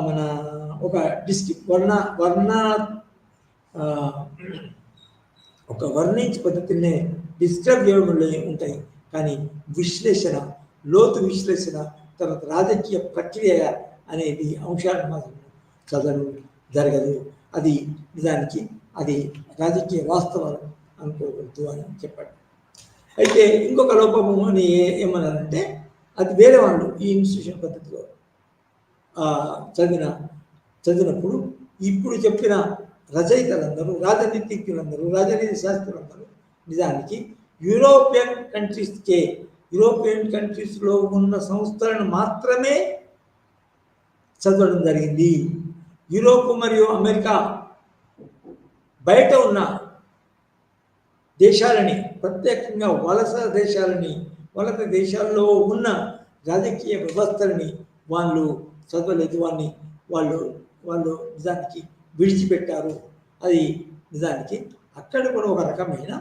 మన ఒక ఒక వర్ణించే పద్ధతినే డిస్క్రైబ్ చేయడంలో ఉంటాయి, కానీ లోతు విశ్లేషణ తర్వాత రాజకీయ ప్రక్రియ అనేది అంశాలు మాత్రం చదవడం జరగదు. అది నిజానికి అది రాజకీయ వాస్తవాలు అనుకోవద్దు అని చెప్పాడు. అయితే ఇంకొక లోపము అని ఏమన్నారంటే అది వేరే వాళ్ళు ఈ ఇన్స్టిట్యూషన్ పద్ధతిలో చదివినప్పుడు ఇప్పుడు చెప్పిన రచయితలందరూ, రాజనీతిజ్ఞులందరూ, రాజనీతి శాస్త్రులందరూ నిజానికి యూరోపియన్ కంట్రీస్లో ఉన్న సంస్థలను మాత్రమే చదవడం జరిగింది. యూరోప్ మరియు అమెరికా బయట ఉన్న దేశాలని, ప్రత్యేకంగా వలస దేశాల్లో ఉన్న రాజకీయ వ్యవస్థలని వాళ్ళు చదవలేదు, వాళ్ళు నిజానికి విడిచిపెట్టారు. అది నిజానికి అక్కడ కూడా ఒక రకమైన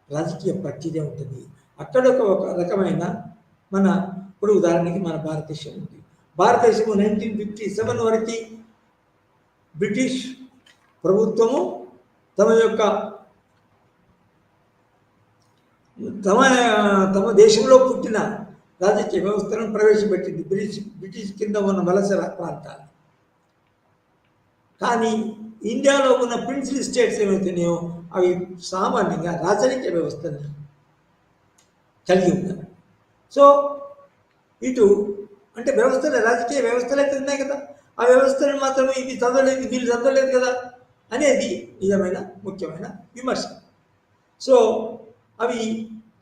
రాజకీయ ప్రక్రియ ఉంటుంది. అక్కడ ఒక రకమైన ఇప్పుడు ఉదాహరణకి మన భారతదేశం ఉంది. భారతదేశము 1957 వరకు బ్రిటిష్ ప్రభుత్వము తమ దేశంలో పుట్టిన రాజకీయ వ్యవస్థలను ప్రవేశపెట్టింది బ్రిటిష్ కింద ఉన్న వలస ప్రాంతాలు. కానీ ఇండియాలో ఉన్న ప్రిన్సిపల్ స్టేట్స్ ఏమవుతున్నాయో అవి సామాన్యంగా రాజకీయ వ్యవస్థని కలిగి ఉన్నాయి. సో ఇటు అంటే వ్యవస్థలు, రాజకీయ వ్యవస్థలు అయితే ఉన్నాయి కదా, ఆ వ్యవస్థలను మాత్రం ఇది చదవలేదు, వీళ్ళు చదవలేదు కదా అనేది నిజమైన ముఖ్యమైన విమర్శ. సో అవి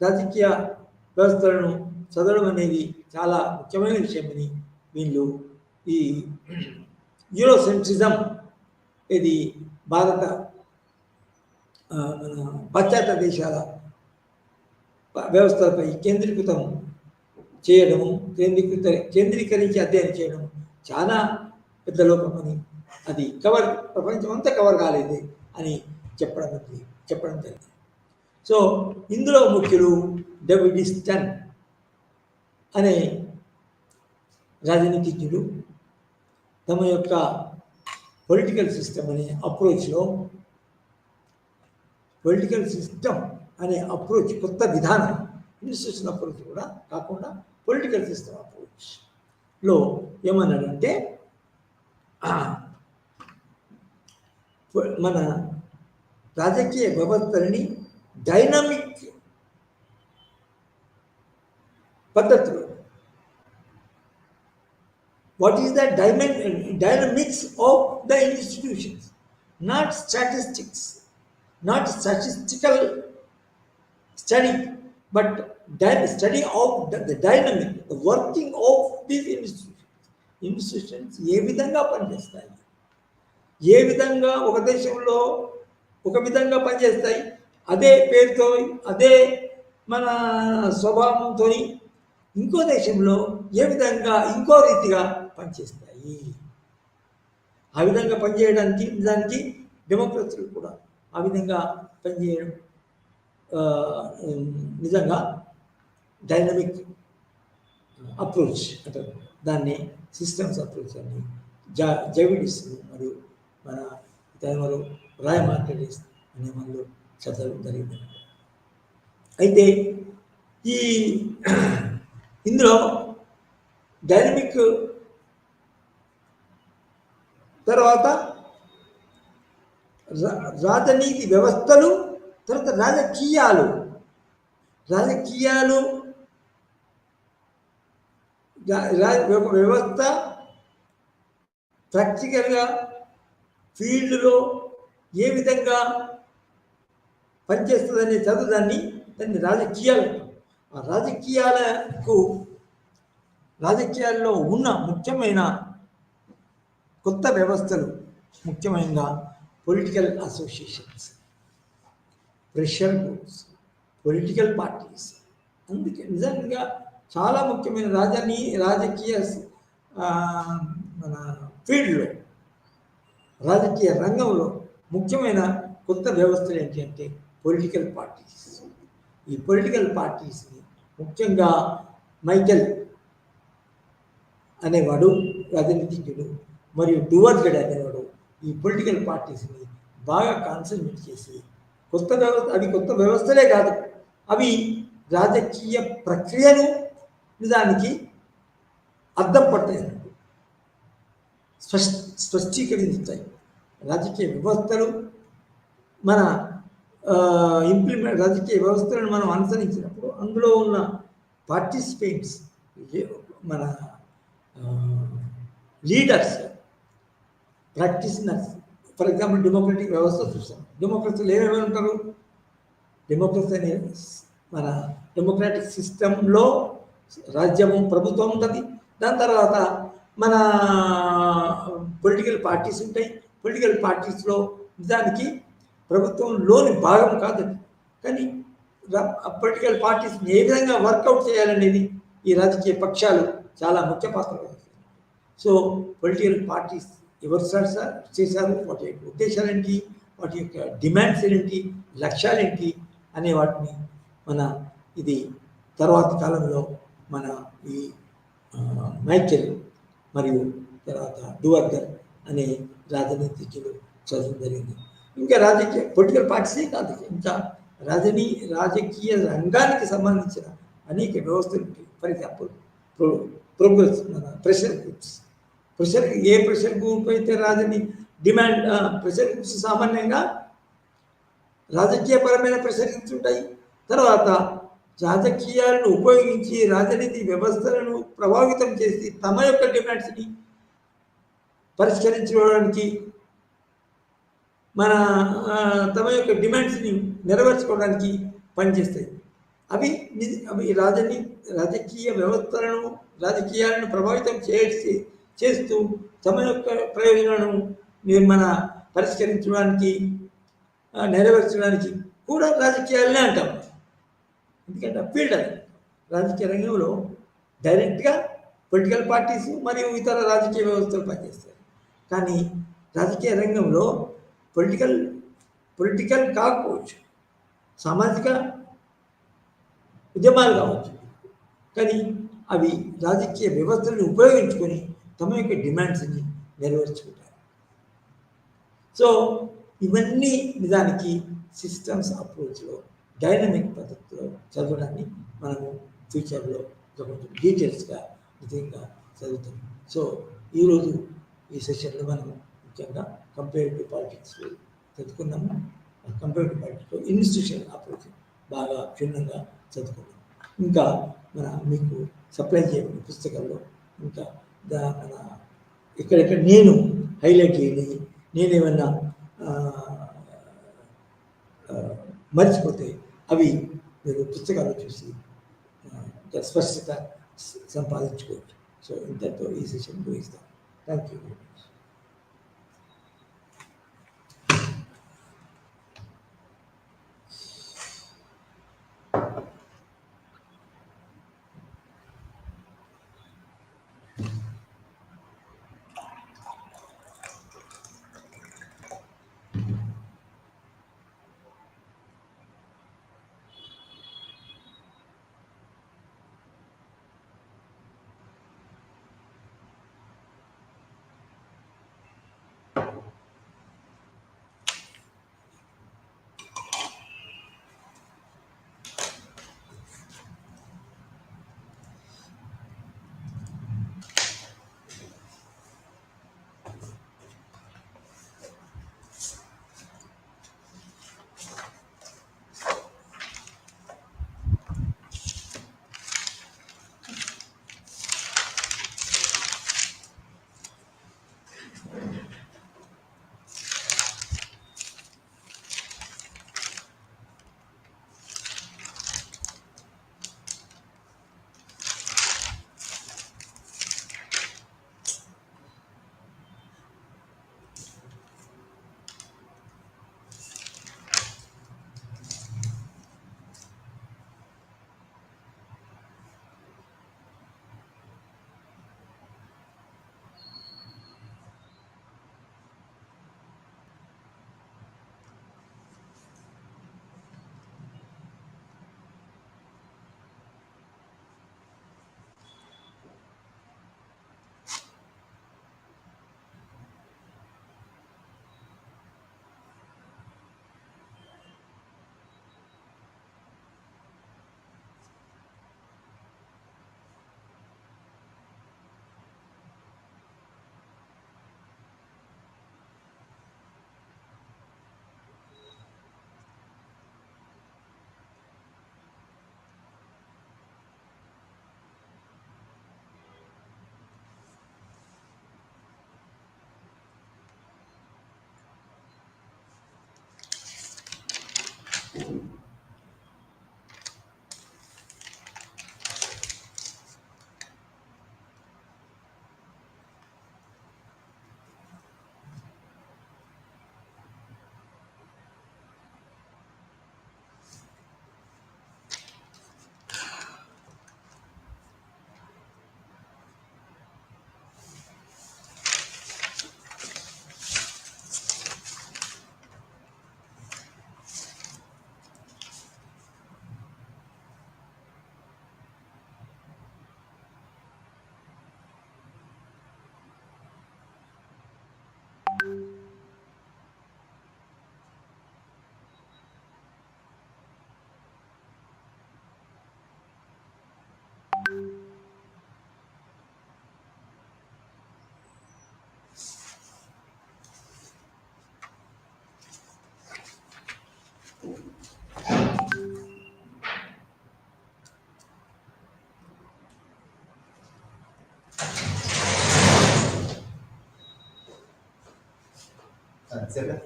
రాజకీయ వ్యవస్థలను చదవడం అనేది చాలా ముఖ్యమైన విషయమని వీళ్ళు ఈ యూరోసెంట్రిజం, ఇది భారత మన పాశ్చాత్య దేశాల వ్యవస్థలపై కేంద్రీకృతం చేయడము, కేంద్రీకరించి అధ్యయనం చేయడం చాలా పెద్ద లోపమని, అది ప్రపంచం అంతా కవర్ కాలేదు అని చెప్పడం జరిగింది. సో ఇందులో ముఖ్యులు డేవిడ్ ఈస్టన్ అనే రాజనీతిజ్ఞుడు తమ యొక్క పొలిటికల్ సిస్టమ్ అనే అప్రోచ్లో, పొలిటికల్ సిస్టమ్ అనే అప్రోచ్, కొత్త విధానం, ఇన్స్టిట్యూషన్ అప్రోచ్ కూడా కాకుండా పొలిటికల్ సిస్టమ్ అప్రోచ్లో ఏమన్నాడంటే మన రాజకీయ వ్యవస్థలని డైనమిక్ పద్ధతిలో, what is the dynamics of the institutions, not statistics, not statistical study, but study of the dynamic, the working of these institutions ఏ విధంగా పనిచేస్తాయి, ఏ విధంగా ఒక దేశంలో ఒక విధంగా పనిచేస్తాయి, అదే పేరుతో అదే మన స్వభావంతో ఇంకో దేశంలో ఏ విధంగా ఇంకో రీతిగా పనిచేస్తాయి. ఆ విధంగా పనిచేయడానికి నిజానికి డెమోక్రసీలు కూడా ఆ విధంగా పనిచేయడం నిజంగా డైనమిక్ అప్రోచ్ అంటారు దాన్ని, సిస్టమ్స్ అప్రోచ్ అని జవిడిస్ మరియు మన ఇతరు రాయ్ మార్కెటిస్ అనే వాళ్ళు చదవడం జరిగింది. అయితే ఈ ఇందులో డైనమిక్ తర్వాత రాజనీతి వ్యవస్థలు, తర్వాత రాజకీయాలు వ్యవస్థ ప్రాక్టికల్గా ఫీల్డ్లో ఏ విధంగా పనిచేస్తుందనే దాన్ని రాజకీయాలు. ఆ రాజకీయాల్లో ఉన్న ముఖ్యమైన కొత్త వ్యవస్థలు, ముఖ్యమైన political associations, pressure groups, political parties. అందుకే నిజంగా చాలా ముఖ్యమైన రాజకీయ మన ఫీల్డ్లో, రాజకీయ రంగంలో ముఖ్యమైన కొత్త వ్యవస్థలు ఏంటి అంటే పొలిటికల్ పార్టీస్. ఈ పొలిటికల్ పార్టీస్ని ముఖ్యంగా మైకెల్ అనేవాడు రాజనీతిజ్ఞుడు మరియు డువర్గడ్ అనేవాడు ఈ పొలిటికల్ పార్టీస్ని బాగా కాన్సన్ట్రేట్ చేసి కొత్త వ్యవస్థ, అవి కొత్త వ్యవస్థలే కాదు, అవి రాజకీయ ప్రక్రియను నిజానికి అద్దం పట్టాయి, స్పష్టీకరించుతాయి. రాజకీయ వ్యవస్థలు మన రాజకీయ వ్యవస్థలను మనం అనుసరించినప్పుడు అందులో ఉన్న పార్టిసిపెంట్స్, మన leaders, practitioners. For example democratic వ్యవస్థ చూస్తాం. డెమోక్రసీలు ఏమేమి ఉంటారు? డెమోక్రసీ అనే మన డెమోక్రాటిక్ సిస్టంలో రాజ్యము, ప్రభుత్వం ఉంటుంది. దాని తర్వాత మన పొలిటికల్ పార్టీస్ ఉంటాయి. పొలిటికల్ పార్టీస్లో నిజానికి ప్రభుత్వంలోని భాగం కాదండి, కానీ పొలిటికల్ పార్టీస్ని ఏ విధంగా వర్కౌట్ చేయాలనేది ఈ రాజకీయ పక్షాలు చాలా ముఖ్య పాత్ర వహిస్తాయి. సో పొలిటికల్ పార్టీస్ ఎవరు చేశారు, వాటి యొక్క ఉద్దేశాలు ఏంటి, వాటి యొక్క డిమాండ్స్ ఏంటి, లక్ష్యాలు ఏంటి అనే వాటిని మన ఇది తర్వాత కాలంలో మన ఈ మైకెల్ మరియు తర్వాత డువర్గర్ అనే రాజనీతిజ్ఞులు చదవడం జరిగింది. ఇంకా పొలిటికల్ పార్టీసే కాదు, ఇంకా రాజకీయ రంగానికి సంబంధించిన అనేక వ్యవస్థలు ఉంటాయి. For example pressure groups. A pressure group అయితే డిమాండ్ ప్రెషరింగ్స్ సామాన్యంగా రాజకీయపరమైన ప్రెషరింగ్స్ ఉంటాయి. తర్వాత రాజకీయాలను ఉపయోగించి రాజనీతి వ్యవస్థలను ప్రభావితం చేసి తమ యొక్క డిమాండ్స్ని పరిష్కరించుకోవడానికి మన తమ యొక్క డిమాండ్స్ని నెరవేర్చుకోవడానికి పనిచేస్తాయి. అవి అవి రాజకీయ వ్యవస్థలను రాజకీయాలను ప్రభావితం చేస్తూ తమ యొక్క ప్రయోజనాలను మన పరిష్కరించడానికి నెరవేర్చడానికి కూడా రాజకీయాలనే అంటాం. ఎందుకంటే ఫీల్డ్ అది రాజకీయ రంగంలో డైరెక్ట్గా పొలిటికల్ పార్టీస్ మరియు ఇతర రాజకీయ వ్యవస్థలు పనిచేస్తాయి. కానీ రాజకీయ రంగంలో పొలిటికల్ కాకపోవచ్చు, సామాజిక ఉద్యమాలు కావచ్చు, కానీ అవి రాజకీయ వ్యవస్థలను ఉపయోగించుకొని తమ యొక్క డిమాండ్స్ని నెరవేర్చుకుంటారు. సో ఇవన్నీ నిజానికి సిస్టమ్స్ అప్రోచ్లో డైనమిక్ పద్ధతిలో చదవడాన్ని మనము ఫ్యూచర్లో కొంచెం డీటెయిల్స్గా నిజంగా చదువుతాం. సో ఈరోజు ఈ సెషన్లో మనం ముఖ్యంగా కంపేరిటివ్ పాలిటిక్స్ చదువుకున్నాము. కంపేరిటివ్ పాలిటిక్స్లో ఇన్స్టిట్యూషనల్ అప్రోచ్ బాగా క్షుణ్ణంగా చదువుకున్నాం. ఇంకా మీకు సప్లై చేయబడిన పుస్తకాల్లో ఇంకా మన ఇక్కడెక్కడ నేను హైలైట్ చేయని నేనేమన్నా మర్చిపోతే అవి మీరు పుస్తకాలు చూసి స్పష్టత సంపాదించుకోవచ్చు. సో ఇంతతో ఈ సెషన్ ముగిస్తాం. Thank you very much. అంతేనా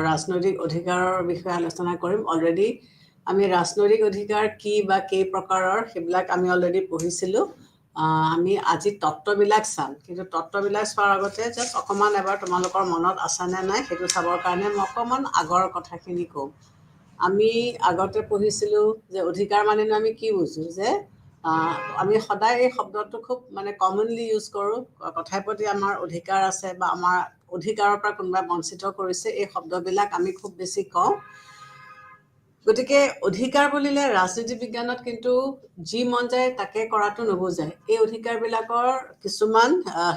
ৰাজনৈতিক অধিকাৰৰ বিষয়ে আলোচনা কৰিম। অলৰেডি আমি ৰাজনৈতিক অধিকাৰ কি বা কেই প্ৰকাৰৰ সেইবিলাক আমি অলৰেডি পঢ়িছিলোঁ। আমি আজি তত্ত্ববিলাক চাম, কিন্তু তত্ত্ববিলাক চোৱাৰ আগতে জাষ্ট অকণমান এবাৰ তোমালোকৰ মনত আছেনে নাই সেইটো চাবৰ কাৰণে মই অকণমান আগৰ কথাখিনি কওঁ। আমি আগতে পঢ়িছিলোঁ যে অধিকাৰ মানেনো আমি কি বুজোঁ, যে আমি সদায় এই শব্দটো খুব মানে কমনলি ইউজ কৰোঁ। কথাই প্ৰতি আমাৰ অধিকাৰ আছে বা আমাৰ অধিকাৰৰ পৰা কোনোবাই বঞ্চিত কৰিছে, এই শব্দবিলাক আমি খুব বেছি কওঁ। গতিকে অধিকাৰ বুলিলে ৰাজনীতি বিজ্ঞানত কিন্তু যি মন যায় তাকে কৰাটো নুবুজায়। এই অধিকাৰবিলাকৰ কিছুমান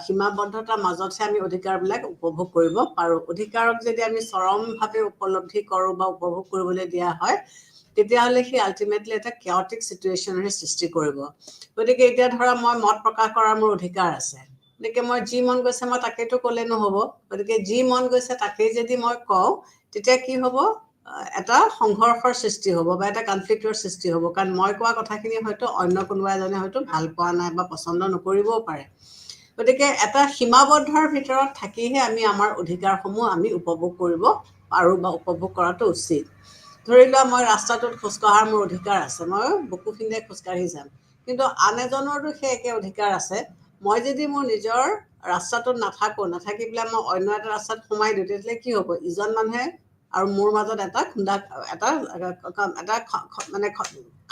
সীমাবদ্ধতাৰ মাজতহে আমি অধিকাৰবিলাক উপভোগ কৰিব পাৰোঁ। অধিকাৰক যদি আমি চৰমভাৱে উপলব্ধি কৰোঁ বা উপভোগ কৰিবলৈ দিয়া হয়, তেতিয়াহ'লে সি আল্টিমেটলি এটা কেঅটিক চিটুৱেশ্যনৰে সৃষ্টি কৰিব। গতিকে এতিয়া ধৰা মই মত প্ৰকাশ কৰাৰ মোৰ অধিকাৰ আছে, গতিকে মই যি মন গৈছে মই তাকেইতো ক'লে নহ'ব। গতিকে যি মন গৈছে তাকেই যদি মই কওঁ, তেতিয়া কি হ'ব, এটা সংঘৰ্ষৰ সৃষ্টি হ'ব বা এটা কনফ্লিক্টৰ সৃষ্টি হ'ব। কাৰণ মই কোৱা কথাখিনি হয়তো অন্য কোনোবা এজনে হয়তো ভাল পোৱা নাই বা পচন্দ নকৰিবও পাৰে। গতিকে এটা সীমাবদ্ধৰ ভিতৰত থাকিহে আমি আমাৰ অধিকাৰসমূহ আমি উপভোগ কৰিব পাৰোঁ বা উপভোগ কৰাটো উচিত। ধৰি লোৱা মই ৰাস্তাটোত খোজকঢ়াৰ মোৰ অধিকাৰ আছে, মই বুকুখিনিয়ে খোজকাঢ়ি যাম, কিন্তু আন এজনৰতো সেই একে অধিকাৰ আছে। মই যদি মোৰ নিজৰ ৰাস্তাটোত নাথাকি পেলাই মই অন্য এটা ৰাস্তাত সোমাই দিওঁ, তেতিয়াহ'লে কি হ'ব, ইজন মানুহে আৰু মোৰ মাজত এটা মানে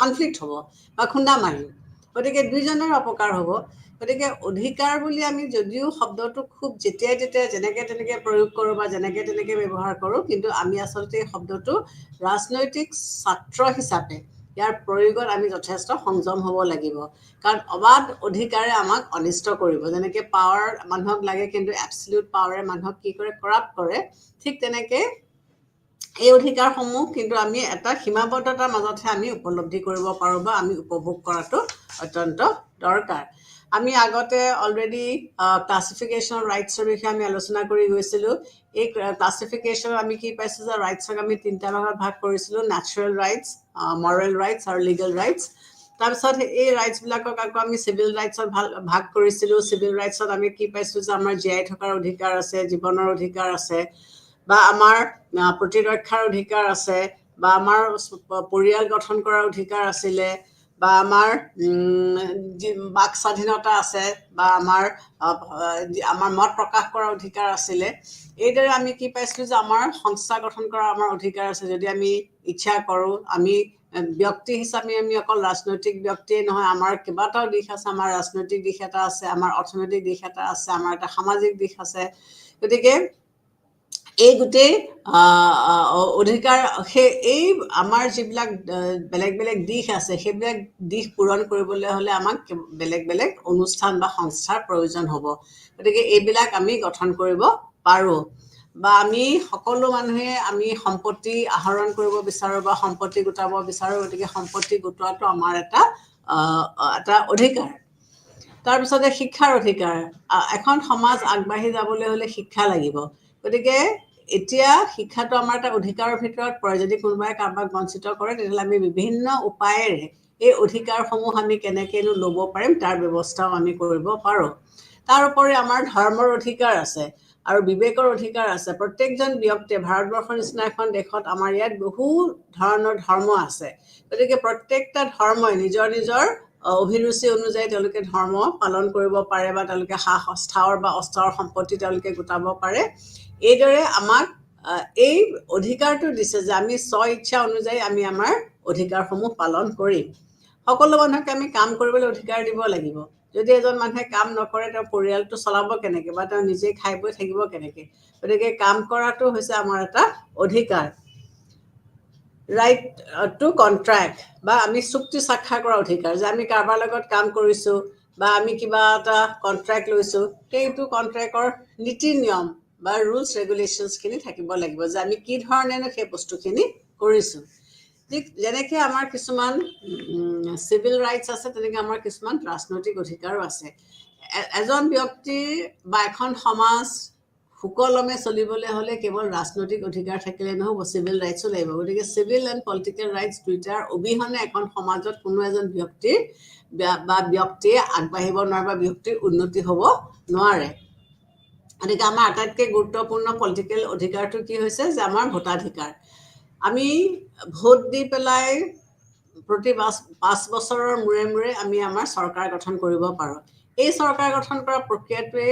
কনফ্লিক্ট হ'ব বা খুন্দা মাৰিম। গতিকে দুইজনৰ অপকাৰ হ'ব। গতিকে অধিকাৰ বুলি আমি যদিও শব্দটো খুব যেতিয়াই তেতিয়াই যেনেকৈ তেনেকৈ প্ৰয়োগ কৰোঁ বা যেনেকৈ তেনেকৈ ব্যৱহাৰ কৰোঁ, কিন্তু আমি আচলতে এই শব্দটো ৰাজনৈতিক ছাত্ৰ হিচাপে ইয়াৰ প্ৰয়োগত আমি যথেষ্ট সংযম হ'ব লাগিব। কাৰণ অবাধ অধিকাৰে আমাক অনিষ্ট কৰিব। যেনেকৈ পাৱাৰ মানুহক লাগে, কিন্তু এবছলিউট পাৱাৰে মানুহক কি কৰে, কৰাপ্ট কৰে। ঠিক তেনেকৈ এই অধিকাৰসমূহ কিন্তু আমি এটা সীমাবদ্ধতাৰ মাজতহে আমি উপলব্ধি কৰিব পাৰোঁ বা আমি উপভোগ কৰাটো অত্যন্ত দৰকাৰ। আমি আগতে অলৰেডি ক্লাছিফিকেশ্যন ৰাইটছৰ বিষয়ে আমি আলোচনা কৰি গৈছিলোঁ। এই ক্লাছিফিকেশ্যন আমি কি পাইছোঁ যে ৰাইটছক আমি 3টা ভাগত ভাগ কৰিছিলোঁ: নেচাৰেল ৰাইটছ, মৰেল ৰাইটছ আৰু লিগেল ৰাইটছ। তাৰপিছত এই ৰাইটছবিলাকক আকৌ আমি চিভিল ৰাইটছত ভাগ কৰিছিলোঁ। চিভিল ৰাইটছত আমি কি পাইছোঁ যে আমাৰ জীয়াই থকাৰ অধিকাৰ আছে, জীৱনৰ অধিকাৰ আছে, বা আমাৰ প্ৰতিৰক্ষাৰ অধিকাৰ আছে, বা আমাৰ পৰিয়াল গঠন কৰাৰ অধিকাৰ আছিলে, বা আমাৰ বাক স্বাধীনতা আছে, বা আমাৰ মত প্ৰকাশ কৰাৰ অধিকাৰ আছিলে। এইদৰে আমি কি পাইছিলোঁ যে আমাৰ সংস্থা গঠন কৰাৰ আমাৰ অধিকাৰ আছে। যদি আমি ইচ্ছা কৰোঁ, আমি ব্যক্তি হিচাপে আমি অকল ৰাজনৈতিক ব্যক্তিয়ে নহয়, আমাৰ কেইবাটাও দিশ আছে। আমাৰ ৰাজনৈতিক দিশ এটা আছে, আমাৰ অৰ্থনৈতিক দিশ এটা আছে, আমাৰ এটা সামাজিক দিশ আছে। গতিকে এই গোটেই অধিকাৰ, এই আমাৰ যিবিলাক বেলেগ বেলেগ দিশ আছে, সেইবিলাক দিশ পূৰণ কৰিবলৈ হ'লে আমাক বেলেগ বেলেগ অনুষ্ঠান বা সংস্থাৰ প্ৰয়োজন হ'ব। গতিকে এইবিলাক আমি গঠন কৰিব পাৰোঁ। বা আমি সকলো মানুহে আমি সম্পত্তি আহৰণ কৰিব বিচাৰোঁ বা সম্পত্তি গোটাব বিচাৰোঁ। গতিকে সম্পত্তি গোটোৱাটো আমাৰ এটা অধিকাৰ। তাৰপিছতে শিক্ষাৰ অধিকাৰ। এখন সমাজ আগবাঢ়ি যাবলৈ হ'লে শিক্ষা লাগিব। গতিকে এতিয়া শিক্ষাটো আমাৰ এটা অধিকাৰৰ ভিতৰত পৰে। যদি কোনোবাই কাৰোবাক বঞ্চিত কৰে, তেতিয়াহ'লে আমি বিভিন্ন উপায়েৰে এই অধিকাৰসমূহ আমি কেনেকৈনো ল'ব পাৰিম তাৰ ব্যৱস্থাও আমি কৰিব পাৰোঁ। তাৰ উপৰি আমাৰ ধৰ্মৰ অধিকাৰ আছে আৰু বিবেকৰ অধিকাৰ আছে। প্ৰত্যেকজন ব্যক্তিয়ে, ভাৰতবৰ্ষৰ নিচিনা এখন দেশত আমাৰ ইয়াত বহু ধৰণৰ ধৰ্ম আছে। গতিকে প্ৰত্যেকটা ধৰ্মই নিজৰ নিজৰ অভিৰুচি অনুযায়ী তেওঁলোকে ধৰ্ম পালন কৰিব পাৰে, বা তেওঁলোকে স্থাৱৰ বা অস্থাৱৰ সম্পত্তি তেওঁলোকে গোটাব পাৰে। এইদৰে আমাক এই অধিকাৰটো দিছে যে আমি স্ব ইচ্ছা অনুযায়ী আমি আমাৰ অধিকাৰসমূহ পালন কৰিম। সকলো মানুহকে আমি কাম কৰিবলৈ অধিকাৰ দিব লাগিব। যদি এজন মানুহে কাম নকৰে, তেওঁ পৰিয়ালটো চলাব কেনেকৈ, বা তেওঁ নিজে খাই বৈ থাকিব কেনেকৈ? গতিকে কাম কৰাটো হৈছে আমাৰ এটা অধিকাৰ। ৰাইট টু কণ্ট্ৰেক্ট, বা আমি চুক্তি স্বাক্ষৰ কৰা অধিকাৰ, যে আমি কাৰোবাৰ লগত কাম কৰিছোঁ বা আমি কিবা এটা কণ্ট্ৰেক্ট লৈছোঁ, সেইটো কণ্ট্ৰেক্টৰ নীতি নিয়ম বা ৰুলছ ৰেগুলেশ্যনছখিনি থাকিব লাগিব, যে আমি কি ধৰণেনো সেই বস্তুখিনি কৰিছোঁ। ঠিক যেনেকৈ আমাৰ কিছুমান চিভিল ৰাইটছ আছে, তেনেকৈ আমাৰ কিছুমান ৰাজনৈতিক অধিকাৰো আছে। এজন ব্যক্তিৰ বা এখন সমাজ সুকলমে চলিবলৈ হ'লে কেৱল ৰাজনৈতিক অধিকাৰ থাকিলে নহ'ব, চিভিল ৰাইটছো লাগিব। গতিকে চিভিল এণ্ড পলিটিকেল ৰাইটছ দুইটাৰ অবিহনে এখন সমাজত কোনো এজন ব্যক্তিয়ে আগবাঢ়িব নোৱাৰে বা ব্যক্তিৰ উন্নতি হ'ব নোৱাৰে। গতিকে আমাৰ আটাইতকৈ গুৰুত্বপূৰ্ণ পলিটিকেল অধিকাৰটো কি হৈছে যে আমাৰ ভোটাধিকাৰ আমি ভোট দি পেলাই প্ৰতি 5 বছৰৰ মূৰে মূৰে আমি আমাৰ চৰকাৰ গঠন কৰিব পাৰোঁ এই চৰকাৰ গঠন কৰা প্ৰক্ৰিয়াটোৱে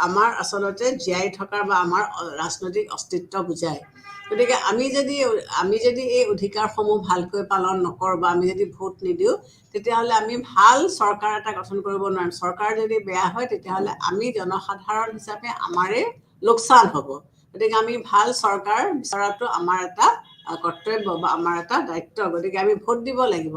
আমাৰ আচলতে জীয়াই থকাৰ বা আমাৰ ৰাজনৈতিক অস্তিত্ব বুজায় গতিকে আমি যদি এই অধিকাৰসমূহ ভালকৈ পালন নকৰোঁ বা আমি যদি ভোট নিদিওঁ তেতিয়াহ'লে আমি ভাল চৰকাৰ এটা গঠন কৰিব নোৱাৰিম চৰকাৰ যদি বেয়া হয় তেতিয়াহ'লে আমি জনসাধাৰণ হিচাপে আমাৰে লোকচান হ'ব গতিকে আমি ভাল চৰকাৰ বিচৰাটো আমাৰ এটা কৰ্তব্য বা আমাৰ এটা দায়িত্ব গতিকে আমি ভোট দিব লাগিব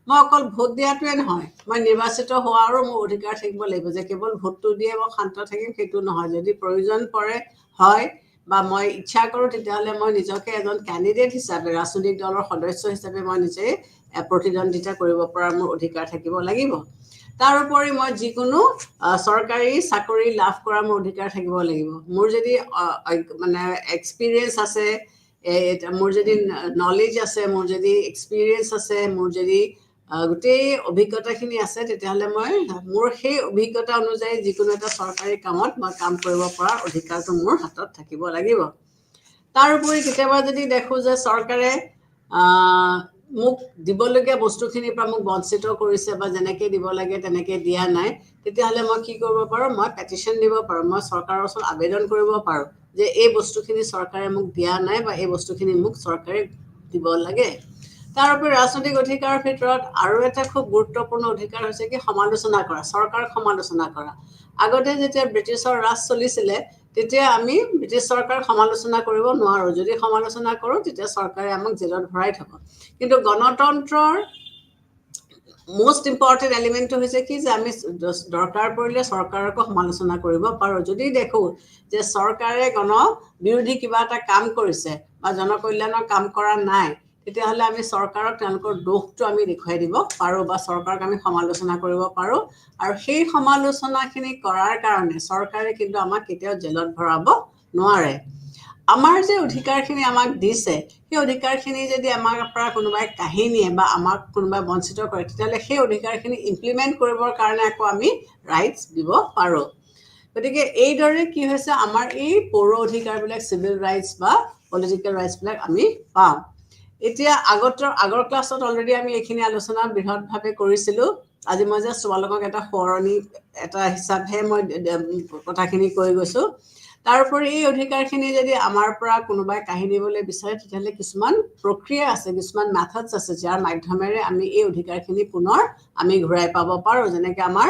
মই অকল ভোট দিয়াটোৱে নহয় মই নিৰ্বাচিত হোৱাৰো মোৰ অধিকাৰ থাকিব লাগিব যে কেৱল ভোটটো দিয়ে মই শান্ত থাকিম সেইটো নহয় যদি প্ৰয়োজন পৰে হয় বা মই ইচ্ছা কৰোঁ তেতিয়াহ'লে মই নিজকে এজন কেণ্ডিডেট হিচাপে ৰাজনৈতিক দলৰ সদস্য হিচাপে মই নিজে প্ৰতিদ্বন্দ্বিতা কৰিব পৰা মোৰ অধিকাৰ থাকিব লাগিব তাৰোপৰি মই যিকোনো চৰকাৰী চাকৰি লাভ কৰাৰ মোৰ অধিকাৰ থাকিব লাগিব মোৰ যদি মানে এক্সপিৰিয়েঞ্চ আছে মোৰ যদি নলেজ আছে মোৰ যদি এক্সপিৰিয়েঞ্চ আছে মোৰ যদি গোটেই অভিজ্ঞতাখিনি আছে তেতিয়াহ'লে মই মোৰ সেই অভিজ্ঞতা অনুযায়ী যিকোনো এটা চৰকাৰী কামত মই কাম কৰিব পৰাৰ অধিকাৰটো মোৰ হাতত থাকিব লাগিব তাৰোপৰি কেতিয়াবা যদি দেখোঁ যে চৰকাৰে মোক দিবলগীয়া বস্তুখিনিৰ পৰা মোক বঞ্চিত কৰিছে বা যেনেকৈ দিব লাগে তেনেকৈ দিয়া নাই তেতিয়াহ'লে মই কি কৰিব পাৰোঁ মই পেটিশ্যন দিব পাৰোঁ মই চৰকাৰৰ ওচৰত আবেদন কৰিব পাৰোঁ যে এই বস্তুখিনি চৰকাৰে মোক দিয়া নাই বা এই বস্তুখিনি মোক চৰকাৰে দিব লাগে তাৰোপৰি ৰাজনৈতিক অধিকাৰৰ ভিতৰত আৰু এটা খুব গুৰুত্বপূৰ্ণ অধিকাৰ হৈছে কি সমালোচনা কৰা চৰকাৰক সমালোচনা কৰা আগতে যেতিয়া ব্ৰিটিছৰ ৰাজ চলিছিলে তেতিয়া আমি ব্ৰিটিছ চৰকাৰক সমালোচনা কৰিব নোৱাৰোঁ যদি সমালোচনা কৰোঁ তেতিয়া চৰকাৰে আমাক জেলত ভৰাই থ'ব কিন্তু গণতন্ত্ৰৰ most important এলিমেণ্টটো হৈছে কি যে আমি দৰকাৰ পৰিলে চৰকাৰকো সমালোচনা কৰিব পাৰোঁ যদি দেখোঁ যে চৰকাৰে বিৰোধী কিবা এটা কাম কৰিছে বা জনকল্যাণৰ কাম কৰা নাই তেতিয়াহ'লে আমি চৰকাৰক তেওঁলোকৰ দোষটো আমি দেখুৱাই দিব পাৰোঁ বা চৰকাৰক আমি সমালোচনা কৰিব পাৰোঁ আৰু সেই সমালোচনাখিনি কৰাৰ কাৰণে চৰকাৰে কিন্তু আমাক কেতিয়াও জেলত ভৰাব নোৱাৰে আমাৰ যে অধিকাৰখিনি আমাক দিছে সেই অধিকাৰখিনি যদি আমাৰ পৰা কোনোবাই কাঢ়ি নিয়ে বা আমাক কোনোবাই বঞ্চিত কৰে তেতিয়াহ'লে সেই অধিকাৰখিনি ইমপ্লিমেণ্ট কৰিবৰ কাৰণে আকৌ আমি ৰাইটছ দিব পাৰোঁ গতিকে এইদৰে কি হৈছে আমাৰ এই পৌৰ অধিকাৰবিলাক চিভিল ৰাইটছ বা পলিটিকেল ৰাইটছবিলাক আমি পাওঁ এতিয়া আগৰ ক্লাছত অলৰেডি আমি এইখিনি আলোচনা বৃহৎভাৱে কৰিছিলোঁ আজি মই জাষ্ট তোমালোকক এটা সোঁৱৰণি এটা হিচাপেহে মই কথাখিনি কৈ গৈছোঁ তাৰোপৰি এই অধিকাৰখিনি যদি আমাৰ পৰা কোনোবাই কাঢ়ি নিবলৈ বিচাৰে তেতিয়াহ'লে কিছুমান প্ৰক্ৰিয়া আছে কিছুমান মেথডছ আছে যাৰ মাধ্যমেৰে আমি এই অধিকাৰখিনি পুনৰ আমি ঘূৰাই পাব পাৰোঁ যেনেকৈ আমাৰ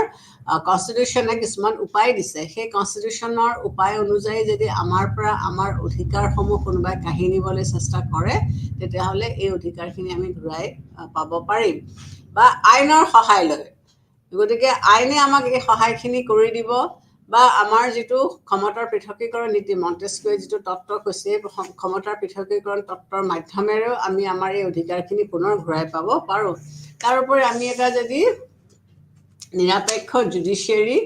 কনষ্টিটিউশ্যনে কিছুমান উপায় দিছে সেই কনষ্টিটিউশ্যনৰ উপায় অনুযায়ী যদি আমাৰ পৰা আমাৰ অধিকাৰসমূহ কোনোবাই কাঢ়ি নিবলৈ চেষ্টা কৰে তেতিয়াহ'লে এই অধিকাৰখিনি আমি ঘূৰাই পাব পাৰিম বা আইনৰ সহায় লৈ গতিকে আইনে আমাক এই সহায়খিনি কৰি দিব বা আমাৰ যিটো ক্ষমতাৰ পৃথকীকৰণ নীতি মণ্টেস্কিউৱে যিটো তত্ত্ব কৈছে ক্ষমতাৰ পৃথকীকৰণ তত্ত্বৰ মাধ্যমেৰেও আমি আমাৰ এই অধিকাৰখিনি পুনৰ ঘূৰাই পাব পাৰোঁ তাৰোপৰি আমি এটা যদি নিৰপেক্ষ জুডিচিয়াৰী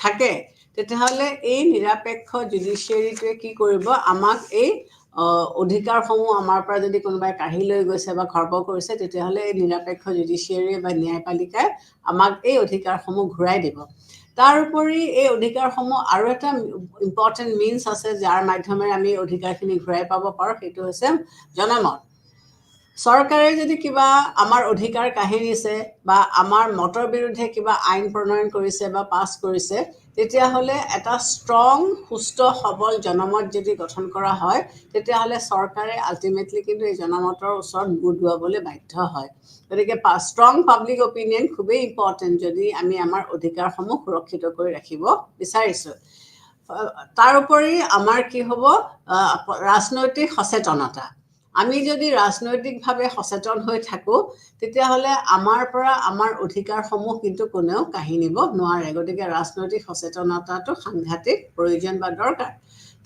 থাকে তেতিয়াহ'লে এই নিৰপেক্ষ জুডিচিয়াৰীটোৱে কি কৰিব আমাক এই অধিকাৰসমূহ আমাৰ পৰা যদি কোনোবাই কাঢ়ি লৈ গৈছে বা খৰ্ব কৰিছে তেতিয়াহ'লে এই নিৰপেক্ষ জুডিচিয়াৰীয়ে বা ন্যায়পালিকাই আমাক এই অধিকাৰসমূহ ঘূৰাই দিব তাৰোপৰি এই অধিকাৰসমূহ আৰু এটা ইম্পৰ্টেণ্ট মিনছ আছে যাৰ মাধ্যমেৰে আমি এই অধিকাৰখিনি ঘূৰাই পাব পাৰোঁ সেইটো হৈছে জনমত চৰকাৰে যদি কিবা আমাৰ অধিকাৰ কাঢ়ি নিছে বা আমাৰ মতৰ বিৰুদ্ধে কিবা আইন প্ৰণয়ন কৰিছে বা পাছ কৰিছে তেতিয়াহ'লে এটা ষ্ট্ৰং সুস্থ সবল জনমত যদি গঠন কৰা হয় তেতিয়াহ'লে চৰকাৰে আল্টিমেটলি কিন্তু এই জনমতৰ ওচৰত মূৰ দোৱাবলৈ বাধ্য হয় গতিকে ষ্ট্ৰং পাব্লিক অপিনিয়ন খুবেই ইম্পৰ্টেণ্ট যদি আমি আমাৰ অধিকাৰসমূহ সুৰক্ষিত কৰি ৰাখিব বিচাৰিছোঁ তাৰোপৰি আমাৰ কি হ'ব ৰাজনৈতিক সচেতনতা আমি যদি ৰাজনৈতিকভাৱে সচেতন হৈ থাকোঁ তেতিয়াহ'লে আমাৰ পৰা আমাৰ অধিকাৰসমূহ কিন্তু কোনেও কাঢ়ি নিব নোৱাৰে গতিকে ৰাজনৈতিক সচেতনতাটো সাংঘাতিক প্ৰয়োজন বা দৰকাৰ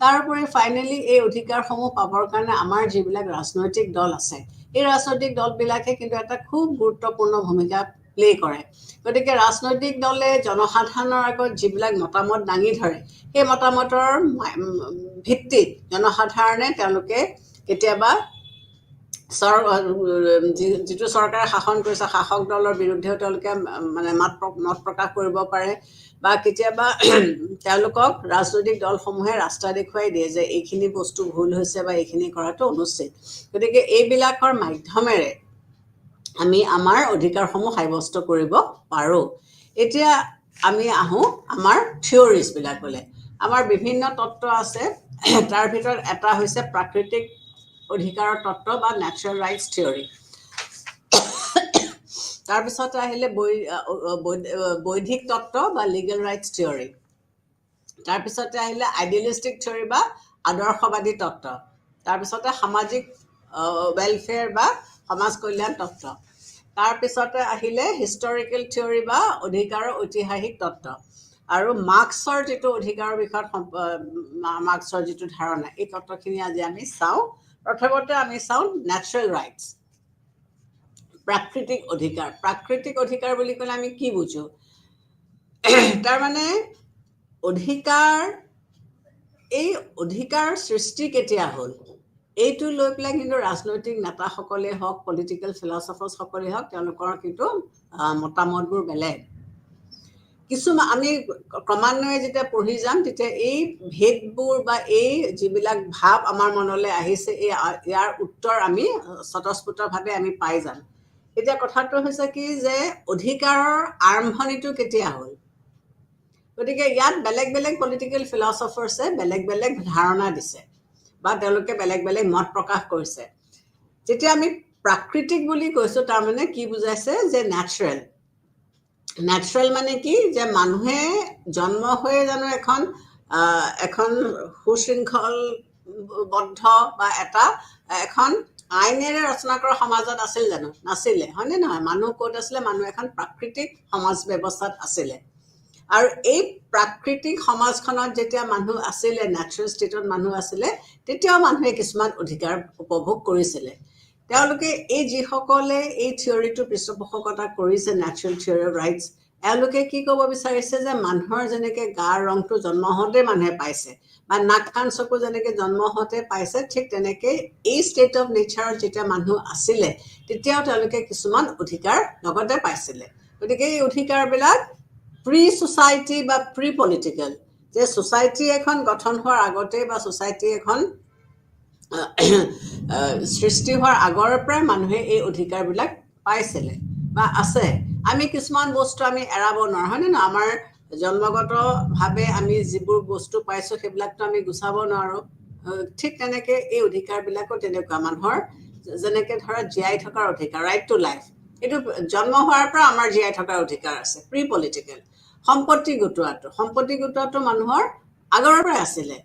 তাৰোপৰি ফাইনেলি এই অধিকাৰসমূহ পাবৰ কাৰণে আমাৰ যিবিলাক ৰাজনৈতিক দল আছে এই ৰাজনৈতিক দলবিলাকে কিন্তু এটা খুব গুৰুত্বপূৰ্ণ ভূমিকা প্লে কৰে গতিকে ৰাজনৈতিক দলে জনসাধাৰণৰ আগত যিবিলাক মতামত দাঙি ধৰে সেই মতামতৰ ভিত্তিত জনসাধাৰণে তেওঁলোকে কেতিয়াবা যিটো চৰকাৰে শাসন কৰিছে শাসক দলৰ বিৰুদ্ধেও তেওঁলোকে মানে মত প্ৰকাশ কৰিব পাৰে বা কেতিয়াবা তেওঁলোকক ৰাজনৈতিক দলসমূহে ৰাস্তা দেখুৱাই দিয়ে যে এইখিনি বস্তু ভুল হৈছে বা এইখিনি কৰাটো অনুচিত। গতিকে এইবিলাকৰ মাধ্যমেৰে আমি আমাৰ অধিকাৰসমূহ সাব্যস্ত কৰিব পাৰোঁ। এতিয়া আমি আহোঁ আমাৰ থিয়ৰিজবিলাকলৈ। আমাৰ বিভিন্ন তত্ত্ব আছে, তাৰ ভিতৰত এটা হৈছে প্ৰাকৃতিক অধিকাৰৰ তত্ত্ব বা নেচাৰেল ৰাইটছ থিয়ৰী। তাৰপিছতে আহিলে বৈধিক তত্ত্ব বা লিগেল ৰাইটছ থিয়ৰী। তাৰপিছতে আহিলে আইডিয়েলিষ্টিক থিয়ৰী বা আদৰ্শবাদী তত্ত্ব। তাৰপিছতে সামাজিক ৱেলফেয়াৰ বা সমাজ কল্যাণ তত্ত্ব। তাৰপিছতে আহিলে হিষ্টৰিকেল থিয়ৰী বা অধিকাৰৰ ঐতিহাসিক তত্ত্ব। আৰু মাৰ্ক্সৰ যিটো অধিকাৰৰ বিষয়ত মাৰ্ক্সৰ যিটো ধাৰণা, এই তত্ত্বখিনি আজি আমি চাওঁ। প্ৰথমতে আমি চাওঁ নেচাৰেল ৰাইটছ, প্ৰাকৃতিক অধিকাৰ। প্ৰাকৃতিক অধিকাৰ বুলি ক'লে আমি কি বুজো? তাৰমানে এই অধিকাৰ সৃষ্টি কেতিয়া হ'ল এইটো লৈ পেলাই কিন্তু ৰাজনৈতিক নেতাসকলেই হওক, পলিটিকেল ফিলচফাৰ্ছসকলেই হওক, তেওঁলোকৰ কিন্তু মতামতবোৰ বেলেগ। কিছুমান আমি ক্ৰমান্বয়ে যেতিয়া পঢ়ি যাম তেতিয়া এই ভেদবোৰ বা এই যিবিলাক ভাৱ আমাৰ মনলৈ আহিছে ইয়াৰ উত্তৰ আমি স্বতঃস্ফূৰ্তভাৱে আমি পাই যাম। এতিয়া কথাটো হৈছে কি যে অধিকাৰৰ আৰম্ভণিটো কেতিয়া হ'ল? গতিকে ইয়াত বেলেগ বেলেগ পলিটিকেল ফিলচফাৰ্ছে বেলেগ বেলেগ ধাৰণা দিছে বা তেওঁলোকে বেলেগ বেলেগ মত প্ৰকাশ কৰিছে। যেতিয়া আমি প্ৰাকৃতিক বুলি কৈছোঁ তাৰমানে কি বুজাইছে যে নেচাৰেল মানে কি যে মানুহে জন্ম হৈয়ে জানো এখন সুশৃংখলবদ্ধ বা এখন আইনেৰে ৰচনা কৰা সমাজত আছিল জানো? নাছিলে, হয়নে নহয়? মানুহ ক'ত আছিলে? মানুহ এখন প্ৰাকৃতিক সমাজ ব্যৱস্থাত আছিলে। আৰু এই প্ৰাকৃতিক সমাজখনত যেতিয়া মানুহ আছিলে, নেচাৰেল ষ্টেটত মানুহ আছিলে, তেতিয়াও মানুহে কিছুমান অধিকাৰ উপভোগ কৰিছিলে। তেওঁলোকে যিসকলে এই থিয়ৰিটো পৃষ্ঠপোষকতা কৰিছে, নেচাৰেল থিয়ৰি অফ ৰাইটছ, এওঁলোকে কি ক'ব বিচাৰিছে যে মানুহৰ যেনেকৈ গাৰ ৰংটো জন্ম হওঁতে মানুহে পাইছে বা নাক কাণ চকু যেনেকৈ জন্ম হওঁতে পাইছে, ঠিক তেনেকৈ এই ষ্টেট অফ নেচাৰত যেতিয়া মানুহ আছিলে তেতিয়াও তেওঁলোকে কিছুমান অধিকাৰ লগতে পাইছিলে। গতিকে এই অধিকাৰবিলাক প্ৰি ছ'চাইটি বা প্ৰি পলিটিকেল, যে ছ'চাইটি এখন গঠন হোৱাৰ আগতে বা ছ'চাইটি এখন সৃষ্টি হোৱাৰ আগৰ পৰাই মানুহে এই অধিকাৰবিলাক পাইছিলে বা আছে। আমি কিছুমান বস্তু আমি এৰাব নোৱাৰোঁ, হয়নে নহয়? আমাৰ জন্মগতভাৱে আমি যিবোৰ বস্তু পাইছোঁ সেইবিলাকতো আমি গুচাব নোৱাৰোঁ। ঠিক তেনেকৈ এই অধিকাৰবিলাকো তেনেকুৱা। মানুহৰ যেনেকৈ ধৰা জীয়াই থকাৰ অধিকাৰ, ৰাইট টু লাইফ, এইটো জন্ম হোৱাৰ পৰা আমাৰ জীয়াই থকাৰ অধিকাৰ আছে, প্ৰি পলিটিকেল। সম্পত্তি গোটোৱাটো মানুহৰ আগৰ পৰাই আছিলে,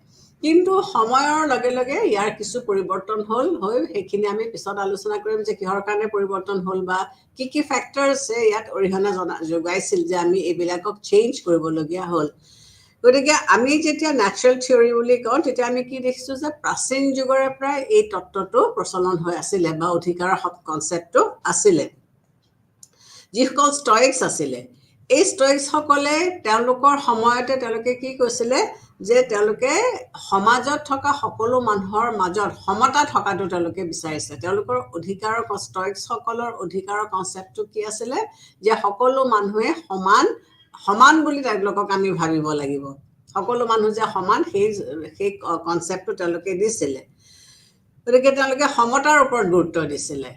কিন্তু সময়ৰ লগে লগে ইয়াৰ কিছু পৰিৱৰ্তন হৈ সেইখিনি আমি পিছত আলোচনা কৰিম যে কিহৰ কাৰণে পৰিৱৰ্তন হ'ল বা কি ফেক্টৰছে ইয়াত অৰিহণা যোগাইছিল যে আমি এইবিলাকক চেঞ্জ কৰিবলগীয়া হ'ল। গতিকে আমি যেতিয়া নেচাৰেল থিয়ৰি বুলি কওঁ তেতিয়া আমি কি দেখিছোঁ যে প্ৰাচীন যুগৰে পৰাই এই তত্ত্বটো প্ৰচলন হৈ আছিলে বা অধিকাৰৰ কনচেপ্টটো আছিলে। যিসকল ষ্টয়িক্স আছিলে, এই ষ্টয়িক্সসকলে তেওঁলোকৰ সময়তে তেওঁলোকে কি কৈছিলে যে তেওঁলোকে সমাজত থকা সকলো মানুহৰ মাজত সমতা থকাটো তেওঁলোকে বিচাৰিছে। তেওঁলোকৰ অধিকাৰৰ ষ্টয়িক্সসকলৰ অধিকাৰৰ কনচেপ্টটো কি আছিলে যে সকলো মানুহে সমান বুলি তেওঁলোকক আমি ভাবিব লাগিব। সকলো মানুহ যে সমান সেই কনচেপ্টটো তেওঁলোকে দিছিলে। গতিকে তেওঁলোকে সমতাৰ ওপৰত গুৰুত্ব দিছিলে।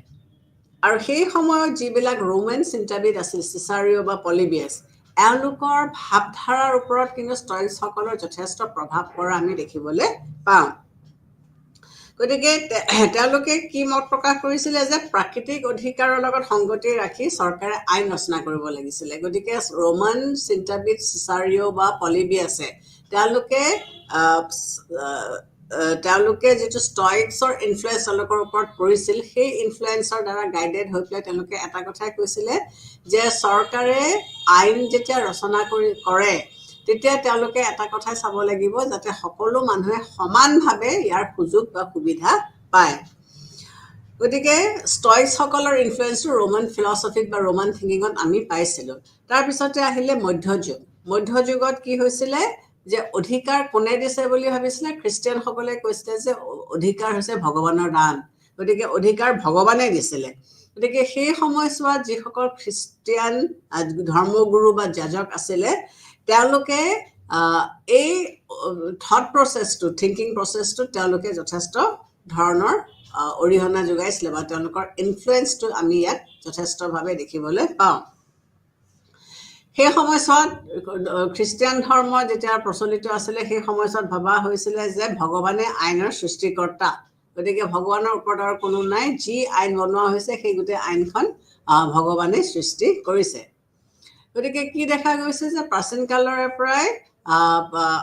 আৰু সেই সময়ত যিবিলাক ৰোমান চিন্তাবিদ আছিল, চিচাৰিঅ' বা পলিবিয়াছ, এওঁলোকৰ ভাৱধাৰাৰ ওপৰত কিন্তু ষ্টয়িক্সসকলৰ যথেষ্ট প্ৰভাৱ পৰা আমি দেখিবলৈ পাওঁ। গতিকে তেওঁলোকে কি মত প্ৰকাশ কৰিছিলে যে প্ৰাকৃতিক অধিকাৰৰ লগত সংগতি ৰাখি চৰকাৰে আইন ৰচনা কৰিব লাগিছিলে। গতিকে ৰোমান চিন্তাবিদ চিচাৰিঅ' বা পলিবিয়াছে তেওঁলোকে যিটো ষ্টয়িক্সৰ ইনফ্লুৱেঞ্চ তেওঁলোকৰ ওপৰত পৰিছিল, সেই ইনফ্লুৱেঞ্চৰ দ্বাৰা গাইডেড হৈ পেলাই তেওঁলোকে এটা কথাই কৈছিলে যে চৰকাৰে আইন যেতিয়া ৰচনা কৰে তেতিয়া তেওঁলোকে এটা কথাই চাব লাগিব যাতে সকলো মানুহে সমানভাৱে ইয়াৰ সুযোগ বা সুবিধা পায়। গতিকে ষ্টয়িক্সসকলৰ ইনফ্লুৱেঞ্চটো ৰোমান ফিলচফিত বা ৰোমান থিংকিঙত আমি পাইছিলোঁ। তাৰপিছতে আহিলে মধ্যযুগ। মধ্যযুগত কি হৈছিলে যে অধিকাৰ কোনে দিছে বুলি ভাবিছিলে? খ্ৰীষ্টিয়ানসকলে কৈছিলে যে অধিকাৰ হৈছে ভগৱানৰ দান। গতিকে অধিকাৰ ভগৱানে দিছিলে গতিকে সেই সময়ছোৱাত যিসকল খ্ৰীষ্টিয়ান ধৰ্মগুৰু বা যাজক আছিলে তেওঁলোকে এই থট প্ৰচেছটো থিংকিং প্ৰচেছটো তেওঁলোকে যথেষ্ট ধৰণৰ অৰিহণা যোগাইছিলে বা তেওঁলোকৰ ইনফ্লুৱেঞ্চটো আমি ইয়াত যথেষ্টভাৱে দেখিবলৈ পাওঁ সেই সময়ছোৱাত খ্ৰীষ্টিয়ান ধৰ্ম যেতিয়া প্ৰচলিত আছিলে সেই সময়ছোৱাত ভবা হৈছিলে যে ভগৱানে আইনৰ সৃষ্টিকৰ্তা গতিকে ভগৱানৰ ওপৰত আৰু কোনো নাই যি আইন বনোৱা হৈছে সেই গোটেই আইনখন ভগৱানে সৃষ্টি কৰিছে গতিকে কি দেখা গৈছে যে প্ৰাচীন কালৰে পৰাই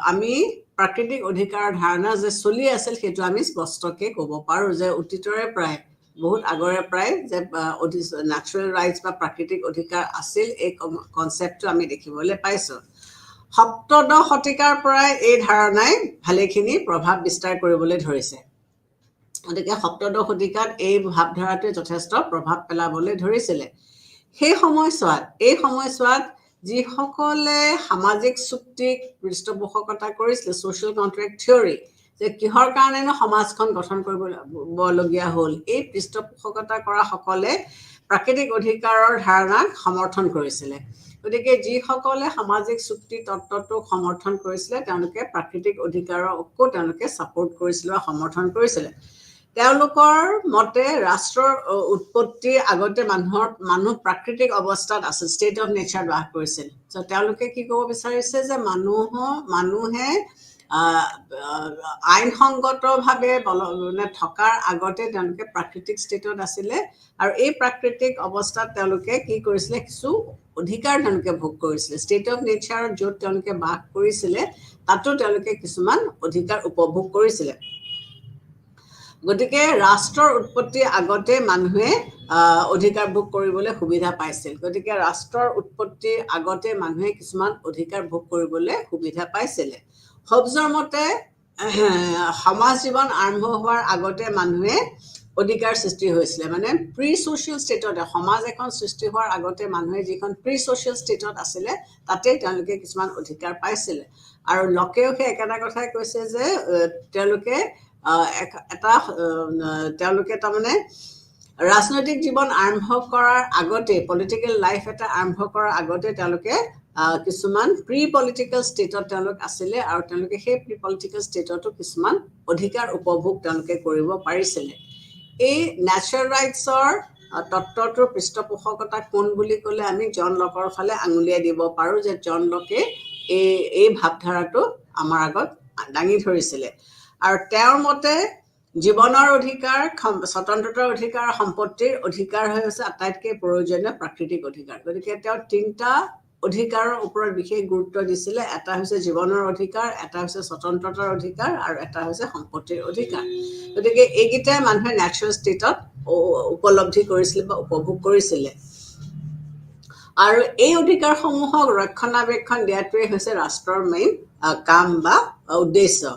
আমি প্ৰাকৃতিক অধিকাৰৰ ধাৰণা যে চলি আছিল সেইটো আমি স্পষ্টকৈ ক'ব পাৰোঁ যে অতীতৰে প্ৰায় বহুত আগৰে প্ৰায় যে নেচাৰেল ৰাইটছ বা প্ৰাকৃতিক অধিকাৰ আছিল এই কনচেপ্টটো আমি দেখিবলৈ পাইছোঁ সপ্তদশ শতিকাৰ পৰাই এই ধাৰণাই ভালেখিনি প্ৰভাৱ বিস্তাৰ কৰিবলৈ ধৰিছে গতিকে সপ্তদশ শতিকাত এই ভাৱধাৰাটোৱে যথেষ্ট প্ৰভাৱ পেলাবলৈ ধৰিছিলে এই সময়ছোৱাত যিসকলে সামাজিক চুক্তিক পৃষ্ঠপোষকতা কৰিছিলে ছ'চিয়েল কণ্ট্ৰেক্ট থিয়ৰী যে কিহৰ কাৰণেনো সমাজখন গঠন কৰিবলগীয়া হ'ল এই পৃষ্ঠপোষকতা কৰা সকলে প্ৰাকৃতিক অধিকাৰৰ ধাৰণাক সমৰ্থন কৰিছিলে গতিকে যিসকলে সামাজিক চুক্তি তত্ত্বটোক সমৰ্থন কৰিছিলে তেওঁলোকে প্ৰাকৃতিক অধিকাৰকো তেওঁলোকে ছাপোৰ্ট কৰিছিলে বা সমৰ্থন কৰিছিলে তেওঁলোকৰ মতে ৰাষ্ট্ৰৰ উৎপত্তিৰ আগতে মানুহ প্ৰাকৃতিক অৱস্থাত আছিল ষ্টেট অফ নেচাৰ বাস কৰিছিল তেওঁলোকে কি ক'ব বিচাৰিছে যে মানুহে আইনসংগতভাৱে থকাৰ আগতে তেওঁলোকে প্ৰাকৃতিক ষ্টেটত আছিলে আৰু এই প্ৰাকৃতিক অৱস্থাত তেওঁলোকে কি কৰিছিলে কিছু অধিকাৰ তেওঁলোকে ভোগ কৰিছিলে ষ্টেট অফ নেচাৰত য'ত তেওঁলোকে বাস কৰিছিলে তাতো তেওঁলোকে কিছুমান অধিকাৰ উপভোগ কৰিছিলে গতিকে ৰাষ্ট্ৰৰ উৎপত্তিৰ আগতে মানুহে অধিকাৰ ভোগ কৰিবলৈ সুবিধা পাইছিল গতিকে ৰাষ্ট্ৰৰ উৎপত্তিৰ আগতে মানুহে কিছুমান অধিকাৰ ভোগ কৰিবলৈ সুবিধা পাইছিলে হবজৰ মতে সমাজ জীৱন আৰম্ভ হোৱাৰ আগতে মানুহে অধিকাৰ সৃষ্টি হৈছিলে মানে প্ৰি ছ'চিয়েল ষ্টেটত সমাজ এখন সৃষ্টি হোৱাৰ আগতে মানুহে যিখন প্ৰি ছ'চিয়েল ষ্টেটত আছিলে তাতে তেওঁলোকে কিছুমান অধিকাৰ পাইছিলে আৰু লকেও সেই একেটা কথাই কৈছে যে তেওঁলোকে তাৰমানে ৰাজনৈতিক জীৱন আৰম্ভ কৰাৰ আগতে পলিটিকেল লাইফ এটা আৰম্ভ কৰাৰ আগতে তেওঁলোকে কিছুমান প্ৰি পলিটিকেল ষ্টেটত তেওঁলোক আছিলে আৰু তেওঁলোকে সেই প্ৰি পলিটিকেল ষ্টেটতো কিছুমান অধিকাৰ উপভোগ তেওঁলোকে কৰিব পাৰিছিলে এই নেচাৰেল ৰাইটছৰ তত্ত্বটোৰ পৃষ্ঠপোষকতা কোন বুলি ক'লে আমি জন লকৰ ফালে আঙুলিয়াই দিব পাৰোঁ যে জন লকে এই ভাৱধাৰাটো আমাৰ আগত দাঙি ধৰিছিলে আৰু তেওঁৰ মতে জীৱনৰ অধিকাৰ স্বতন্ত্ৰতাৰ অধিকাৰ সম্পত্তিৰ অধিকাৰ হৈছে আটাইতকৈ প্ৰয়োজনীয় প্ৰাকৃতিক অধিকাৰ গতিকে তেওঁ তিনিটা অধিকাৰৰ ওপৰত বিশেষ গুৰুত্ব দিছিলে এটা হৈছে জীৱনৰ অধিকাৰ এটা হৈছে স্বতন্ত্ৰতাৰ অধিকাৰ আৰু এটা হৈছে সম্পত্তিৰ অধিকাৰ গতিকে এইকেইটাই মানুহে নেচাৰেল ষ্টেটত উপলব্ধি কৰিছিলে বা উপভোগ কৰিছিলে আৰু এই অধিকাৰসমূহক ৰক্ষণাবেক্ষণ দিয়াটোৱে হৈছে ৰাষ্ট্ৰৰ মেইন কাম বা উদ্দেশ্য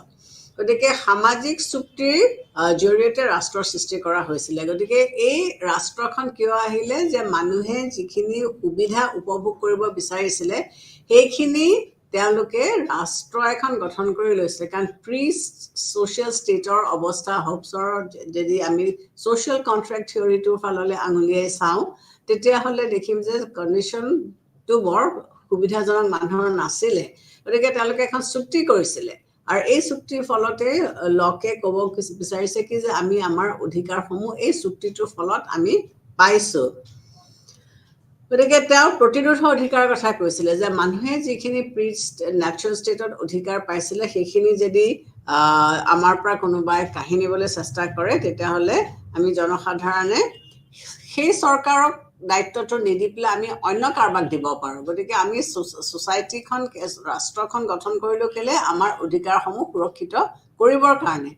গতিকে সামাজিক চুক্তিৰ জৰিয়তে ৰাষ্ট্ৰৰ সৃষ্টি কৰা হৈছিলে গতিকে এই ৰাষ্ট্ৰখন কিয় আহিলে যে মানুহে যিখিনি সুবিধা উপভোগ কৰিব বিচাৰিছিলে সেইখিনি তেওঁলোকে ৰাষ্ট্ৰ এখন গঠন কৰি লৈছিলে কাৰণ প্ৰি ছ'চিয়েল ষ্টেটৰ অৱস্থা হবছৰ যদি আমি ছ'চিয়েল কণ্ট্ৰেক্ট থিয়ৰিটোৰ ফাললৈ আঙুলিয়াই চাওঁ তেতিয়াহ'লে দেখিম যে কণ্ডিশ্যনটো বৰ সুবিধাজনক মানুহৰ নাছিলে গতিকে তেওঁলোকে এখন চুক্তি কৰিছিলে আৰু এই চুক্তিৰ ফলতে লকে ক'ব বিচাৰিছে কি যে আমি আমাৰ অধিকাৰসমূহ এই চুক্তিটোৰ ফলত আমি পাইছোঁ গতিকে তেওঁ প্ৰতিৰোধৰ অধিকাৰৰ কথা কৈছিলে যে মানুহে যিখিনি প্ৰি নেচাৰেল ষ্টেটত অধিকাৰ পাইছিলে সেইখিনি যদি আমাৰ পৰা কোনোবাই কাঢ়ি নিবলৈ চেষ্টা কৰে তেতিয়াহ'লে আমি জনসাধাৰণে সেই চৰকাৰক দায়িত্বটো নিদি পেলাই আমি অন্য কাৰোবাক দিব পাৰোঁ গতিকে আমি ছ'চাইটিখন ৰাষ্ট্ৰখন গঠন কৰিলোঁ কেলৈ আমাৰ অধিকাৰসমূহ সুৰক্ষিত কৰিবৰ কাৰণে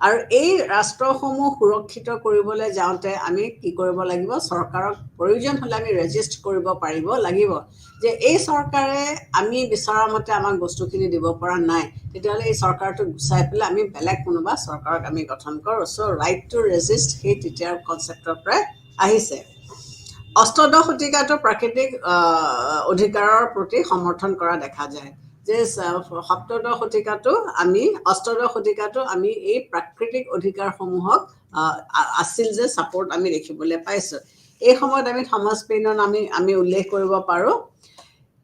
আৰু এই ৰাষ্ট্ৰসমূহ সুৰক্ষিত কৰিবলৈ যাওঁতে আমি কি কৰিব লাগিব চৰকাৰক প্ৰয়োজন হ'লে আমি ৰেজিষ্ট কৰিব পাৰিব লাগিব যে এই চৰকাৰে আমি বিচৰা মতে আমাক বস্তুখিনি দিব পৰা নাই তেতিয়াহ'লে এই চৰকাৰটো গুচাই পেলাই আমি বেলেগ কোনোবা চৰকাৰক আমি গঠন কৰোঁ চ' ৰাইট টু ৰেজিষ্ট সেই তেতিয়াৰ কনচেপ্টৰ পৰাই আহিছে অষ্টদশ শতিকাতো প্ৰাকৃতিক অধিকাৰৰ প্ৰতি সমৰ্থন কৰা দেখা যায় যে সপ্তদশ শতিকাটো আমি অষ্টদশ শতিকাটো আমি এই প্ৰাকৃতিক অধিকাৰসমূহক আছিল যে ছাপোৰ্ট আমি দেখিবলৈ পাইছোঁ। এই সময়ত আমি থমাছ পেইনৰ আমি উল্লেখ কৰিব পাৰোঁ।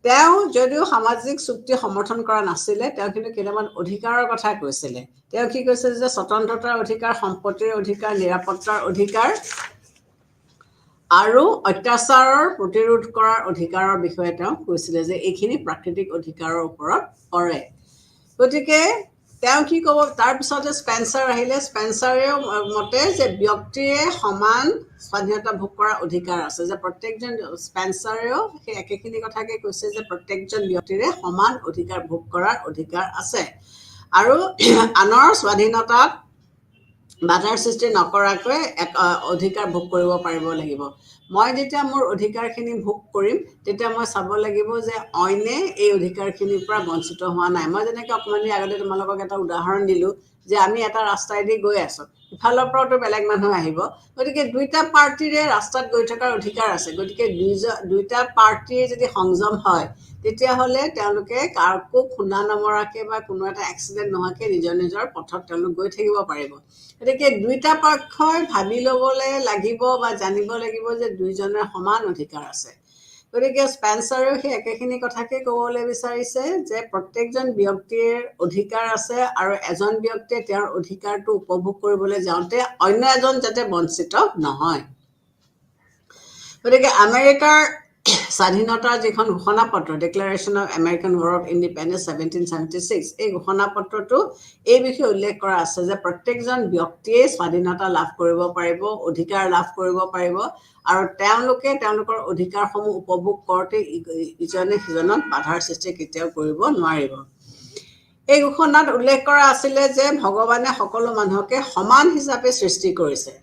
তেওঁ যদিও সামাজিক চুক্তি সমৰ্থন কৰা নাছিলে, তেওঁ কিন্তু কেইটামান অধিকাৰৰ কথা কৈছিলে। তেওঁ কি কৈছিল যে স্বতন্ত্ৰতাৰ অধিকাৰ, সম্পত্তিৰ অধিকাৰ, নিৰাপত্তাৰ অধিকাৰ আৰু অত্যাচাৰৰ প্ৰতিৰোধ কৰাৰ অধিকাৰৰ বিষয়ে তেওঁ কৈছিলে যে এইখিনি প্ৰাকৃতিক অধিকাৰৰ ওপৰত পৰে। গতিকে তেওঁ কি ক'ব, তাৰপিছতে স্পেন্সাৰ আহিলে। স্পেন্সাৰেও মতে যে ব্যক্তিয়ে সমান স্বাধীনতা ভোগ কৰাৰ অধিকাৰ আছে, যে প্ৰত্যেকজন স্পেন্সাৰেও সেই একেখিনি কথাকে কৈছে যে প্ৰত্যেকজন ব্যক্তিৰে সমান অধিকাৰ ভোগ কৰাৰ অধিকাৰ আছে আৰু আনৰ স্বাধীনতাত বাধাৰ সৃষ্টি নকৰাকৈ অধিকাৰ ভোগ কৰিব পাৰিব লাগিব। মই যেতিয়া মোৰ অধিকাৰখিনি ভোগ কৰিম তেতিয়া মই চাব লাগিব যে অইনে এই অধিকাৰখিনিৰ পৰা বঞ্চিত হোৱা নাই। মই যেনেকৈ অকণমান দেৰি আগতে তোমালোকক এটা উদাহৰণ দিলোঁ যে আমি এটা ৰাস্তাইদি গৈ আছোঁ, ইফালৰ পৰাতো বেলেগ মানুহ আহিব, গতিকে দুইটা পাৰ্টিৰে ৰাস্তাত গৈ থকাৰ অধিকাৰ আছে। গতিকে দুইটা পাৰ্টিৰ যদি সংযম হয় তেতিয়াহ'লে তেওঁলোকে কাকো খুন্দা নমৰাকৈ বা কোনো এটা এক্সিডেণ্ট নোহোৱাকৈ নিজৰ নিজৰ পথত তেওঁলোক গৈ থাকিব পাৰিব। গতিকে দুইটা পক্ষই ভাবি ল'বলৈ লাগিব বা জানিব লাগিব যে দুইজনৰ সমান অধিকাৰ আছে। গতিকে স্পেন্সাৰেও সেই একেখিনি কথাকে ক'বলৈ বিচাৰিছে যে প্ৰত্যেকজন ব্যক্তিৰ অধিকাৰ আছে আৰু এজন ব্যক্তিয়ে তেওঁৰ অধিকাৰটো উপভোগ কৰিবলৈ যাওঁতে অন্য এজন যাতে বঞ্চিত নহয়। গতিকে আমেৰিকাৰ স্বাধীনতাৰ যিখন ঘোষণাপত্ৰ, declaration of American war of independence 1776, এই ঘোষণাপত্ৰটো এই বিষয়ে উল্লেখ কৰা আছে যে প্ৰত্যেকজন ব্যক্তিয়ে স্বাধীনতা লাভ কৰিব পাৰিব, অধিকাৰ লাভ কৰিব পাৰিব আৰু তেওঁলোকে তেওঁলোকৰ অধিকাৰসমূহ উপভোগ কৰোঁতে ইজনে সিজনক বাধাৰ সৃষ্টি কেতিয়াও কৰিব নোৱাৰিব। এই ঘোষণাত উল্লেখ কৰা আছিলে যে ভগৱানে সকলো মানুহকে সমান হিচাপে সৃষ্টি কৰিছে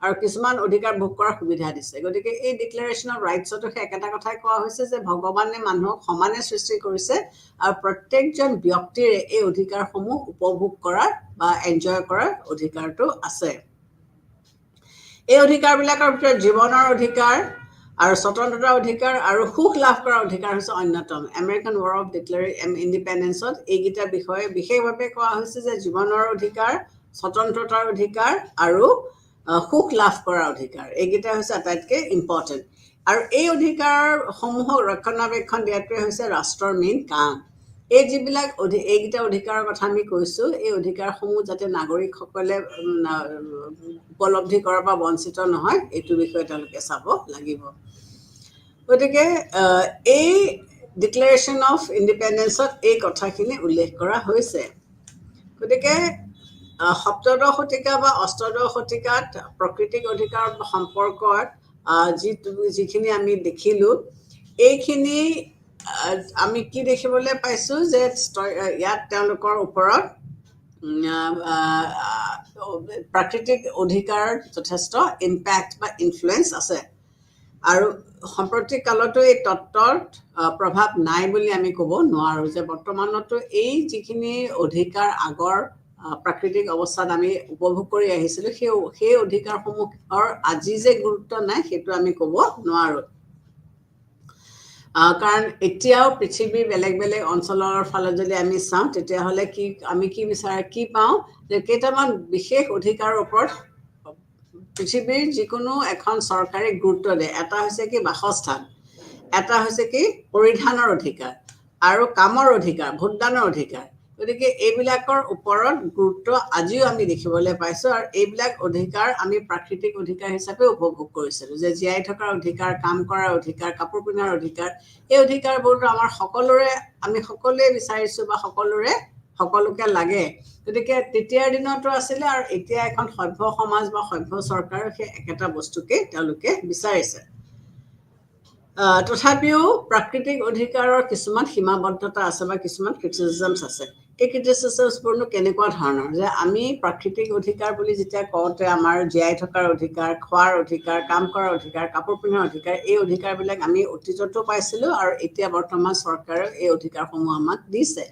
আৰু কিছুমান অধিকাৰ ভোগ কৰাৰ সুবিধা দিছে। গতিকে এই ডিক্লেৰেশ্যন অফ ৰাইটছতো সেই একেটা কথাই কোৱা হৈছে যে ভগৱানে মানুহক সমানে সৃষ্টি কৰিছে আৰু প্ৰত্যেকজন ব্যক্তিৰে এই অধিকাৰসমূহ উপভোগ কৰাৰ বা এনজয় কৰাৰ অধিকাৰটো আছে। এই অধিকাৰবিলাকৰ ভিতৰত জীৱনৰ অধিকাৰ আৰু স্বতন্ত্ৰতাৰ অধিকাৰ আৰু সুখ লাভ কৰাৰ অধিকাৰ হৈছে অন্যতম। আমেৰিকান ৱাৰ অফ ইণ্ডিপেণ্ডেন্সত এইকেইটা বিষয়ে বিশেষভাৱে কোৱা হৈছে যে জীৱনৰ অধিকাৰ, স্বতন্ত্ৰতাৰ অধিকাৰ আৰু সুখ লাভ কৰাৰ অধিকাৰ, এইকেইটা হৈছে আটাইতকৈ ইম্পৰ্টেণ্ট। আৰু এই অধিকাৰসমূহক ৰক্ষণাবেক্ষণ দিয়াটোৱে হৈছে ৰাষ্ট্ৰৰ মেইন কাম। এই যিবিলাক এইকেইটা অধিকাৰৰ কথা আমি কৈছোঁ, এই অধিকাৰসমূহ যাতে নাগৰিকসকলে উপলব্ধি কৰাৰ পৰা বঞ্চিত নহয়, এইটো বিষয়ে তেওঁলোকে চাব লাগিব। গতিকে এই ডিক্লেৰেশ্যন অফ ইণ্ডিপেণ্ডেন্সত এই কথাখিনি উল্লেখ কৰা হৈছে। গতিকে সপ্তদশ শতিকা বা অষ্টদশ শতিকাত প্ৰাকৃতিক অধিকাৰ সম্পৰ্কত যিখিনি আমি দেখিলোঁ, এইখিনি আমি কি দেখিবলৈ পাইছোঁ যে ইয়াত তেওঁলোকৰ ওপৰত প্ৰাকৃতিক অধিকাৰ যথেষ্ট ইম্পেক্ট বা ইনফ্লুৱেঞ্চ আছে আৰু সাম্প্ৰতিক কালতো এই তত্ত্বত প্ৰভাৱ নাই বুলি আমি ক'ব নোৱাৰোঁ। যে বৰ্তমানতো এই যিখিনি অধিকাৰ আগৰ প্ৰাকৃতিক অৱস্থাত আমি উপভোগ কৰি আহিছিলোঁ, সেই অধিকাৰসমূহৰ আজি যে গুৰুত্ব নাই সেইটো আমি ক'ব নোৱাৰোঁ। কাৰণ এতিয়াও পৃথিৱীৰ বেলেগ বেলেগ অঞ্চলৰ ফালে যদি আমি চাওঁ তেতিয়াহ'লে আমি কি পাওঁ যে কেইটামান বিশেষ অধিকাৰৰ ওপৰত পৃথিৱীৰ যিকোনো এখন চৰকাৰে গুৰুত্ব দিয়ে। এটা হৈছে কি বাসস্থান, এটা হৈছে কি পৰিধানৰ অধিকাৰ আৰু কামৰ অধিকাৰ, ভোটদানৰ অধিকাৰ। গতিকে এইবিলাকৰ ওপৰত গুৰুত্ব আজিও আমি দেখিবলৈ পাইছোঁ আৰু এইবিলাক অধিকাৰ আমি প্ৰাকৃতিক অধিকাৰ হিচাপে উপভোগ কৰিছিলোঁ। যে জীয়াই থকাৰ অধিকাৰ, কাম কৰাৰ অধিকাৰ, কাপোৰ পিন্ধাৰ অধিকাৰ, এই অধিকাৰবোৰতো আমি সকলোৱে বিচাৰিছোঁ বা সকলোকে লাগে। গতিকে তেতিয়াৰ দিনতো আছিলে আৰু এতিয়া এখন সভ্য সমাজ বা সভ্য চৰকাৰৰ সেই একেটা বস্তুকে তেওঁলোকে বিচাৰিছে। তথাপিও প্ৰাকৃতিক অধিকাৰৰ কিছুমান সীমাবদ্ধতা আছে বা কিছুমান ক্ৰিটিচিজমছ আছে। এই ক্ৰিটিচিজমছবোৰনো কেনেকুৱা ধৰণৰ, যে আমি প্ৰাকৃতিক অধিকাৰ বুলি যেতিয়া কওঁতে আমাৰ জীয়াই থকাৰ অধিকাৰ, খোৱাৰ অধিকাৰ, কাম কৰাৰ অধিকাৰ, কাপোৰ পিন্ধাৰ অধিকাৰ, এই অধিকাৰবিলাক আমি অতীততো পাইছিলোঁ আৰু এতিয়া বৰ্তমান চৰকাৰেও এই অধিকাৰসমূহ আমাক দিছে।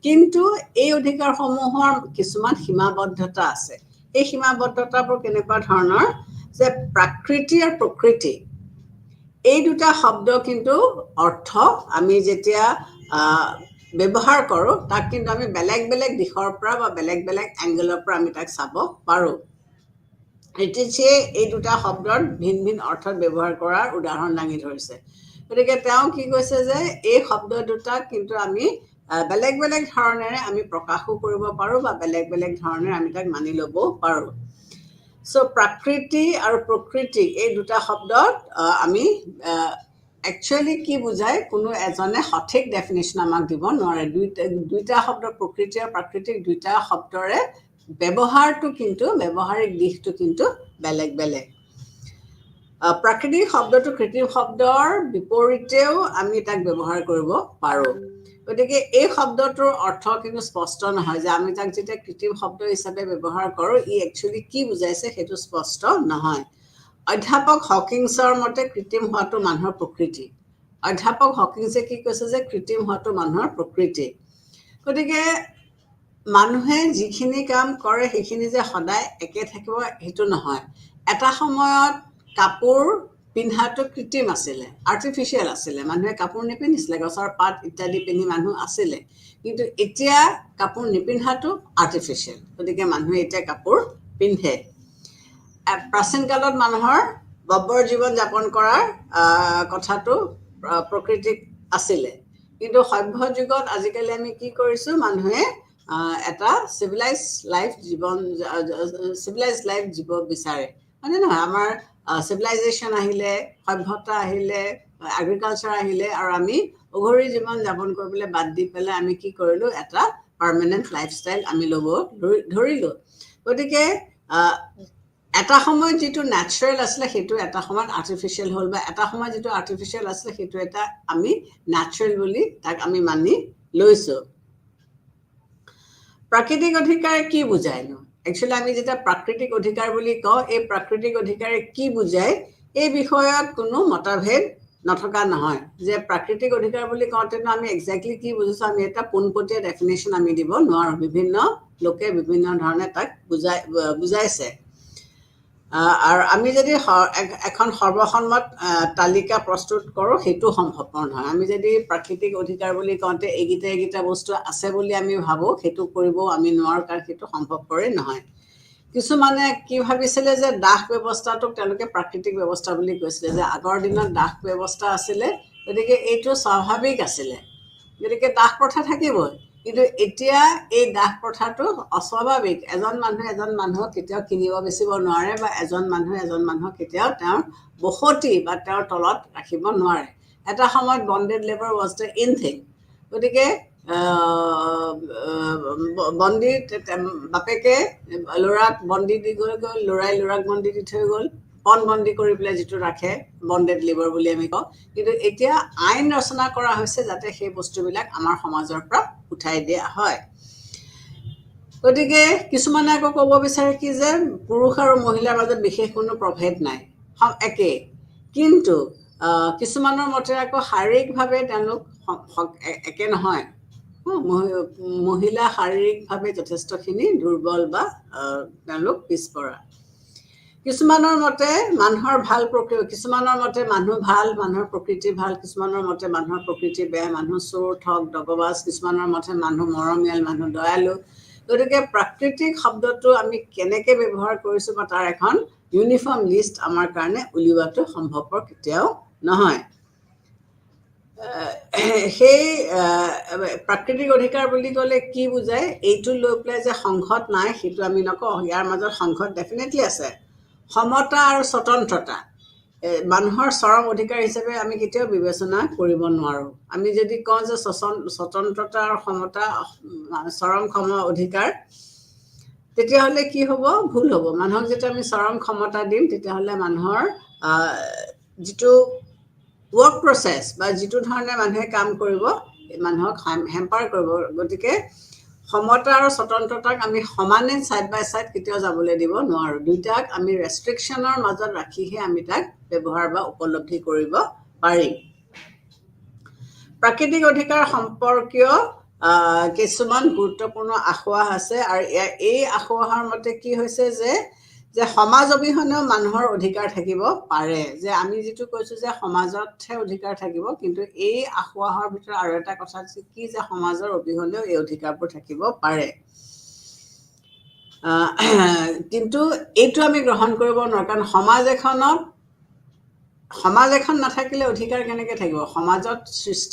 কিন্তু এই অধিকাৰসমূহৰ কিছুমান সীমাবদ্ধতা আছে। এই সীমাবদ্ধতাবোৰ কেনেকুৱা ধৰণৰ, যে প্ৰাকৃতি আৰু প্ৰকৃতি এই দুটা শব্দ কিন্তু অৰ্থ আমি যেতিয়া ব্যৱহাৰ কৰোঁ তাক কিন্তু আমি বেলেগ বেলেগ দিশৰ পৰা বা বেলেগ বেলেগ এংগেলৰ পৰা আমি তাক চাব পাৰোঁ ৰীতিশীয়ে এই দুটা শব্দৰ ভিন ভিন অৰ্থত ব্যৱহাৰ কৰাৰ উদাহৰণ দাঙি ধৰিছে গতিকে তেওঁ কি কৈছে যে এই শব্দ দুটা কিন্তু আমি বেলেগ বেলেগ ধৰণেৰে আমি প্ৰকাশো কৰিব পাৰোঁ বা বেলেগ বেলেগ ধৰণেৰে আমি তাক মানি ল'বও পাৰোঁ চ' প্ৰাকৃতি আৰু প্ৰকৃতি এই দুটা শব্দত আমি একচুৱেলি কি বুজায় কোনো এজনে সঠিক ডেফিনেশ্যন আমাক দিব নোৱাৰে দুইটা শব্দ প্ৰকৃতি আৰু প্ৰাকৃতিক দুইটা শব্দৰে ব্যৱহাৰটো কিন্তু ব্যৱহাৰিক দিশটো কিন্তু বেলেগ বেলেগ প্ৰাকৃতিক শব্দটো কৃত্ৰিম শব্দৰ বিপৰীতেও আমি তাক ব্যৱহাৰ কৰিব পাৰোঁ গতিকে এই শব্দটোৰ অৰ্থ কিন্তু স্পষ্ট নহয় যে আমি তাক যেতিয়া কৃত্ৰিম শব্দ হিচাপে ব্যৱহাৰ কৰোঁ ই একচুৱেলি কি বুজাইছে সেইটো স্পষ্ট নহয় অধ্যাপক হকিংছৰ মতে কৃত্ৰিম হোৱাটো মানুহৰ প্ৰকৃতি অধ্যাপক হকিংছে কি কৈছে যে কৃত্ৰিম হোৱাটো মানুহৰ প্ৰকৃতি গতিকে মানুহে যিখিনি কাম কৰে সেইখিনি যে সদায় একে থাকিব সেইটো নহয় এটা সময়ত কাপোৰ পিন্ধাটো কৃত্ৰিম আছিলে আৰ্টিফিচিয়েল আছিলে মানুহে কাপোৰ নিপিন্ধিছিলে গছৰ পাত ইত্যাদি পিন্ধি মানুহ আছিলে কিন্তু এতিয়া কাপোৰ নিপিন্ধাটো আৰ্টিফিচিয়েল গতিকে মানুহে এতিয়া কাপোৰ পিন্ধে প্ৰাচীন কালত মানুহৰ বব্বৰ জীৱন যাপন কৰাৰ কথাটো প্ৰকৃতিক আছিলে কিন্তু সভ্য যুগত আজিকালি আমি কি কৰিছোঁ মানুহে এটা চিভিলাইজ লাইফ জীৱ বিচাৰে মানে নহয় আমাৰ চিভিলাইজেশ্যন আহিলে সভ্যতা আহিলে এগ্ৰিকালচাৰ আহিলে আৰু আমি অঘৰী জীৱন যাপন কৰিবলৈ বাদ দি পেলাই আমি কি কৰিলোঁ এটা পাৰ্মানেণ্ট লাইফষ্টাইল আমি ল'ব ধৰিলোঁ গতিকে এটা সময়ত যিটো নেচাৰেল আছিলে সেইটো এটা সময়ত আৰ্টিফিচিয়েল হ'ল বা এটা সময়ত যিটো আৰ্টিফিচিয়েল আছিলে সেইটো এটা আমি নেচাৰেল বুলি তাক আমি মানি লৈছোঁ প্ৰাকৃতিক অধিকাৰে কি বুজায়নো একচুৱেলি আমি যেতিয়া প্ৰাকৃতিক অধিকাৰ বুলি কওঁ এই প্ৰাকৃতিক অধিকাৰে কি বুজায় এই বিষয়ত কোনো মতভেদ নথকা নহয় যে প্ৰাকৃতিক অধিকাৰ বুলি কওঁতেনো আমি একজেক্টলি কি বুজিছোঁ আমি এটা পোনপটীয়া ডেফিনেশ্যন আমি দিব নোৱাৰোঁ বিভিন্ন লোকে বিভিন্ন ধৰণে তাক বুজাইছে আৰু আমি যদি এখন সৰ্বসন্মত তালিকা প্ৰস্তুত কৰোঁ সেইটো সম্ভৱপৰ নহয় আমি যদি প্ৰাকৃতিক অধিকাৰ বুলি কওঁতে এইকেইটা বস্তু আছে বুলি আমি ভাবোঁ সেইটো কৰিবও আমি নোৱাৰোঁ কাৰণ সেইটো সম্ভৱপৰেই নহয় কিছুমানে কি ভাবিছিলে যে দাস ব্যৱস্থাটোক তেওঁলোকে প্ৰাকৃতিক ব্যৱস্থা বুলি কৈছিলে যে আগৰ দিনত দাস ব্যৱস্থা আছিলে গতিকে এইটো স্বাভাৱিক আছিলে গতিকে দাস প্ৰথা থাকিবই কিন্তু এতিয়া এই দাস প্ৰথাটো অস্বাভাৱিক এজন মানুহক কেতিয়াও কিনিব বেচিব নোৱাৰে বা এজন মানুহক কেতিয়াও তেওঁৰ বসতি বা তেওঁৰ তলত ৰাখিব নোৱাৰে এটা সময়ত bonded labour was the in thing গতিকে বন্দী বাপেকে ল'ৰাক বন্দী দি গ'ল ল'ৰাই ল'ৰাক বন্দী দি থৈ গ'ল পণ বন্দী কৰি পেলাই যিটো ৰাখে বণ্ডেড লেবাৰ বুলি আমি কওঁ কিন্তু এতিয়া আইন ৰচনা কৰা হৈছে যাতে সেই বস্তুবিলাক আমাৰ সমাজৰ পৰা উঠাই দিয়া হয় গতিকে কিছুমানে আকৌ ক'ব বিচাৰে কি যে পুৰুষ আৰু মহিলাৰ মাজত বিশেষ কোনো প্ৰভেদ নাই একেই কিন্তু কিছুমানৰ মতে আকৌ শাৰীৰিকভাৱে তেওঁলোক একে নহয় মহিলা শাৰীৰিকভাৱে যথেষ্টখিনি দুৰ্বল বা তেওঁলোক পিছপৰা কিছুমানৰ মতে মানুহৰ ভাল কিছুমানৰ মতে মানুহ ভাল মানুহৰ প্ৰকৃতি ভাল কিছুমানৰ মতে মানুহৰ প্ৰকৃতি বেয়া মানুহ চোৰ ঠগ দগবাজ কিছুমানৰ মতে মানুহ মৰমীয়াল মানুহ দয়ালু গতিকে প্ৰাকৃতিক শব্দটো আমি কেনেকৈ ব্যৱহাৰ কৰিছোঁ বা তাৰ এখন ইউনিফৰ্ম লিষ্ট আমাৰ কাৰণে উলিওৱাটো সম্ভৱপৰ কেতিয়াও নহয় সেই প্ৰাকৃতিক অধিকাৰ বুলি ক'লে কি বুজায় এইটো লৈ পেলাই যে সংঘত নাই সেইটো আমি নকওঁ ইয়াৰ মাজত সংঘত ডেফিনেটলি আছে সমতা আৰু স্বতন্ত্ৰতা মানুহৰ চৰম অধিকাৰ হিচাপে আমি কেতিয়াও বিবেচনা কৰিব নোৱাৰোঁ আমি যদি কওঁ যে স্বতন্ত্ৰতা আৰু সমতা চৰম অধিকাৰ তেতিয়াহ'লে কি হ'ব ভুল হ'ব মানুহক যেতিয়া আমি চৰম ক্ষমতা দিম তেতিয়াহ'লে মানুহৰ যিটো ৱৰ্ক প্ৰচেছ বা যিটো ধৰণে মানুহে কাম কৰিব মানুহক হেম্পাৰ কৰিব গতিকে সমতা আৰু স্বতন্ত্ৰতাক আমি সমানে ছাইড বাই ছাইড কেতিয়াও যাবলৈ দিব নোৱাৰোঁ দুইটাক আমি ৰেষ্ট্ৰিকশ্যনৰ মাজত ৰাখিহে আমি তাক ব্যৱহাৰ বা উপলব্ধি কৰিব পাৰিম প্ৰাকৃতিক অধিকাৰ সম্পৰ্কীয় কিছুমান গুৰুত্বপূৰ্ণ আসোঁৱাহ আছে আৰু এই আসোঁৱাহৰ মতে কি হৈছে যে যে সমাজ অবিহনেও মানুহৰ অধিকাৰ থাকিব পাৰে যে আমি যেটো কৈছো যে সমাজতহে অধিকাৰ থাকিব কিন্তু এই আখুৱাহৰ ভিতৰত আৰু এটা কথা কি যে সমাজৰ অবিহনেও এই অধিকাৰবোৰ থাকিব পাৰে কিন্তু এইটো আমি গ্ৰহণ কৰিব নোৱাৰো কাৰণ সমাজ এখন নাথাকিলে অধিকাৰ কেনেকৈ থাকিব সমাজত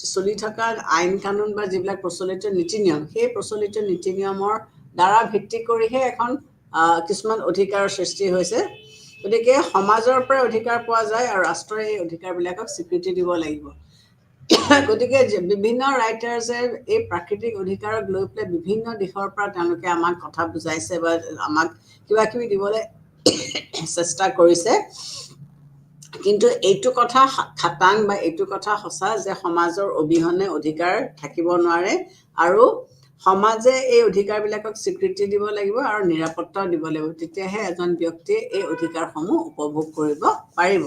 চলি থকা আইন কানুন বা যিবিলাক প্ৰচলিত নীতি নিয়ম সেই প্ৰচলিত নীতি নিয়মৰ দ্বাৰা ভিত্তি কৰিহে এখন কিছুমান অধিকাৰৰ সৃষ্টি হৈছে গতিকে সমাজৰ পৰা অধিকাৰ পোৱা যায় আৰু ৰাষ্ট্ৰই এই অধিকাৰবিলাকক স্বীকৃতি দিব লাগিব গতিকে বিভিন্ন ৰাইটাৰ্ছে এই প্ৰাকৃতিক অধিকাৰক লৈ পেলাই বিভিন্ন দিশৰ পৰা তেওঁলোকে আমাক কথা বুজাইছে বা আমাক কিবা কিবি দিবলৈ চেষ্টা কৰিছে কিন্তু এইটো কথা খাটাং বা এইটো কথা সঁচা যে সমাজৰ অবিহনে অধিকাৰ থাকিব নোৱাৰে আৰু সমাজে এই অধিকাৰবিলাকক স্বীকৃতি দিব লাগিব আৰু নিৰাপত্তাও দিব লাগিব তেতিয়াহে এজন ব্যক্তিয়ে এই অধিকাৰসমূহ উপভোগ কৰিব পাৰিব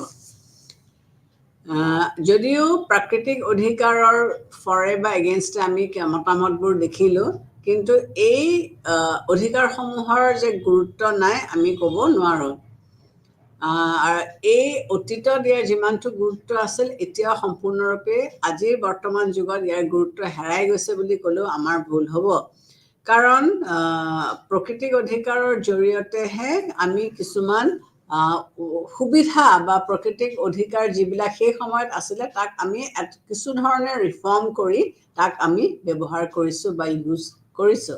যদিও প্ৰাকৃতিক অধিকাৰৰ ফৰে বা এগেইনষ্টে আমি মতামতবোৰ দেখিলো কিন্তু এই অধিকাৰসমূহৰ যে গুৰুত্ব নাই আমি ক'ব নোৱাৰো এই অতীতত ইয়াৰ যিমানটো গুৰুত্ব আছিল এতিয়া সম্পূৰ্ণৰূপে আজিৰ বৰ্তমান যুগত ইয়াৰ গুৰুত্ব হেৰাই গৈছে বুলি ক'লেও আমাৰ ভুল হ'ব কাৰণ প্ৰাকৃতিক অধিকাৰৰ জৰিয়তেহে আমি কিছুমান সুবিধা বা প্ৰাকৃতিক অধিকাৰ যিবিলাক সেই সময়ত আছিলে তাক আমি কিছু ধৰণে ৰিফৰ্ম কৰি তাক আমি ব্যৱহাৰ কৰিছো বা ইউজ কৰিছো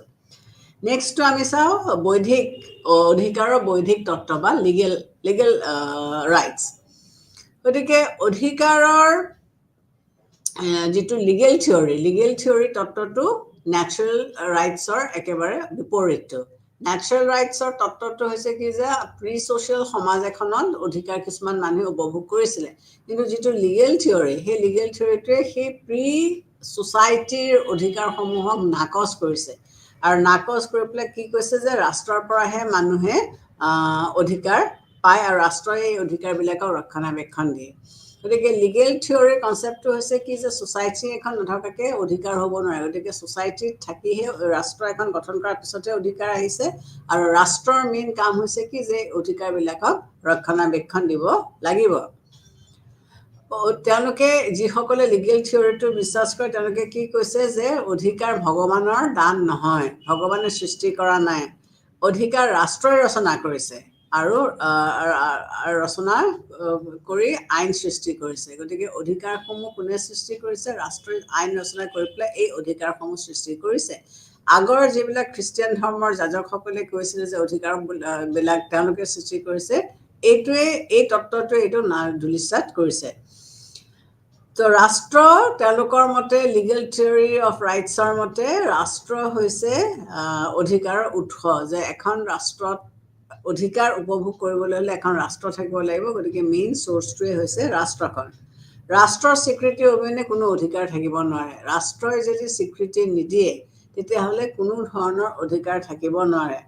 নেক্সটটো আমি চাওঁ বৈধিক অধিকাৰৰ বৈধিক তত্ত্ব বা লিগেল ৰাইটছ গতিকে অধিকাৰৰ যিটো লিগেল থিয়ৰী তত্ত্বটো ন্যাচুৰেল ৰাইটছৰ একেবাৰে বিপৰীতটো ন্যাচুৰেল ৰাইটছৰ তত্ত্বটো হৈছে কি যে প্ৰি ছ'চিয়েল সমাজ এখনত অধিকাৰ কিছুমান মানুহে উপভোগ কৰিছিলে কিন্তু যিটো লিগেল থিয়ৰী সেই লিগেল থিয়ৰীটোৱে সেই প্ৰি ছ'চাইটিৰ অধিকাৰসমূহক নাকচ কৰিছে আৰু নাকচ কৰি পেলাই কি কৈছে যে ৰাষ্ট্ৰৰ পৰাহে মানুহে অধিকাৰ পায় আৰু ৰাষ্ট্ৰই এই অধিকাৰবিলাকক ৰক্ষণাবেক্ষণ দিয়ে গতিকে লিগেল থিয়ৰীৰ কনচেপ্টটো হৈছে কি যে ছ'চাইটি এখন নথকাকৈ অধিকাৰ হ'ব নোৱাৰে গতিকে ছ'চাইটিত থাকিহে ৰাষ্ট্ৰ এখন গঠন কৰাৰ পিছতহে অধিকাৰ আহিছে আৰু ৰাষ্ট্ৰৰ মেইন কাম হৈছে কি যে অধিকাৰবিলাকক ৰক্ষণাবেক্ষণ দিব লাগিব তেওঁলোকে যিসকলে লিগেল থিয়ৰীটো বিশ্বাস কৰে তেওঁলোকে কি কৈছে যে অধিকাৰ ভগৱানৰ দান নহয় ভগৱানে সৃষ্টি কৰা নাই অধিকাৰ ৰাষ্ট্ৰই ৰচনা কৰিছে আৰু ৰচনা কৰি আইন সৃষ্টি কৰিছে গতিকে অধিকাৰসমূহ কোনে সৃষ্টি কৰিছে ৰাষ্ট্ৰই আইন ৰচনা কৰি পেলাই এই অধিকাৰসমূহ সৃষ্টি কৰিছে আগৰ যিবিলাক খ্ৰীষ্টিয়ান ধৰ্মৰ যাজকসকলে কৈছিলে যে অধিকাৰবিলাক তেওঁলোকে সৃষ্টি কৰিছে এইটোৱে এই তত্ত্বটোৱে এইটো ধূলিসাৎ কৰিছে তো ৰাষ্ট্ৰ তেওঁলোকৰ মতে লিগেল থিয়ৰী অফ ৰাইটছৰ মতে ৰাষ্ট্ৰ হৈছে অধিকাৰৰ উৎস যে এখন ৰাষ্ট্ৰত অধিকাৰ উপভোগ কৰিবলৈ হ'লে এখন ৰাষ্ট্ৰ থাকিব লাগিব গতিকে মেইন চ'ৰ্চটোৱে হৈছে ৰাষ্ট্ৰখন ৰাষ্ট্ৰৰ স্বীকৃতি অবিহনে কোনো অধিকাৰ থাকিব নোৱাৰে ৰাষ্ট্ৰই যদি স্বীকৃতি নিদিয়ে তেতিয়াহ'লে কোনো ধৰণৰ অধিকাৰ থাকিব নোৱাৰে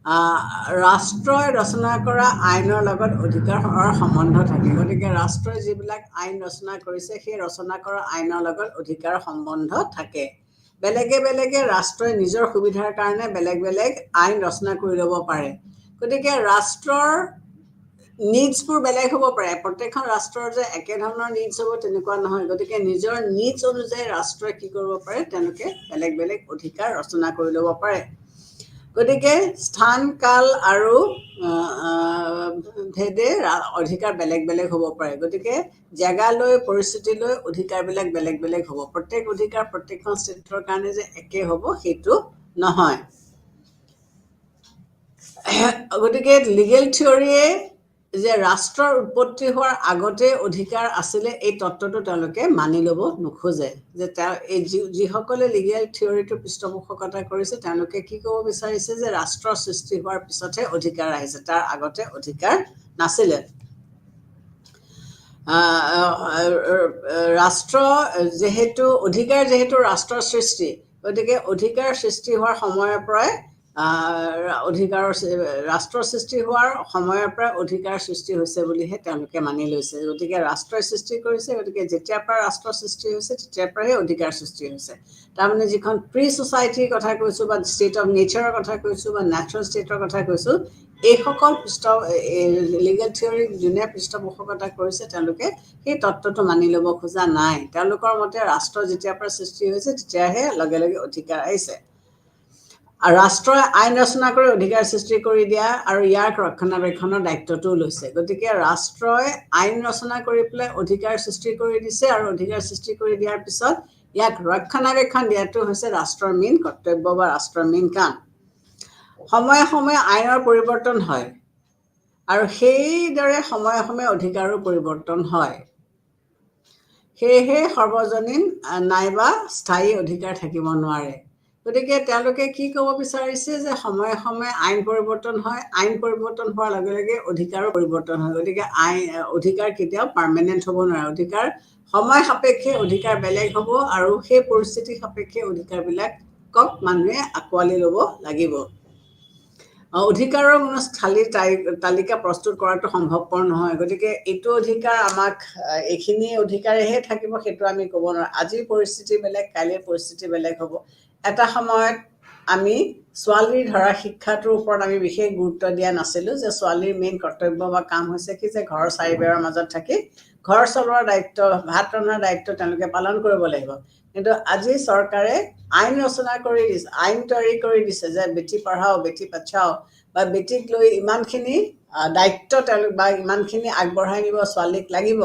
ৰাষ্ট্ৰই ৰচনা কৰা আইনৰ লগত অধিকাৰৰ সম্বন্ধ থাকে গতিকে ৰাষ্ট্ৰই যিবিলাক আইন ৰচনা কৰিছে সেই ৰচনা কৰা আইনৰ লগত অধিকাৰৰ সম্বন্ধ থাকে বেলেগে বেলেগে ৰাষ্ট্ৰই নিজৰ সুবিধাৰ কাৰণে বেলেগ বেলেগ আইন ৰচনা কৰি ল'ব পাৰে গতিকে ৰাষ্ট্ৰৰ নিডছবোৰ বেলেগ হ'ব পাৰে প্ৰত্যেকখন ৰাষ্ট্ৰৰ যে একে ধৰণৰ নিডছ হ'ব তেনেকুৱা নহয় গতিকে নিজৰ নিডছ অনুযায়ী ৰাষ্ট্ৰই কি কৰিব পাৰে তেওঁলোকে বেলেগ বেলেগ অধিকাৰ ৰচনা কৰি ল'ব পাৰে গতিকে স্থান কাল আৰু ভেদে অধিকাৰ বেলেগ বেলেগ হ'ব পাৰে গতিকে জেগালৈ পৰিস্থিতিলৈ অধিকাৰবিলাক বেলেগ বেলেগ হ'ব প্ৰত্যেক অধিকাৰ প্ৰত্যেকখন ষ্টেটৰ কাৰণে যে একে হ'ব সেইটো নহয় গতিকে লিগেল থিয়ৰীয়ে যে ৰাষ্ট্ৰৰ উৎপত্তি হোৱাৰ আগতে অধিকাৰ আছিলে এই তত্ত্বটো তেওঁলোকে মানি ল'ব নোখোজে যে এই যিসকলে লিগেল থিয়ৰীটো পৃষ্ঠপোষকতা কৰিছে তেওঁলোকে কি ক'ব বিচাৰিছে যে ৰাষ্ট্ৰৰ সৃষ্টি হোৱাৰ পিছতহে অধিকাৰ আহিছে তাৰ আগতে অধিকাৰ নাছিলে ৰাষ্ট্ৰ যেহেতু ৰাষ্ট্ৰৰ সৃষ্টি গতিকে অধিকাৰ সৃষ্টি হোৱাৰ সময়ৰ পৰাই ৰাষ্ট্ৰৰ সৃষ্টি হোৱাৰ সময়ৰ পৰা অধিকাৰ সৃষ্টি হৈছে বুলিহে তেওঁলোকে মানি লৈছে গতিকে ৰাষ্ট্ৰই সৃষ্টি কৰিছে গতিকে যেতিয়াৰ পৰা ৰাষ্ট্ৰৰ সৃষ্টি হৈছে তেতিয়াৰ পৰাহে অধিকাৰ সৃষ্টি হৈছে তাৰমানে যিখন প্ৰি ছ'চাইটিৰ কথা কৈছোঁ বা ষ্টেট অফ নেচাৰৰ কথা কৈছোঁ বা নেচাৰেল ষ্টেটৰ কথা কৈছোঁ এইসকল লিগেল থিয়ৰী যোনে পৃষ্ঠপোষকতা কৰিছে তেওঁলোকে সেই তত্ত্বটো মানি ল'ব খোজা নাই। তেওঁলোকৰ মতে ৰাষ্ট্ৰ যেতিয়াৰ পৰা সৃষ্টি হৈছে তেতিয়াহে লগে লগে অধিকাৰ আহিছে। আৰু ৰাষ্ট্ৰই আইন ৰচনা কৰি অধিকাৰ সৃষ্টি কৰি দিয়া আৰু ইয়াক ৰক্ষণাবেক্ষণৰ দায়িত্বটোও লৈছে। গতিকে ৰাষ্ট্ৰই আইন ৰচনা কৰি পেলাই অধিকাৰ সৃষ্টি কৰি দিছে আৰু অধিকাৰ সৃষ্টি কৰি দিয়াৰ পিছত ইয়াক ৰক্ষণাবেক্ষণ দিয়াটো হৈছে ৰাষ্ট্ৰৰ মেইন কৰ্তব্য বা ৰাষ্ট্ৰৰ মেইন কাম। সময়ে সময়ে আইনৰ পৰিৱৰ্তন হয় আৰু সেইদৰে সময়ে সময়ে অধিকাৰো পৰিৱৰ্তন হয়। সেয়েহে সৰ্বজনীন নাইবা স্থায়ী অধিকাৰ থাকিব নোৱাৰে। গতিকে তেওঁলোকে কি ক'ব বিচাৰিছে যে সময়ে সময়ে আইন পৰিৱৰ্তন হয়, আইন পৰিৱৰ্তন হোৱাৰ লগে লগে অধিকাৰো পৰিৱৰ্তন হয়। গতিকে অধিকাৰ কেতিয়াও পাৰ্মানেণ্ট হ'ব নোৱাৰে। অধিকাৰ সময় সাপেক্ষে অধিকাৰ বেলেগ হ'ব আৰু সেই পৰিস্থিতি সাপেক্ষে অধিকাৰবিলাকক মানুহে আঁকোৱালি ল'ব লাগিব। অধিকাৰৰ কোনো স্থায়ী তালিকা প্ৰস্তুত কৰাটো সম্ভৱপৰ নহয়। গতিকে এইটো অধিকাৰ আমাক এইখিনি অধিকাৰেহে থাকিব সেইটো আমি ক'ব নোৱাৰোঁ। আজিৰ পৰিস্থিতি বেলেগ, কাইলৈৰ পৰিস্থিতি বেলেগ হ'ব। এটা সময়ত আমি ছোৱালীৰ ধৰা শিক্ষাটোৰ ওপৰত আমি বিশেষ গুৰুত্ব দিয়া নাছিলোঁ, যে ছোৱালীৰ মেইন কৰ্তব্য বা কাম হৈছে কি যে ঘৰৰ চাৰিবেৰৰ মাজত থাকি ঘৰ চলোৱাৰ দায়িত্ব, ভাত ৰন্ধাৰ দায়িত্ব তেওঁলোকে পালন কৰিব লাগিব। কিন্তু আজি চৰকাৰে আইন ৰচনা কৰি দিছে, আইন তৈয়াৰী কৰি দিছে যে বেটি পঢ়াও, বেটি বচাও বা বেটিক লৈ ইমানখিনি দায়িত্ব তেওঁলোক বা ইমানখিনি আগবঢ়াই নিব ছোৱালীক লাগিব।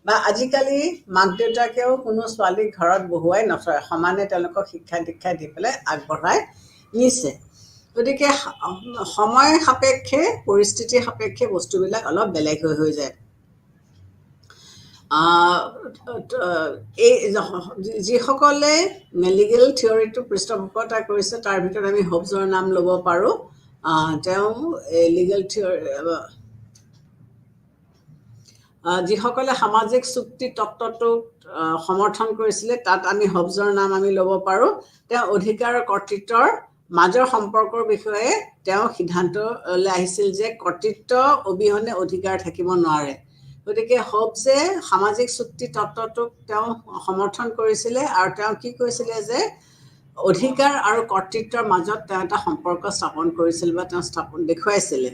বা আজিকালি মাক দেউতাকেও কোনো ছোৱালীক ঘৰত বহুৱাই নথয়, সমানে তেওঁলোকক শিক্ষা দীক্ষা দি পেলাই আগবঢ়াই নিছে। গতিকে সময় সাপেক্ষে, পৰিস্থিতি সাপেক্ষে বস্তুবিলাক অলপ বেলেগ হৈ যায়। এই যিসকলে লিগেল থিয়ৰীটো পৃষ্ঠপোষকতা কৰিছে তাৰ ভিতৰত আমি হোবছৰ নাম ল'ব পাৰোঁ। তেওঁ লিগেল থিয়ৰী, যিসকলে সামাজিক চুক্তি তত্ত্বটোক সমৰ্থন কৰিছিলে তাত আমি হোবছৰ নাম আমি ল'ব পাৰোঁ। তেওঁ অধিকাৰ আৰু কৰ্তৃত্বৰ মাজৰ সম্পৰ্কৰ বিষয়ে তেওঁ সিদ্ধান্তলৈ আহিছিল যে কৰ্তৃত্ব অবিহনে অধিকাৰ থাকিব নোৱাৰে। গতিকে হোবছে সামাজিক চুক্তি তত্ত্বটোক তেওঁ সমৰ্থন কৰিছিলে আৰু তেওঁ কি কৈছিলে যে অধিকাৰ আৰু কৰ্তৃত্বৰ মাজত তেওঁ এটা সম্পৰ্ক স্থাপন কৰিছিল বা তেওঁ দেখুৱাইছিলে।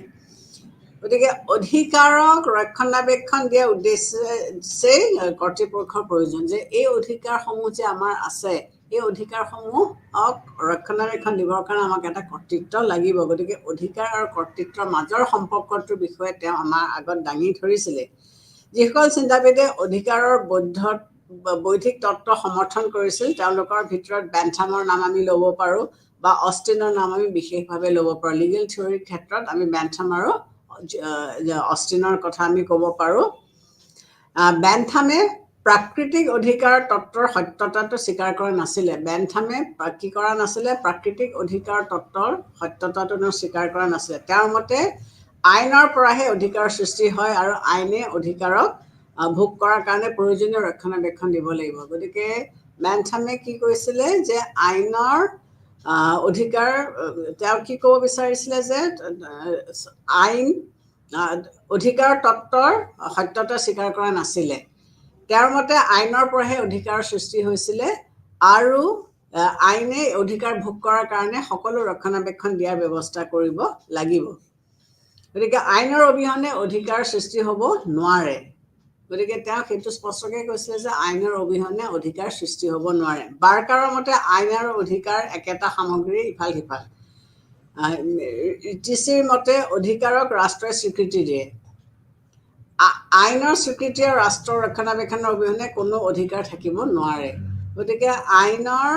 গতিকে অধিকাৰক ৰক্ষণাবেক্ষণ দিয়া উদ্দেশ্যেই কৰ্তৃপক্ষৰ প্ৰয়োজন, যে এই অধিকাৰসমূহ যে আমাৰ আছে এই অধিকাৰসমূহক ৰক্ষণাবেক্ষণ দিবৰ কাৰণে আমাক এটা কৰ্তৃত্ব লাগিব। গতিকে অধিকাৰ আৰু কৰ্তৃত্বৰ মাজৰ সম্পৰ্কটোৰ বিষয়ে তেওঁ আমাৰ আগত দাঙি ধৰিছিলে। যিসকল চিন্তাবিদে অধিকাৰৰ বৌদ্ধিক তত্ত্ব সমৰ্থন কৰিছিল তেওঁলোকৰ ভিতৰত বেন্থামৰ নাম আমি ল'ব পাৰোঁ বা অষ্টিনৰ নাম আমি বিশেষভাৱে ল'ব পাৰোঁ। লিগেল থিয়ৰীৰ ক্ষেত্ৰত আমি বেন্থাম আৰু অষ্টিনৰ কথা আমি ক'ব পাৰোঁ। বেন্থামে প্ৰাকৃতিক অধিকাৰ তত্ত্বৰ সত্যতাটো স্বীকাৰ কৰা নাছিলে। বেন্থামে কি কৰা নাছিলে, প্ৰাকৃতিক অধিকাৰ তত্ত্বৰ সত্যতাটো তেওঁ স্বীকাৰ কৰা নাছিলে। তেওঁৰ মতে আইনৰ পৰাহে অধিকাৰৰ সৃষ্টি হয় আৰু আইনে অধিকাৰক ভোগ কৰাৰ কাৰণে প্ৰয়োজনীয় ৰক্ষণাবেক্ষণ দিব লাগিব। গতিকে বেন্থামে কি কৈছিলে যে আইনৰ অধিকাৰ, তেওঁ কি ক'ব বিচাৰিছিলে যে আইন অধিকাৰ তত্ত্বৰ সত্যতা স্বীকাৰ কৰা নাছিলে। তেওঁৰ মতে আইনৰ পৰাহে অধিকাৰৰ সৃষ্টি হৈছিলে আৰু আইনে অধিকাৰ ভোগ কৰাৰ কাৰণে সকলো ৰক্ষণাবেক্ষণ দিয়াৰ ব্যৱস্থা কৰিব লাগিব। গতিকে আইনৰ অবিহনে অধিকাৰ সৃষ্টি হ'ব নোৱাৰে। গতিকে তেওঁ সেইটো স্পষ্টকৈ কৈছিলে যে আইনৰ অবিহনে অধিকাৰ সৃষ্টি হ'ব নোৱাৰে। বাৰ্কাৰৰ মতে আইন আৰু অধিকাৰ একেটা সামগ্ৰী, ইফাল সিফাল। ইটিচিৰ মতে অধিকাৰক ৰাষ্ট্ৰই স্বীকৃতি দিয়ে। আইনৰ স্বীকৃতি আৰু ৰাষ্ট্ৰৰ ৰক্ষণাবেক্ষণৰ অবিহনে কোনো অধিকাৰ থাকিব নোৱাৰে। গতিকে আইনৰ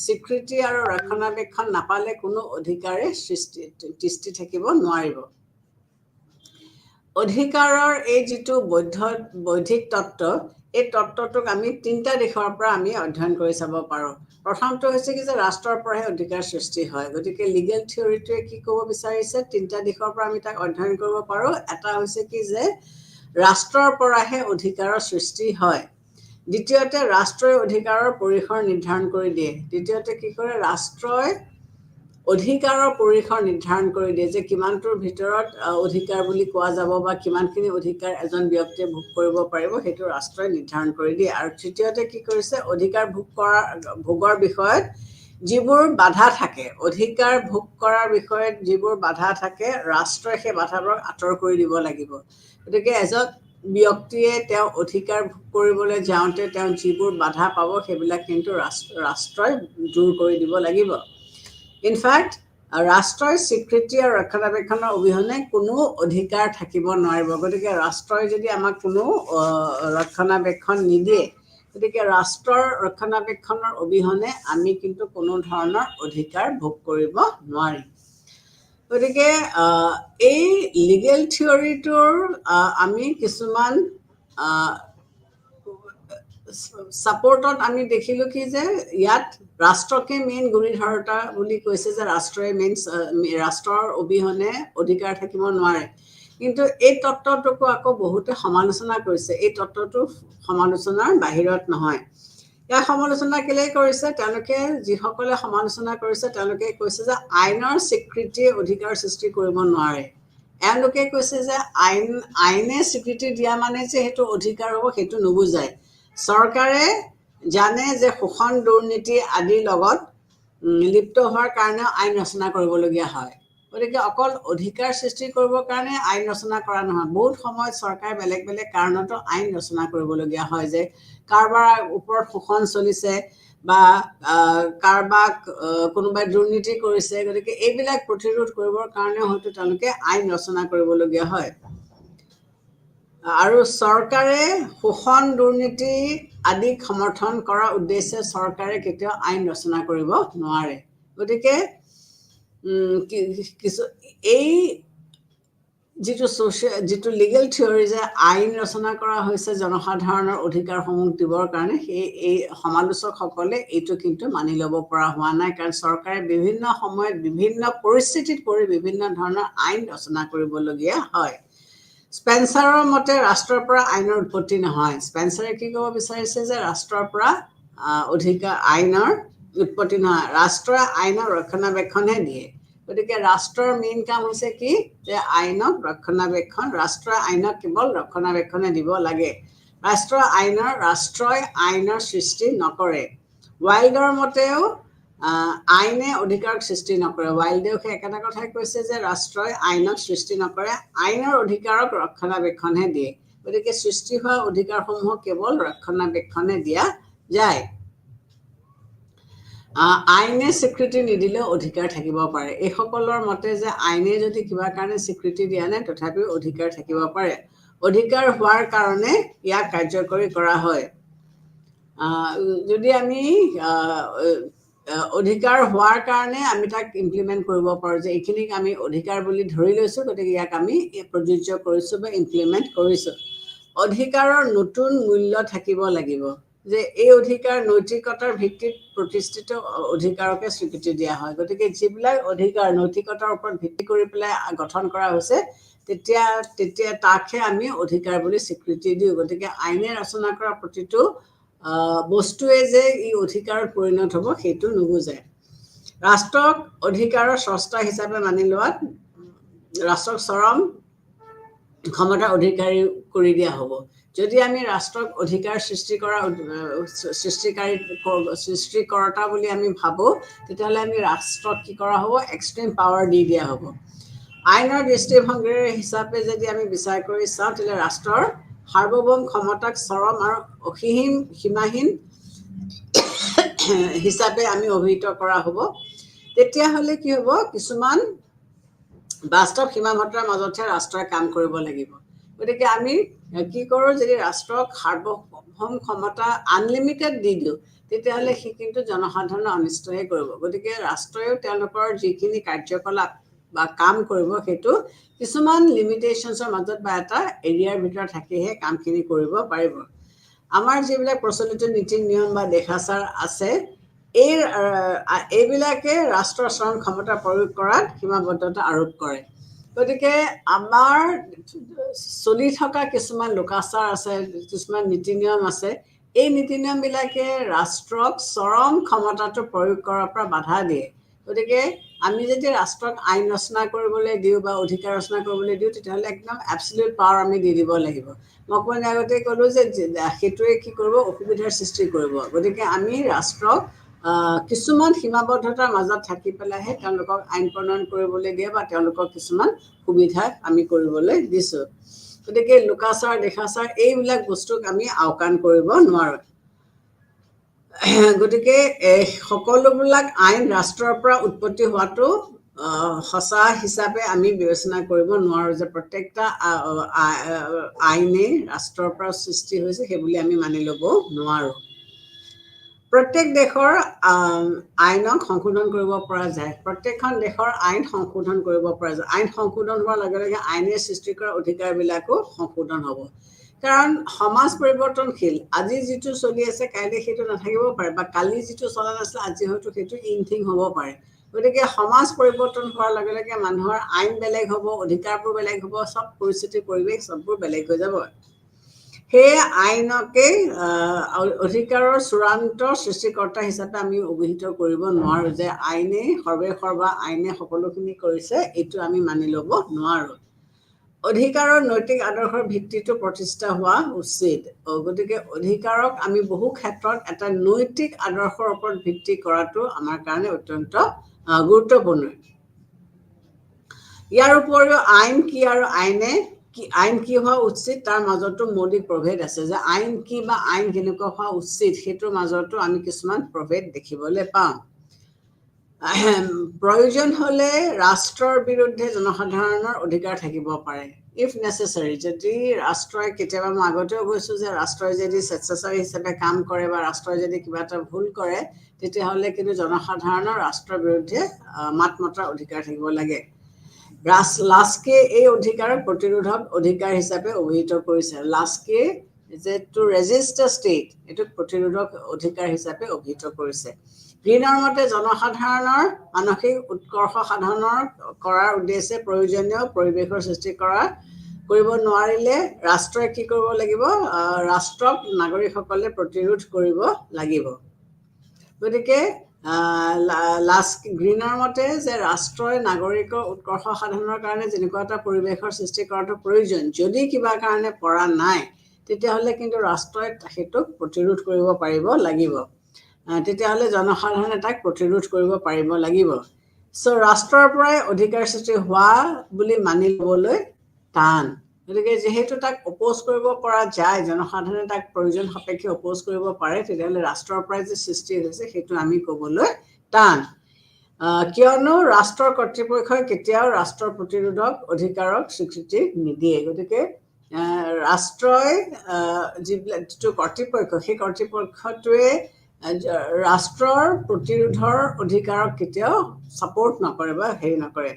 স্বীকৃতি আৰু ৰক্ষণাবেক্ষণ নাপালে কোনো অধিকাৰে তিষ্ঠি থাকিব নোৱাৰিব। অধিকাৰৰ এই যিটো বৌদ্ধিক তত্ত্ব, এই তত্ত্বটোক আমি 3টা দিশৰ পৰা আমি অধ্যয়ন কৰি চাব পাৰোঁ। প্ৰথমটো হৈছে কি যে ৰাষ্ট্ৰৰ পৰাহে অধিকাৰ সৃষ্টি হয়। গতিকে লিগেল থিয়ৰীটোৱে কি ক'ব বিচাৰিছে, 3টা দিশৰ পৰা আমি তাক অধ্যয়ন কৰিব পাৰোঁ। এটা হৈছে কি যে ৰাষ্ট্ৰৰ পৰাহে অধিকাৰৰ সৃষ্টি হয়। দ্বিতীয়তে ৰাষ্ট্ৰই অধিকাৰৰ পৰিসৰ নিৰ্ধাৰণ কৰি দিয়ে। দ্বিতীয়তে কি কৰে, ৰাষ্ট্ৰই অধিকাৰৰ পৰিসৰ নিৰ্ধাৰণ কৰি দিয়ে যে কিমানটোৰ ভিতৰত অধিকাৰ বুলি কোৱা যাব বা কিমানখিনি অধিকাৰ এজন ব্যক্তিয়ে ভোগ কৰিব পাৰিব সেইটো ৰাষ্ট্ৰই নিৰ্ধাৰণ কৰি দিয়ে। আৰু তৃতীয়তে কি কৰিছে, অধিকাৰ ভোগৰ বিষয়ত যিবোৰ বাধা থাকে, অধিকাৰ ভোগ কৰাৰ বিষয়ত যিবোৰ বাধা থাকে, ৰাষ্ট্ৰই সেই বাধাবোৰক আঁতৰ কৰি দিব লাগিব। গতিকে এজন ব্যক্তিয়ে তেওঁ অধিকাৰ ভোগ কৰিবলৈ যাওঁতে তেওঁ যিবোৰ বাধা পাব সেইবিলাক কিন্তু ৰাষ্ট্ৰই দূৰ কৰি দিব লাগিব। ইনফেক্ট ৰাষ্ট্ৰই স্বীকৃতি আৰু ৰক্ষণাবেক্ষণৰ অবিহনে কোনো অধিকাৰ থাকিব নোৱাৰিব। গতিকে ৰাষ্ট্ৰই যদি আমাক কোনো ৰক্ষণাবেক্ষণ নিদিয়ে, গতিকে ৰাষ্ট্ৰৰ ৰক্ষণাবেক্ষণৰ অবিহনে আমি কিন্তু কোনো ধৰণৰ অধিকাৰ ভোগ কৰিব নোৱাৰিম। গতিকে এই লিগেল থিয়ৰিটোৰ আমি কিছুমান ছাপৰ্টত আমি দেখিলোঁ কি যে ইয়াত ৰাষ্ট্ৰকে মেইন গুৰিধৰোঁতা বুলি কৈছে যে ৰাষ্ট্ৰৰ অবিহনে অধিকাৰ থাকিব নোৱাৰে। কিন্তু এই তত্ত্বটোকো আকৌ বহুতে সমালোচনা কৰিছে। এই তত্ত্বটো সমালোচনাৰ বাহিৰত নহয়। ইয়াৰ সমালোচনা কেলেই কৰিছে? তেওঁলোকে যিসকলে সমালোচনা কৰিছে তেওঁলোকে কৈছে যে আইনৰ স্বীকৃতিয়ে অধিকাৰ সৃষ্টি কৰিব নোৱাৰে। এওঁলোকে কৈছে যে আইনে স্বীকৃতি দিয়া মানে যে সেইটো অধিকাৰ হ'ব সেইটো নুবুজায়। চৰকাৰে জানে যে শোষণ দুৰ্নীতি আদিৰ লগত লিপ্ত হোৱাৰ কাৰণেও আইন ৰচনা কৰিবলগীয়া হয়। গতিকে অকল অধিকাৰ সৃষ্টি কৰিবৰ কাৰণে আইন ৰচনা কৰা নহয়, বহুত সময়ত চৰকাৰে বেলেগ বেলেগ কাৰণতো আইন ৰচনা কৰিবলগীয়া হয়, যে কাৰোবাৰ ওপৰত শোষণ চলিছে বা কাৰোবাক কোনোবাই দুৰ্নীতি কৰিছে। গতিকে এইবিলাক প্ৰতিৰোধ কৰিবৰ কাৰণেও হয়তো তেওঁলোকে আইন ৰচনা কৰিবলগীয়া হয়। আৰু চৰকাৰে শোষণ দুৰ্নীতি আদিক সমৰ্থন কৰাৰ উদ্দেশ্যে চৰকাৰে কেতিয়াও আইন ৰচনা কৰিব নোৱাৰে। গতিকে এই যিটো লিগেল থিয়ৰী যে আইন ৰচনা কৰা হৈছে জনসাধাৰণৰ অধিকাৰসমূহ দিবৰ কাৰণে, এই সমালোচকসকলে এইটো কিন্তু মানি ল'ব পৰা হোৱা নাই। কাৰণ চৰকাৰে বিভিন্ন সময়ত বিভিন্ন পৰিস্থিতিত পৰি বিভিন্ন ধৰণৰ আইন ৰচনা কৰিবলগীয়া হয়। স্পেন্সাৰৰ মতে ৰাষ্ট্ৰৰ পৰা আইনৰ উৎপত্তি নহয়। স্পেন্সাৰে কি ক'ব বিচাৰিছে যে ৰাষ্ট্ৰৰ পৰা আইনৰ উৎপত্তি নহয়, ৰাষ্ট্ৰই আইনৰ ৰক্ষণাবেক্ষণহে দিয়ে। গতিকে ৰাষ্ট্ৰৰ মেইন কাম হৈছে কি যে আইনক ৰক্ষণাবেক্ষণ, ৰাষ্ট্ৰই আইনক কেৱল ৰক্ষণাবেক্ষণে দিব লাগে। ৰাষ্ট্ৰই আইনৰ সৃষ্টি নকৰে। ৱাইল্ডৰ মতেও আইনে অধিকাৰক সৃষ্টি নকৰে। ৱাইল্ডেও সেই একেটা কথাই কৈছে যে ৰাষ্ট্ৰই আইনক সৃষ্টি নকৰে, আইনৰ অধিকাৰক ৰক্ষণাবেক্ষণহে দিয়ে। গতিকে সৃষ্টি হোৱা অধিকাৰসমূহক কেৱল ৰক্ষণাবেক্ষণে দিয়া যায়। আইনে স্বীকৃতি নিদিলেও অধিকাৰ থাকিব পাৰে। এইসকলৰ মতে যে আইনে যদি কিবা কাৰণে স্বীকৃতি দিয়া নাই তথাপিও অধিকাৰ থাকিব পাৰে। অধিকাৰ হোৱাৰ কাৰণে ইয়াক কাৰ্যকৰী কৰা হয়। যদি আমি অধিকাৰ হোৱাৰ কাৰণে আমি তাক ইমপ্লিমেণ্ট কৰিব পাৰোঁ যে এইখিনিক আমি অধিকাৰ বুলি ধৰি লৈছোঁ, গতিকে ইয়াক আমি প্ৰযোজ্য কৰিছোঁ বা ইমপ্লিমেণ্ট কৰিছোঁ। অধিকাৰৰ নতুন মূল্য থাকিব লাগিব, যে এই অধিকাৰ নৈতিকতাৰ ভিত্তিত প্ৰতিষ্ঠিত অধিকাৰকে স্বীকৃতি দিয়া হয়। গতিকে যিবিলাক অধিকাৰ নৈতিকতাৰ ওপৰত ভিত্তি কৰি পেলাই গঠন কৰা হৈছে তেতিয়া তাকহে আমি অধিকাৰ বুলি স্বীকৃতি দিওঁ। গতিকে আইনে ৰচনা কৰা প্ৰতিটো বস্তুৱে যে ই অধিকাৰত পৰিণত হ'ব সেইটো নুবুজায়। ৰাষ্ট্ৰক অধিকাৰৰ স্ৰষ্টা হিচাপে মানি লোৱাত ৰাষ্ট্ৰক চৰম ক্ষমতাৰ অধিকাৰী কৰি দিয়া হ'ব। যদি আমি ৰাষ্ট্ৰক অধিকাৰ সৃষ্টিকৰ্তা বুলি আমি ভাবোঁ, তেতিয়াহ'লে আমি ৰাষ্ট্ৰক কি কৰা হ'ব? এক্সট্ৰিম পাৱাৰ দি দিয়া হ'ব। আইনৰ দৃষ্টিভংগীৰে হিচাপে যদি আমি বিচাৰ কৰি চাওঁ, তেতিয়াহ'লে ৰাষ্ট্ৰৰ সাৰ্বভৌম ক্ষমতাক চৰম আৰু সীমাহীন হিচাপে আমি অভিহিত কৰা হ'ব। তেতিয়াহ'লে কি হ'ব? কিছুমান বাস্তৱ সীমাবদ্ধতাৰ মাজতহে ৰাষ্ট্ৰই কাম কৰিব লাগিব। গতিকে আমি কি কৰোঁ? যদি ৰাষ্ট্ৰক সাৰ্বভৌম ক্ষমতা আনলিমিটেড দি দিওঁ, তেতিয়াহ'লে সি কিন্তু জনসাধাৰণৰ অনিষ্টহে কৰিব। গতিকে ৰাষ্ট্ৰইও তেওঁলোকৰ যিখিনি কাৰ্যকলাপ বা কাম কৰিব সেইটো কিছুমান লিমিটেশ্যনছৰ মাজত বা এটা এৰিয়াৰ ভিতৰত থাকিহে কামখিনি কৰিব পাৰিব। আমাৰ যিবিলাক প্ৰচলিত নীতি নিয়ম বা দেশাচাৰ আছে, এইবিলাকে ৰাষ্ট্ৰৰ চৰম ক্ষমতা প্ৰয়োগ কৰাত সীমাবদ্ধতা আৰোপ কৰে। গতিকে আমাৰ চলি থকা কিছুমান লোকাচাৰ আছে, কিছুমান নীতি নিয়ম আছে, এই নীতি নিয়মবিলাকে ৰাষ্ট্ৰক চৰম ক্ষমতাটো প্ৰয়োগ কৰাৰ পৰা বাধা দিয়ে। গতিকে আমি যদি ৰাষ্ট্ৰক আইন ৰচনা কৰিবলৈ দিওঁ বা অধিকাৰ ৰচনা কৰিবলৈ দিওঁ, তেতিয়াহ'লে একদম এবছলিউট পাৱাৰ আমি দি দিব লাগিব। মই আগতে ক'লোঁ যে সেইটোৱে কি কৰিব? অসুবিধাৰ সৃষ্টি কৰিব। গতিকে আমি ৰাষ্ট্ৰক কিছুমান সীমাবদ্ধতাৰ মাজত থাকি পেলাইহে তেওঁলোকক আইন প্ৰণয়ন কৰিবলৈ দিয়ে বা তেওঁলোকক কিছুমান সুবিধা আমি কৰিবলৈ দিছোঁ। গতিকে লোকাচাৰ দেখাচাৰ এইবিলাক বস্তুক আমি আওকাণ কৰিব নোৱাৰোঁ। গতিকে সকলোবিলাক আইন ৰাষ্ট্ৰৰ পৰা উৎপত্তি হোৱাটো সঁচা হিচাপে আমি বিবেচনা কৰিব নোৱাৰোঁ যে প্ৰত্যেকটা আইনেই ৰাষ্ট্ৰৰ পৰা সৃষ্টি হৈছে সেইবুলি আমি মানি ল'ব নোৱাৰোঁ। প্ৰত্যেক দেশৰ আইনক সংশোধন কৰিব পৰা যায়। প্ৰত্যেকখন দেশৰ আইন সংশোধন কৰিব পৰা যায়। আইন সংশোধন হোৱাৰ লগে লগে আইনে সৃষ্টি কৰা অধিকাৰবিলাকো সংশোধন হ'ব। কাৰণ সমাজ পৰিৱৰ্তনশীল। আজি যিটো চলি আছে কাইলৈ সেইটো নাথাকিব পাৰে, বা কালি যিটো চলা নাছিলে আজি হয়তো সেইটো ইনথিং হ'ব পাৰে। গতিকে সমাজ পৰিৱৰ্তন হোৱাৰ লগে লগে মানুহৰ আইন বেলেগ হ'ব, অধিকাৰবোৰ বেলেগ হ'ব, চব পৰিস্থিতি পৰিৱেশ চববোৰ বেলেগ হৈ যাব। সেই আইনকে অধিকাৰৰ চূড়ান্ত সৃষ্টিকৰ্তা হিচাপে আমি অভিহিত কৰিব নোৱাৰোঁ যে আইনে সৰ্বে সৰ্বা আইনে সকলোখিনি কৰিছে, এইটো আমি মানি ল'ব নোৱাৰোঁ। অধিকাৰৰ নৈতিক আদৰ্শৰ ভিত্তিটো প্ৰতিষ্ঠা হোৱা উচিত। গতিকে অধিকাৰক আমি বহু ক্ষেত্ৰত এটা নৈতিক আদৰ্শৰ ওপৰত ভিত্তি কৰাটো আমাৰ কাৰণে অত্যন্ত গুৰুত্বপূৰ্ণ। ইয়াৰ উপৰিও আইন কি আৰু আইন কি হোৱা উচিত তাৰ মাজতো মৌলিক প্ৰভেদ আছে, যে আইন কি বা আইন কেনেকুৱা হোৱা উচিত সেইটোৰ মাজতো আমি কিছুমান প্ৰভেদ দেখিবলৈ পাওঁ। প্ৰয়োজন হ'লে ৰাষ্ট্ৰৰ বিৰুদ্ধে জনসাধাৰণৰ অধিকাৰ থাকিব পাৰে। ইফ নেচেচাৰী, যদি ৰাষ্ট্ৰই কেতিয়াবা, মই আগতেও কৈছোঁ যে ৰাষ্ট্ৰই যদি স্বেচ্ছাচাৰী হিচাপে কাম কৰে বা ৰাষ্ট্ৰই যদি কিবা এটা ভুল কৰে, তেতিয়াহ'লে কিন্তু জনসাধাৰণৰ ৰাষ্ট্ৰৰ বিৰুদ্ধে মাত মতাৰ অধিকাৰ থাকিব লাগে। লাস্কে এই অধিকাৰক প্ৰতিৰোধক অধিকাৰ হিচাপে অভিহিত কৰিছে। লাস্কে যে টু ৰেজিষ্ট দ্য ষ্টেট, এইটোক প্ৰতিৰোধক অধিকাৰ হিচাপে অভিহিত কৰিছে। গ্ৰীনৰ মতে জনসাধাৰণৰ মানসিক উৎকৰ্ষ সাধনৰ কৰাৰ উদ্দেশ্যে প্ৰয়োজনীয় পৰিৱেশৰ সৃষ্টি কৰিব নোৱাৰিলে ৰাষ্ট্ৰই কি কৰিব লাগিব? ৰাষ্ট্ৰক নাগৰিকসকলে প্ৰতিৰোধ কৰিব লাগিব। গতিকে গ্ৰীনৰ মতে যে ৰাষ্ট্ৰই নাগৰিকৰ উৎকৰ্ষ সাধনৰ কাৰণে যেনেকুৱা এটা পৰিৱেশৰ সৃষ্টি কৰাটো প্ৰয়োজন, যদি কিবা কাৰণে পৰা নাই তেতিয়াহ'লে কিন্তু ৰাষ্ট্ৰই সেইটোক প্ৰতিৰোধ কৰিব পাৰিব লাগিব। তেতিয়াহ'লে জনসাধাৰণে তাক প্ৰতিৰোধ কৰিব পাৰিব লাগিব। ৰাষ্ট্ৰৰ পৰাই অধিকাৰ সৃষ্টি হোৱা বুলি মানি ল'বলৈ টান। গতিকে যিহেতু তাক অপ'জ কৰিব পৰা যায়, জনসাধাৰণে তাক প্ৰয়োজন সাপেক্ষে অপ'জ কৰিব পাৰে, তেতিয়াহ'লে ৰাষ্ট্ৰৰ পৰাই যে সৃষ্টি হৈছে সেইটো আমি ক'বলৈ টান। কিয়নো ৰাষ্ট্ৰৰ কৰ্তৃপক্ষই কেতিয়াও ৰাষ্ট্ৰৰ প্ৰতিৰোধক অধিকাৰক স্বীকৃতি নিদিয়ে। গতিকে ৰাষ্ট্ৰই যিটো কৰ্তৃপক্ষ, সেই কৰ্তৃপক্ষটোৱে ৰাষ্ট্ৰৰ প্ৰতিৰোধৰ অধিকাৰক কেতিয়াও ছাপোৰ্ট নকৰে বা হেৰি নকৰে।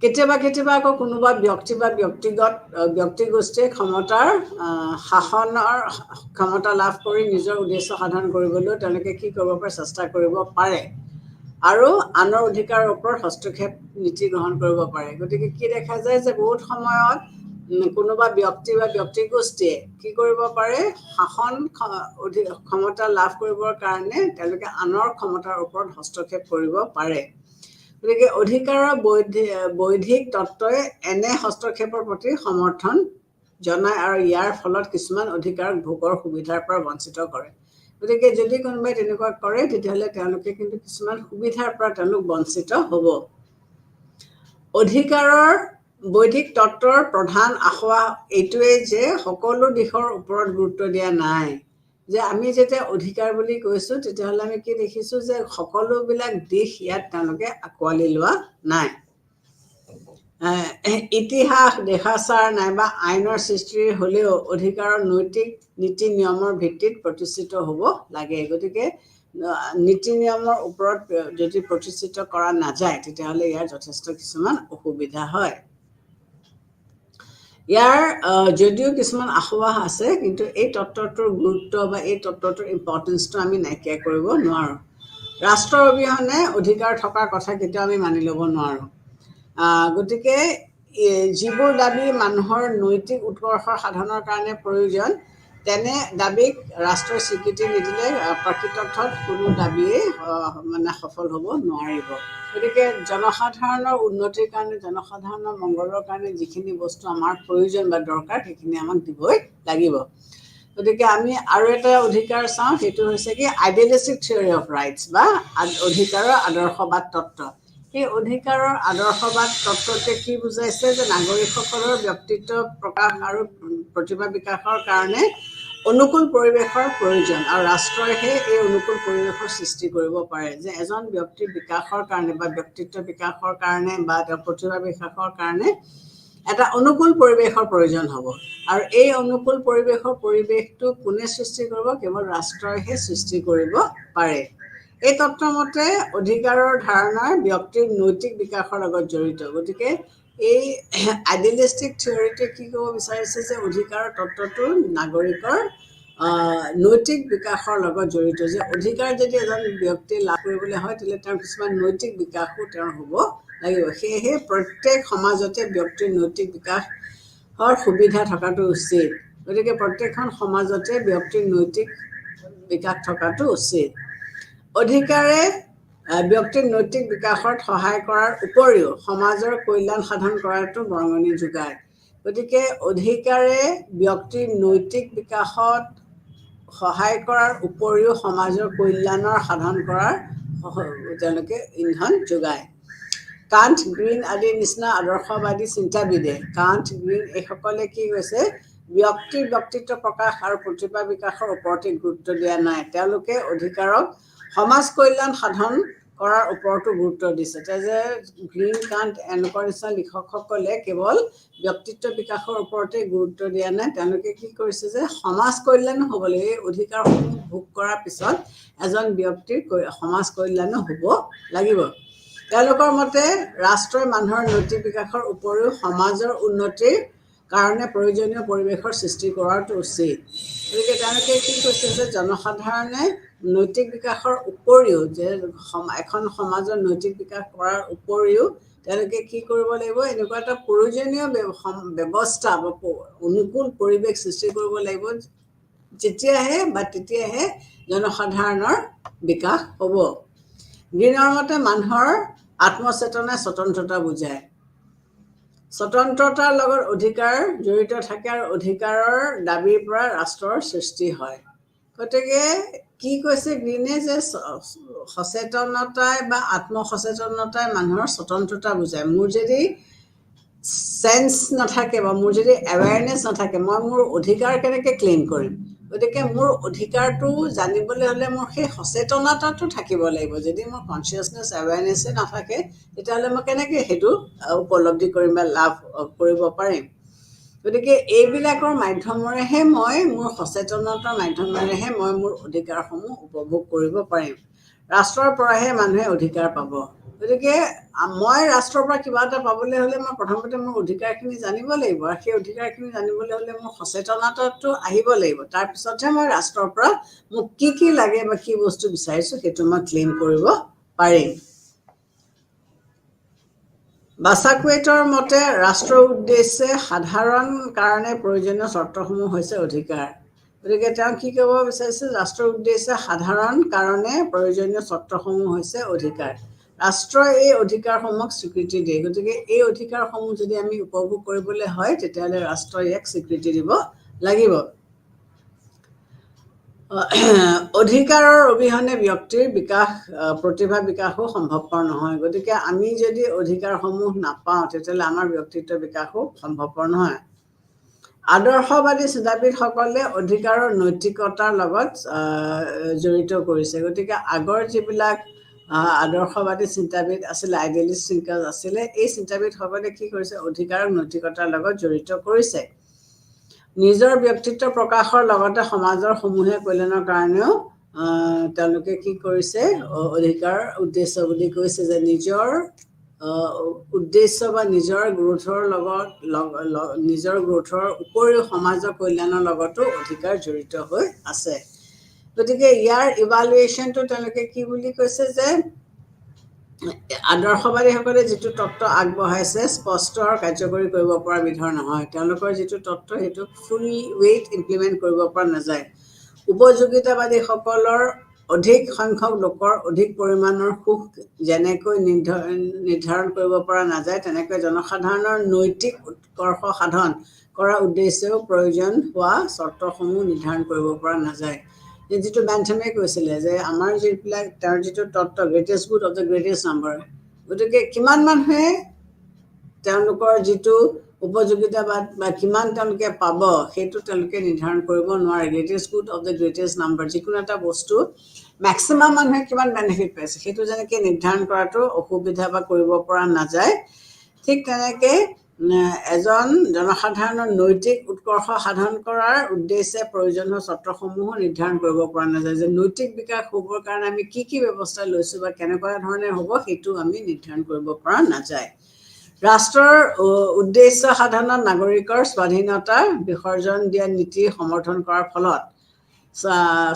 কেতিয়াবা আকৌ কোনোবা ব্যক্তি বা ব্যক্তিগোষ্ঠীয়ে শাসনৰ ক্ষমতা লাভ কৰি নিজৰ উদ্দেশ্য সাধন কৰিবলৈও তেওঁলোকে কি কৰিব পাৰে? চেষ্টা কৰিব পাৰে আৰু আনৰ অধিকাৰৰ ওপৰত হস্তক্ষেপ নীতি গ্ৰহণ কৰিব পাৰে। গতিকে কি দেখা যায় যে বহুত সময়ত কোনোবা ব্যক্তি বা ব্যক্তিগোষ্ঠীয়ে কি কৰিব পাৰে? শাসন ক্ষমতা লাভ কৰিবৰ কাৰণে তেওঁলোকে আনৰ ক্ষমতাৰ ওপৰত হস্তক্ষেপ কৰিব পাৰে। গতিকে অধিকাৰৰ বৌদ্ধিক তত্ত্বই এনে হস্তক্ষেপৰ প্ৰতি সমৰ্থন জনায় আৰু ইয়াৰ ফলত কিছুমান অধিকাৰক ভোগৰ সুবিধাৰ পৰা বঞ্চিত কৰে। গতিকে যদি কোনোবাই তেনেকুৱা কৰে তেতিয়াহ'লে তেওঁলোকে কিন্তু কিছুমান সুবিধাৰ পৰা তেওঁলোক বঞ্চিত হ'ব। অধিকাৰৰ বৌদ্ধিক তত্ত্বৰ প্ৰধান আসোঁৱাহ এইটোৱেই যে সকলো দিশৰ ওপৰত গুৰুত্ব দিয়া নাই। যে আমি যেতিয়া অধিকাৰ বুলি কৈছোঁ তেতিয়াহ'লে আমি কি দেখিছোঁ যে সকলোবিলাক দিশ ইয়াত তেওঁলোকে আঁকোৱালি লোৱা নাই। ইতিহাস, দেশাচাৰ নাইবা আইনৰ সৃষ্টি হ'লেও অধিকাৰৰ নৈতিক নীতি নিয়মৰ ভিত্তিত প্ৰতিষ্ঠিত হ'ব লাগে। গতিকে নীতি নিয়মৰ ওপৰত যদি প্ৰতিষ্ঠিত কৰা নাযায় তেতিয়াহ'লে ইয়াৰ যথেষ্ট কিছুমান অসুবিধা হয়। ইয়াৰ যদিও কিছুমান আসোঁৱাহ আছে, কিন্তু এই তত্ত্বটোৰ গুৰুত্ব বা এই তত্ত্বটোৰ ইম্পৰ্টেঞ্চটো আমি নাইকিয়া কৰিব নোৱাৰোঁ। ৰাষ্ট্ৰৰ অবিহনে অধিকাৰ থকাৰ কথা কেতিয়াও আমি মানি ল'ব নোৱাৰোঁ। গতিকে যিবোৰ দাবী মানুহৰ নৈতিক উৎকৰ্ষ সাধনৰ কাৰণে প্ৰয়োজন, তেনে দাবীক ৰাষ্ট্ৰই স্বীকৃতি নিদিলে প্ৰকৃতাৰ্থত কোনো দাবীয়ে সফল হ'ব নোৱাৰিব। গতিকে জনসাধাৰণৰ উন্নতিৰ কাৰণে, জনসাধাৰণৰ মংগলৰ কাৰণে যিখিনি বস্তু আমাৰ প্ৰয়োজন বা দৰকাৰ সেইখিনি আমাক দিবই লাগিব। গতিকে আমি আৰু এটা অধিকাৰ চাওঁ, সেইটো হৈছে কি আইডিয়েলিষ্টিক থিয়ৰী অফ ৰাইটছ বা অধিকাৰৰ আদৰ্শবাদ তত্ত্ব। সেই অধিকাৰৰ আদৰ্শবাদ তত্ত্বটোৱে কি বুজাইছে যে নাগৰিকসকলৰ ব্যক্তিত্ব প্ৰকাশ আৰু প্ৰতিভা বিকাশৰ কাৰণে অনুকূল পৰিৱেশৰ প্ৰয়োজন, আৰু ৰাষ্ট্ৰইহে এই অনুকূল পৰিৱেশৰ সৃষ্টি কৰিব পাৰে। যে এজন ব্যক্তিৰ বিকাশৰ কাৰণে বা ব্যক্তিত্ব বিকাশৰ কাৰণে বা তেওঁৰ প্ৰতিভা বিকাশৰ কাৰণে এটা অনুকূল পৰিৱেশৰ প্ৰয়োজন হ'ব, আৰু এই অনুকূল পৰিৱেশটো কোনে সৃষ্টি কৰিব? কেৱল ৰাষ্ট্ৰইহে সৃষ্টি কৰিব পাৰে। এই তত্ত্বৰ মতে অধিকাৰৰ ধাৰণা ব্যক্তিৰ নৈতিক বিকাশৰ লগত জড়িত। গতিকে এই আইডিয়েলিষ্টিক থিয়ৰীটোৱে কি ক'ব বিচাৰিছে যে অধিকাৰৰ তত্ত্বটো নাগৰিকৰ নৈতিক বিকাশৰ লগত জড়িত, যে অধিকাৰ যদি এজন ব্যক্তিয়ে লাভ কৰিবলৈ হয় তেতিয়াহ'লে তেওঁৰ কিছুমান নৈতিক বিকাশো তেওঁৰ হ'ব লাগিব। সেয়েহে প্ৰত্যেক সমাজতে ব্যক্তিৰ নৈতিক বিকাশৰ সুবিধা থকাটো উচিত। গতিকে প্ৰত্যেকখন সমাজতে ব্যক্তিৰ নৈতিক বিকাশ থকাটো উচিত। অধিকাৰে ব্যক্তিৰ নৈতিক বিকাশত সহায় কৰাৰ উপৰিও সমাজৰ কল্যাণ সাধন কৰাটো বৰঙণি যোগায়। গতিকে অধিকাৰে ব্যক্তিৰ নৈতিক বিকাশত সহায় কৰাৰ উপৰিও সমাজৰ কল্যাণৰ সাধন কৰাৰ তেওঁলোকে ইন্ধন যোগায়। কাণ্ট, গ্ৰীণ আদিৰ নিচিনা আদৰ্শবাদী চিন্তাবিদে, কাণ্ট, গ্ৰীণ এইসকলে কি কৈছে, ব্যক্তিৰ ব্যক্তিত্ব প্ৰকাশ আৰু প্ৰতিভা বিকাশৰ ওপৰতে গুৰুত্ব দিয়া নাই। তেওঁলোকে অধিকাৰক সমাজ কল্যাণ সাধন কৰাৰ ওপৰতো গুৰুত্ব দিছে। যে গ্ৰীণ, কাণ্ট এনেকুৱা নিচিনা লিখকসকলে কেৱল ব্যক্তিত্ব বিকাশৰ ওপৰতে গুৰুত্ব দিয়া নাই, তেওঁলোকে কি কৰিছে যে সমাজ কল্যাণো হ'ব লাগে। এই অধিকাৰসমূহ ভোগ কৰাৰ পিছত এজন ব্যক্তিৰ সমাজ কল্যাণো হ'ব লাগিব। তেওঁলোকৰ মতে ৰাষ্ট্ৰই মানুহৰ নৈতিক বিকাশৰ উপৰিও সমাজৰ উন্নতিৰ কাৰণে প্ৰয়োজনীয় পৰিৱেশৰ সৃষ্টি কৰাটো উচিত। গতিকে তেওঁলোকে কি কৈছে যে জনসাধাৰণে নৈতিক বিকাশৰ উপৰিও, যে এখন সমাজৰ নৈতিক বিকাশ কৰাৰ উপৰিও তেওঁলোকে কি কৰিব লাগিব, এনেকুৱা এটা প্ৰয়োজনীয় ব্যৱস্থা বা অনুকূল পৰিৱেশ সৃষ্টি কৰিব লাগিব, তেতিয়াহে জনসাধাৰণৰ বিকাশ হ'ব। গ্ৰীণৰ মতে মানুহৰ আত্মচেতনাই স্বতন্ত্ৰতা বুজায়। স্বতন্ত্ৰতাৰ লগত অধিকাৰ জড়িত থাকে আৰু অধিকাৰৰ দাবীৰ পৰা ৰাষ্ট্ৰৰ সৃষ্টি হয়। গতিকে কি কৈছে গ্ৰীণে, যে সচেতনতাই বা আত্মসচেতনতাই মানুহৰ স্বতন্ত্ৰতা বুজায়। মোৰ যদি চেন্স নাথাকে বা মোৰ যদি এৱেৰনেছ নাথাকে, মই মোৰ অধিকাৰ কেনেকৈ ক্লেইম কৰিম? গতিকে মোৰ অধিকাৰটো জানিবলৈ হ'লে মোৰ সেই সচেতনতাটো থাকিব লাগিব। যদি মোৰ কনচিয়াছনেছ এৱেৰনেছে নাথাকে তেতিয়াহ'লে মই কেনেকৈ সেইটো উপলব্ধি কৰিম বা লাভ কৰিব পাৰিম? গতিকে এইবিলাকৰ মাধ্যমেৰেহে মই মোৰ সচেতনতাৰ মাধ্যমেৰেহে মই মোৰ অধিকাৰসমূহ উপভোগ কৰিব পাৰিম। ৰাষ্ট্ৰৰ পৰাহে মানুহে অধিকাৰ পাব। গতিকে মই ৰাষ্ট্ৰৰ পৰা কিবা এটা পাবলৈ হ'লে মই প্ৰথমতে মোৰ অধিকাৰখিনি জানিব লাগিব, আৰু সেই অধিকাৰখিনি জানিবলৈ হ'লে মোৰ সচেতনতাটো আহিব লাগিব। তাৰপিছতহে মই ৰাষ্ট্ৰৰ পৰা মোক কি লাগে বা কি বস্তু বিচাৰিছোঁ সেইটো মই ক্লেইম কৰিব পাৰিম। বাছাকুৱেটৰ মতে ৰাষ্ট্ৰৰ উদ্দেশ্যে সাধাৰণ কাৰণে প্ৰয়োজনীয় চৰ্তসমূহ হৈছে অধিকাৰ। গতিকে তেওঁ কি ক'ব বিচাৰিছে, ৰাষ্ট্ৰৰ উদ্দেশ্যে সাধাৰণ কাৰণে প্ৰয়োজনীয় চৰ্তসমূহ হৈছে অধিকাৰ। ৰাষ্ট্ৰই এই অধিকাৰসমূহক স্বীকৃতি দিয়ে। গতিকে এই অধিকাৰসমূহ যদি আমি উপভোগ কৰিবলৈ হয় তেতিয়াহ'লে ৰাষ্ট্ৰই ইয়াক স্বীকৃতি দিব লাগিব। অধিকাৰৰ অবিহনে ব্যক্তিৰ বিকাশ, প্ৰতিভা বিকাশো সম্ভৱপৰ নহয়। গতিকে আমি যদি অধিকাৰসমূহ নাপাওঁ তেতিয়াহ'লে আমাৰ ব্যক্তিত্ব বিকাশো সম্ভৱপৰ নহয়। আদৰ্শবাদী চিন্তাবিদসকলে অধিকাৰৰ নৈতিকতাৰ লগত জড়িত কৰিছে। গতিকে আগৰ যিবিলাক আদৰ্শবাদী চিন্তাবিদ আছিলে, আইডিয়েলিষ্ট থিংকাৰ্ছ আছিলে, এই চিন্তাবিদসকলে কি কৰিছে, অধিকাৰক নৈতিকতাৰ লগত জড়িত কৰিছে। নিজৰ ব্যক্তিত্ব প্ৰকাশৰ লগতে সমাজৰ সমূহীয়া কল্যাণৰ কাৰণেও তেওঁলোকে কি কৰিছে, অধিকাৰ উদ্দেশ্য বুলি কৈছে, যে নিজৰ উদ্দেশ্য বা নিজৰ গ্ৰোথৰ উপৰিও সমাজৰ কল্যাণৰ লগতো অধিকাৰ জড়িত হৈ আছে। গতিকে ইয়াৰ ইভালুৱেশ্যনটো তেওঁলোকে কি বুলি কৈছে, যে আদৰ্শবাদীসকলে যিটো তত্ত্ব আগবঢ়াইছে স্পষ্ট আৰু কাৰ্যকৰী কৰিব পৰা বিধৰ নহয়। তেওঁলোকৰ যিটো তত্ত্ব সেইটো ফুল ৱেইট ইমপ্লিমেণ্ট কৰিব পৰা নাযায়। উপযোগিতাবাদীসকলৰ অধিক সংখ্যক লোকৰ অধিক পৰিমাণৰ সুখ যেনেকৈ নিৰ্ধাৰণ কৰিব পৰা নাযায় তেনেকৈ জনসাধাৰণৰ নৈতিক উৎকৰ্ষ সাধন কৰাৰ উদ্দেশ্যেও প্ৰয়োজন হোৱা চৰ্তসমূহ নিৰ্ধাৰণ কৰিব পৰা নাযায়। যিটো বেন্থামে কৈছিলে যে আমাৰ যিবিলাক তেওঁৰ যিটো তত্ত্ব greatest good of the greatest number, গতিকে কিমান মানুহে তেওঁলোকৰ যিটো উপযোগিতাবাদ বা কিমান তেওঁলোকে পাব সেইটো তেওঁলোকে নিৰ্ধাৰণ কৰিব নোৱাৰে। Greatest good of the greatest number, যিকোনো এটা বস্তু মেক্সিমাম মানুহে কিমান বেনিফিট পাইছে সেইটো যেনেকৈ নিৰ্ধাৰণ কৰাটো অসুবিধা বা কৰিব পৰা নাযায়, ঠিক তেনেকৈ এজন জনসাধাৰণৰ নৈতিক উৎকৰ্ষ সাধন কৰাৰ উদ্দেশ্যে প্ৰয়োজন হোৱা চৰ্তসমূহো নিৰ্ধাৰণ কৰিব পৰা নাযায়। যে নৈতিক বিকাশ হ'বৰ কাৰণে আমি কি কি ব্যৱস্থা লৈছোঁ বা কেনেকুৱা ধৰণে হ'ব সেইটো আমি নিৰ্ধাৰণ কৰিব পৰা নাযায়। ৰাষ্ট্ৰৰ উদ্দেশ্য সাধনত নাগৰিকৰ স্বাধীনতা বিসৰ্জন দিয়া নীতি সমৰ্থন কৰাৰ ফলত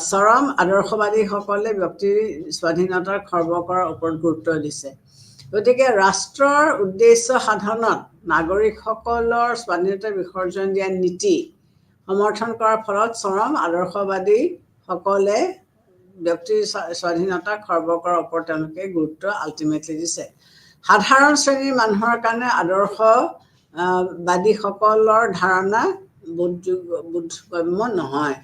চৰম আদৰ্শবাদীসকলে ব্যক্তিৰ স্বাধীনতাৰ খৰ্ব কৰাৰ ওপৰত গুৰুত্ব দিছে। গতিকে ৰাষ্ট্ৰৰ উদ্দেশ্য সাধনত নাগৰিকসকলৰ স্বাধীনতা বিসৰ্জন দিয়া নীতি সমৰ্থন কৰাৰ ফলত চৰম আদৰ্শবাদীসকলে ব্যক্তিৰ স্বাধীনতা খৰ্ব কৰাৰ ওপৰত তেওঁলোকে গুৰুত্ব আল্টিমেটলি দিছে। সাধাৰণ শ্ৰেণীৰ মানুহৰ কাৰণে আদৰ্শবাদীসকলৰ ধাৰণা বোধগম্য নহয়,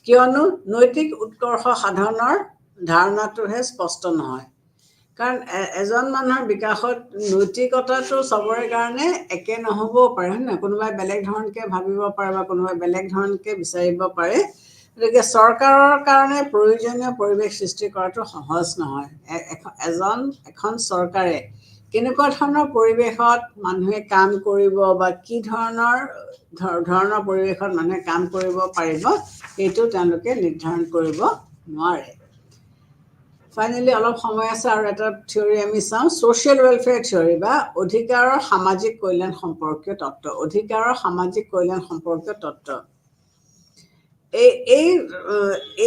কিয়নো নৈতিক উৎকৰ্ষ সাধনৰ ধাৰণাটোহে স্পষ্ট নহয়। কাৰণ এজন মানুহৰ বিকাশত নৈতিকতাটো চবৰে কাৰণে একে নহ'বও পাৰে, হয় নহয়? কোনোবাই বেলেগ ধৰণকৈ ভাবিব পাৰে বা কোনোবাই বেলেগ ধৰণকৈ বিচাৰিব পাৰে। গতিকে চৰকাৰৰ কাৰণে প্ৰয়োজনীয় পৰিৱেশ সৃষ্টি কৰাটো সহজ নহয়। এখন চৰকাৰে কেনেকুৱা ধৰণৰ পৰিৱেশত মানুহে কাম কৰিব বা কি ধৰণৰ পৰিৱেশত মানুহে কাম কৰিব পাৰিব সেইটো তেওঁলোকে নিৰ্ধাৰণ কৰিব নোৱাৰে। ফাইনেলি অলপ সময় আছে আৰু এটা থিয়ৰী আমি চাওঁ, ছ'চিয়েল ৱেলফেয়াৰ থিয়ৰী বা অধিকাৰৰ সামাজিক কল্যাণ সম্পৰ্কীয় তত্ত্ব। অধিকাৰৰ সামাজিক কল্যাণ সম্পৰ্কীয় তত্ত্ব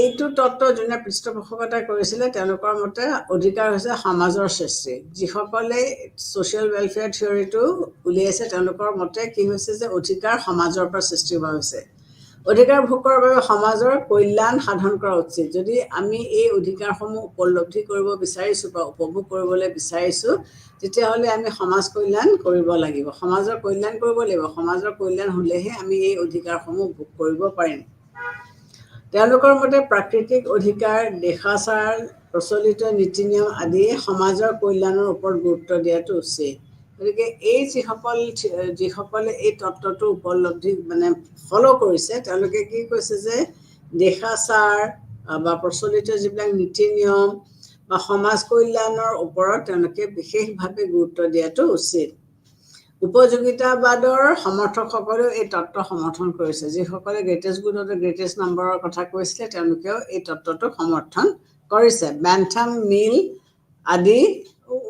এইটো তত্ত্ব যোনে পৃষ্ঠপোষকতা কৰিছিলে তেওঁলোকৰ মতে অধিকাৰ হৈছে সমাজৰ সৃষ্টি। যিসকলে ছ'চিয়েল ৱেলফেয়াৰ থিয়ৰীটো উলিয়াইছে তেওঁলোকৰ মতে কি হৈছে যে অধিকাৰ সমাজৰ পৰা সৃষ্টি হোৱা হৈছে। অধিকাৰ ভোগ কৰাৰ বাবে সমাজৰ কল্যাণ সাধন কৰা উচিত। যদি আমি এই অধিকাৰসমূহ উপলব্ধি কৰিব বিচাৰিছোঁ বা উপভোগ কৰিবলৈ বিচাৰিছোঁ তেতিয়াহ'লে আমি সমাজ কল্যাণ কৰিব লাগিব, সমাজৰ কল্যাণ কৰিব লাগিব। সমাজৰ কল্যাণ হ'লেহে আমি এই অধিকাৰসমূহ ভোগ কৰিব পাৰিম। তেওঁলোকৰ মতে প্ৰাকৃতিক অধিকাৰ, দেশাচাৰ, প্ৰচলিত নীতি নিয়ম আদিয়ে সমাজৰ কল্যাণৰ ওপৰত গুৰুত্ব দিয়াটো উচিত। গতিকে যিসকলে এই তত্ত্বটো উপলব্ধি ফ'ল' কৰিছে তেওঁলোকে কি কৈছে যে দেশাচাৰ বা প্ৰচলিত যিবিলাক নীতি নিয়ম বা সমাজ কল্যাণৰ ওপৰত তেওঁলোকে বিশেষভাৱে গুৰুত্ব দিয়াটো উচিত। উপযোগিতাবাদৰ সমৰ্থকসকলেও এই তত্ত্ব সমৰ্থন কৰিছে। যিসকলে greatest good of the greatest নাম্বাৰৰ কথা কৈছিলে তেওঁলোকেও এই তত্ত্বটো সমৰ্থন কৰিছে। বেন্থাম, মিল আদি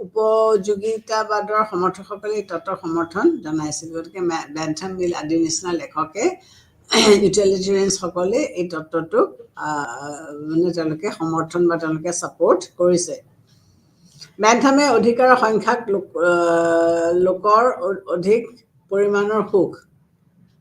উপযোগিতাবাদৰ সমৰ্থকসকলে এই তত্ত্বৰ সমৰ্থন জনাইছিল। গতিকে বেন্থাম, মিল আদিৰ নিচিনা লেখকে ইউটিলিটেৰিয়ানসকলে এই তত্ত্বটোক তেওঁলোকে সমৰ্থন বা তেওঁলোকে ছাপোৰ্ট কৰিছে। বেন্থামে অধিকাৰৰ সংখ্যাক লোকৰ অধিক পৰিমাণৰ সুখ,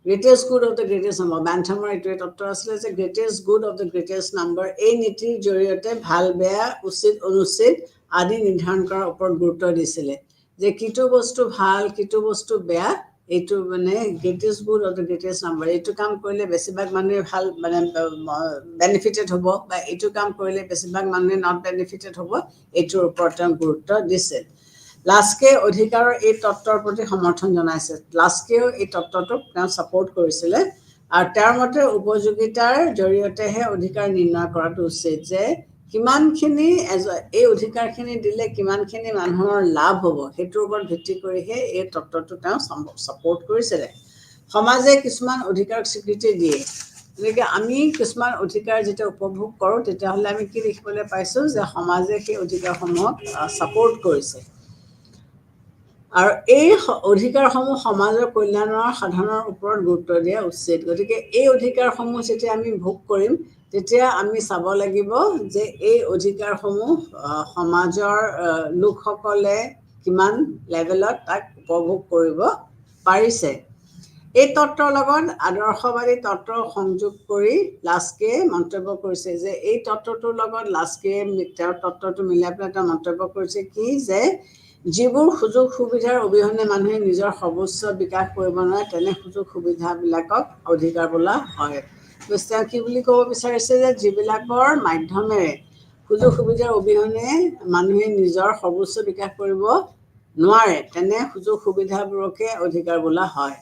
greatest good of the greatest number. বেন্থামৰ এইটোৱে তত্ত্ব আছিলে যে greatest good of the greatest number এই নীতিৰ জৰিয়তে ভাল বেয়া, উচিত অনুচিত আদি নিৰ্ধাৰণ কৰাৰ ওপৰত গুৰুত্ব দিছিলে। যে কিটো বস্তু ভাল, কিটো বস্তু বেয়া, এইটো greatest good of the greatest number. এইটো কাম কৰিলে বেছিভাগ মানুহে ভাল বেনিফিটেড হ'ব বা এইটো কাম কৰিলে বেছিভাগ মানুহে নট বেনিফিটেড হ'ব, এইটোৰ ওপৰত তেওঁ গুৰুত্ব দিছিল। লাস্কে অধিকাৰৰ এই তত্ত্বৰ প্ৰতি সমৰ্থন জনাইছে। লাস্কেও এই তত্ত্বটোক তেওঁ ছাপোৰ্ট কৰিছিলে আৰু তেওঁৰ মতে উপযোগিতাৰ জৰিয়তেহে অধিকাৰ নিৰ্ণয় কৰাটো উচিত। যে কিমানখিনি এই অধিকাৰখিনি দিলে কিমানখিনি মানুহৰ লাভ হ'ব সেইটোৰ ওপৰত ভিত্তি কৰিহে এই তত্ত্বটো তেওঁ ছাপোৰ্ট কৰিছিলে। সমাজে কিছুমান অধিকাৰক স্বীকৃতি দিয়ে। গতিকে আমি কিছুমান অধিকাৰ যেতিয়া উপভোগ কৰোঁ তেতিয়াহ'লে আমি কি দেখিবলৈ পাইছোঁ যে সমাজে সেই অধিকাৰসমূহক ছাপোৰ্ট কৰিছে আৰু এই অধিকাৰসমূহ সমাজৰ কল্যাণৰ সাধনৰ ওপৰত গুৰুত্ব দিয়া উচিত। গতিকে এই অধিকাৰসমূহ যেতিয়া আমি ভোগ কৰিম তেতিয়া আমি চাব লাগিব যে এই অধিকাৰসমূহ সমাজৰ লোকসকলে কিমান লেভেলত তাক উপভোগ কৰিব পাৰিছে। এই তত্ত্বৰ লগত আদৰ্শবাদী তত্ত্ব সংযোগ কৰি লাস্কিয়ে মন্তব্য কৰিছে যে এই তত্ত্বটোৰ লগত লাস্কিয়ে তেওঁৰ তত্ত্বটো মিলাই পেলাই তেওঁ মন্তব্য কৰিছে কি যে যিবোৰ সুযোগ সুবিধাৰ অবিহনে মানুহে নিজৰ সৰ্বোচ্চ বিকাশ কৰিব নোৱাৰে তেনে সুযোগ সুবিধাবিলাকক অধিকাৰ বোলা হয়। তেওঁ কি বুলি ক'ব বিচাৰিছে যে যিবিলাকৰ মাধ্যমেৰে সুযোগ সুবিধাৰ অবিহনে মানুহে নিজৰ সৰ্বোচ্চ বিকাশ কৰিব নোৱাৰে তেনে সুযোগ সুবিধাবোৰকে অধিকাৰ বোলা হয়।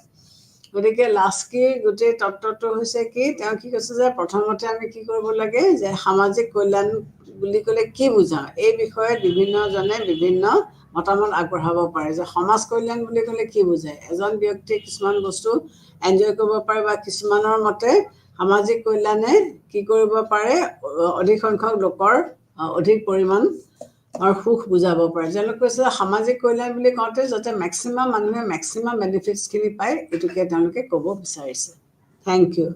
গতিকে লাস্কিৰ গোটেই তত্ত্বটো হৈছে কি তেওঁ কি কৈছে যে প্ৰথমতে আমি কি কৰিব লাগে যে সামাজিক কল্যাণ বুলি ক'লে কি বুজাওঁ এই বিষয়ে বিভিন্নজনে বিভিন্ন মতামত আগবঢ়াব পাৰে যে সমাজ কল্যাণ বুলি ক'লে কি বুজায় এজন ব্যক্তিয়ে কিছুমান বস্তু এনজয় কৰিব পাৰে বা কিছুমানৰ মতে সামাজিক কল্যাণে কি কৰিব পাৰে অধিক সংখ্যক লোকৰ অধিক পৰিমাণ সুখ বুজাব পাৰে। তেওঁলোকে কৈছে সামাজিক কল্যাণ বুলি কওঁতে যাতে মেক্সিমাম মানুহে মেক্সিমাম বেনিফিটছখিনি পায় এইটোকে তেওঁলোকে ক'ব বিচাৰিছে। Thank you.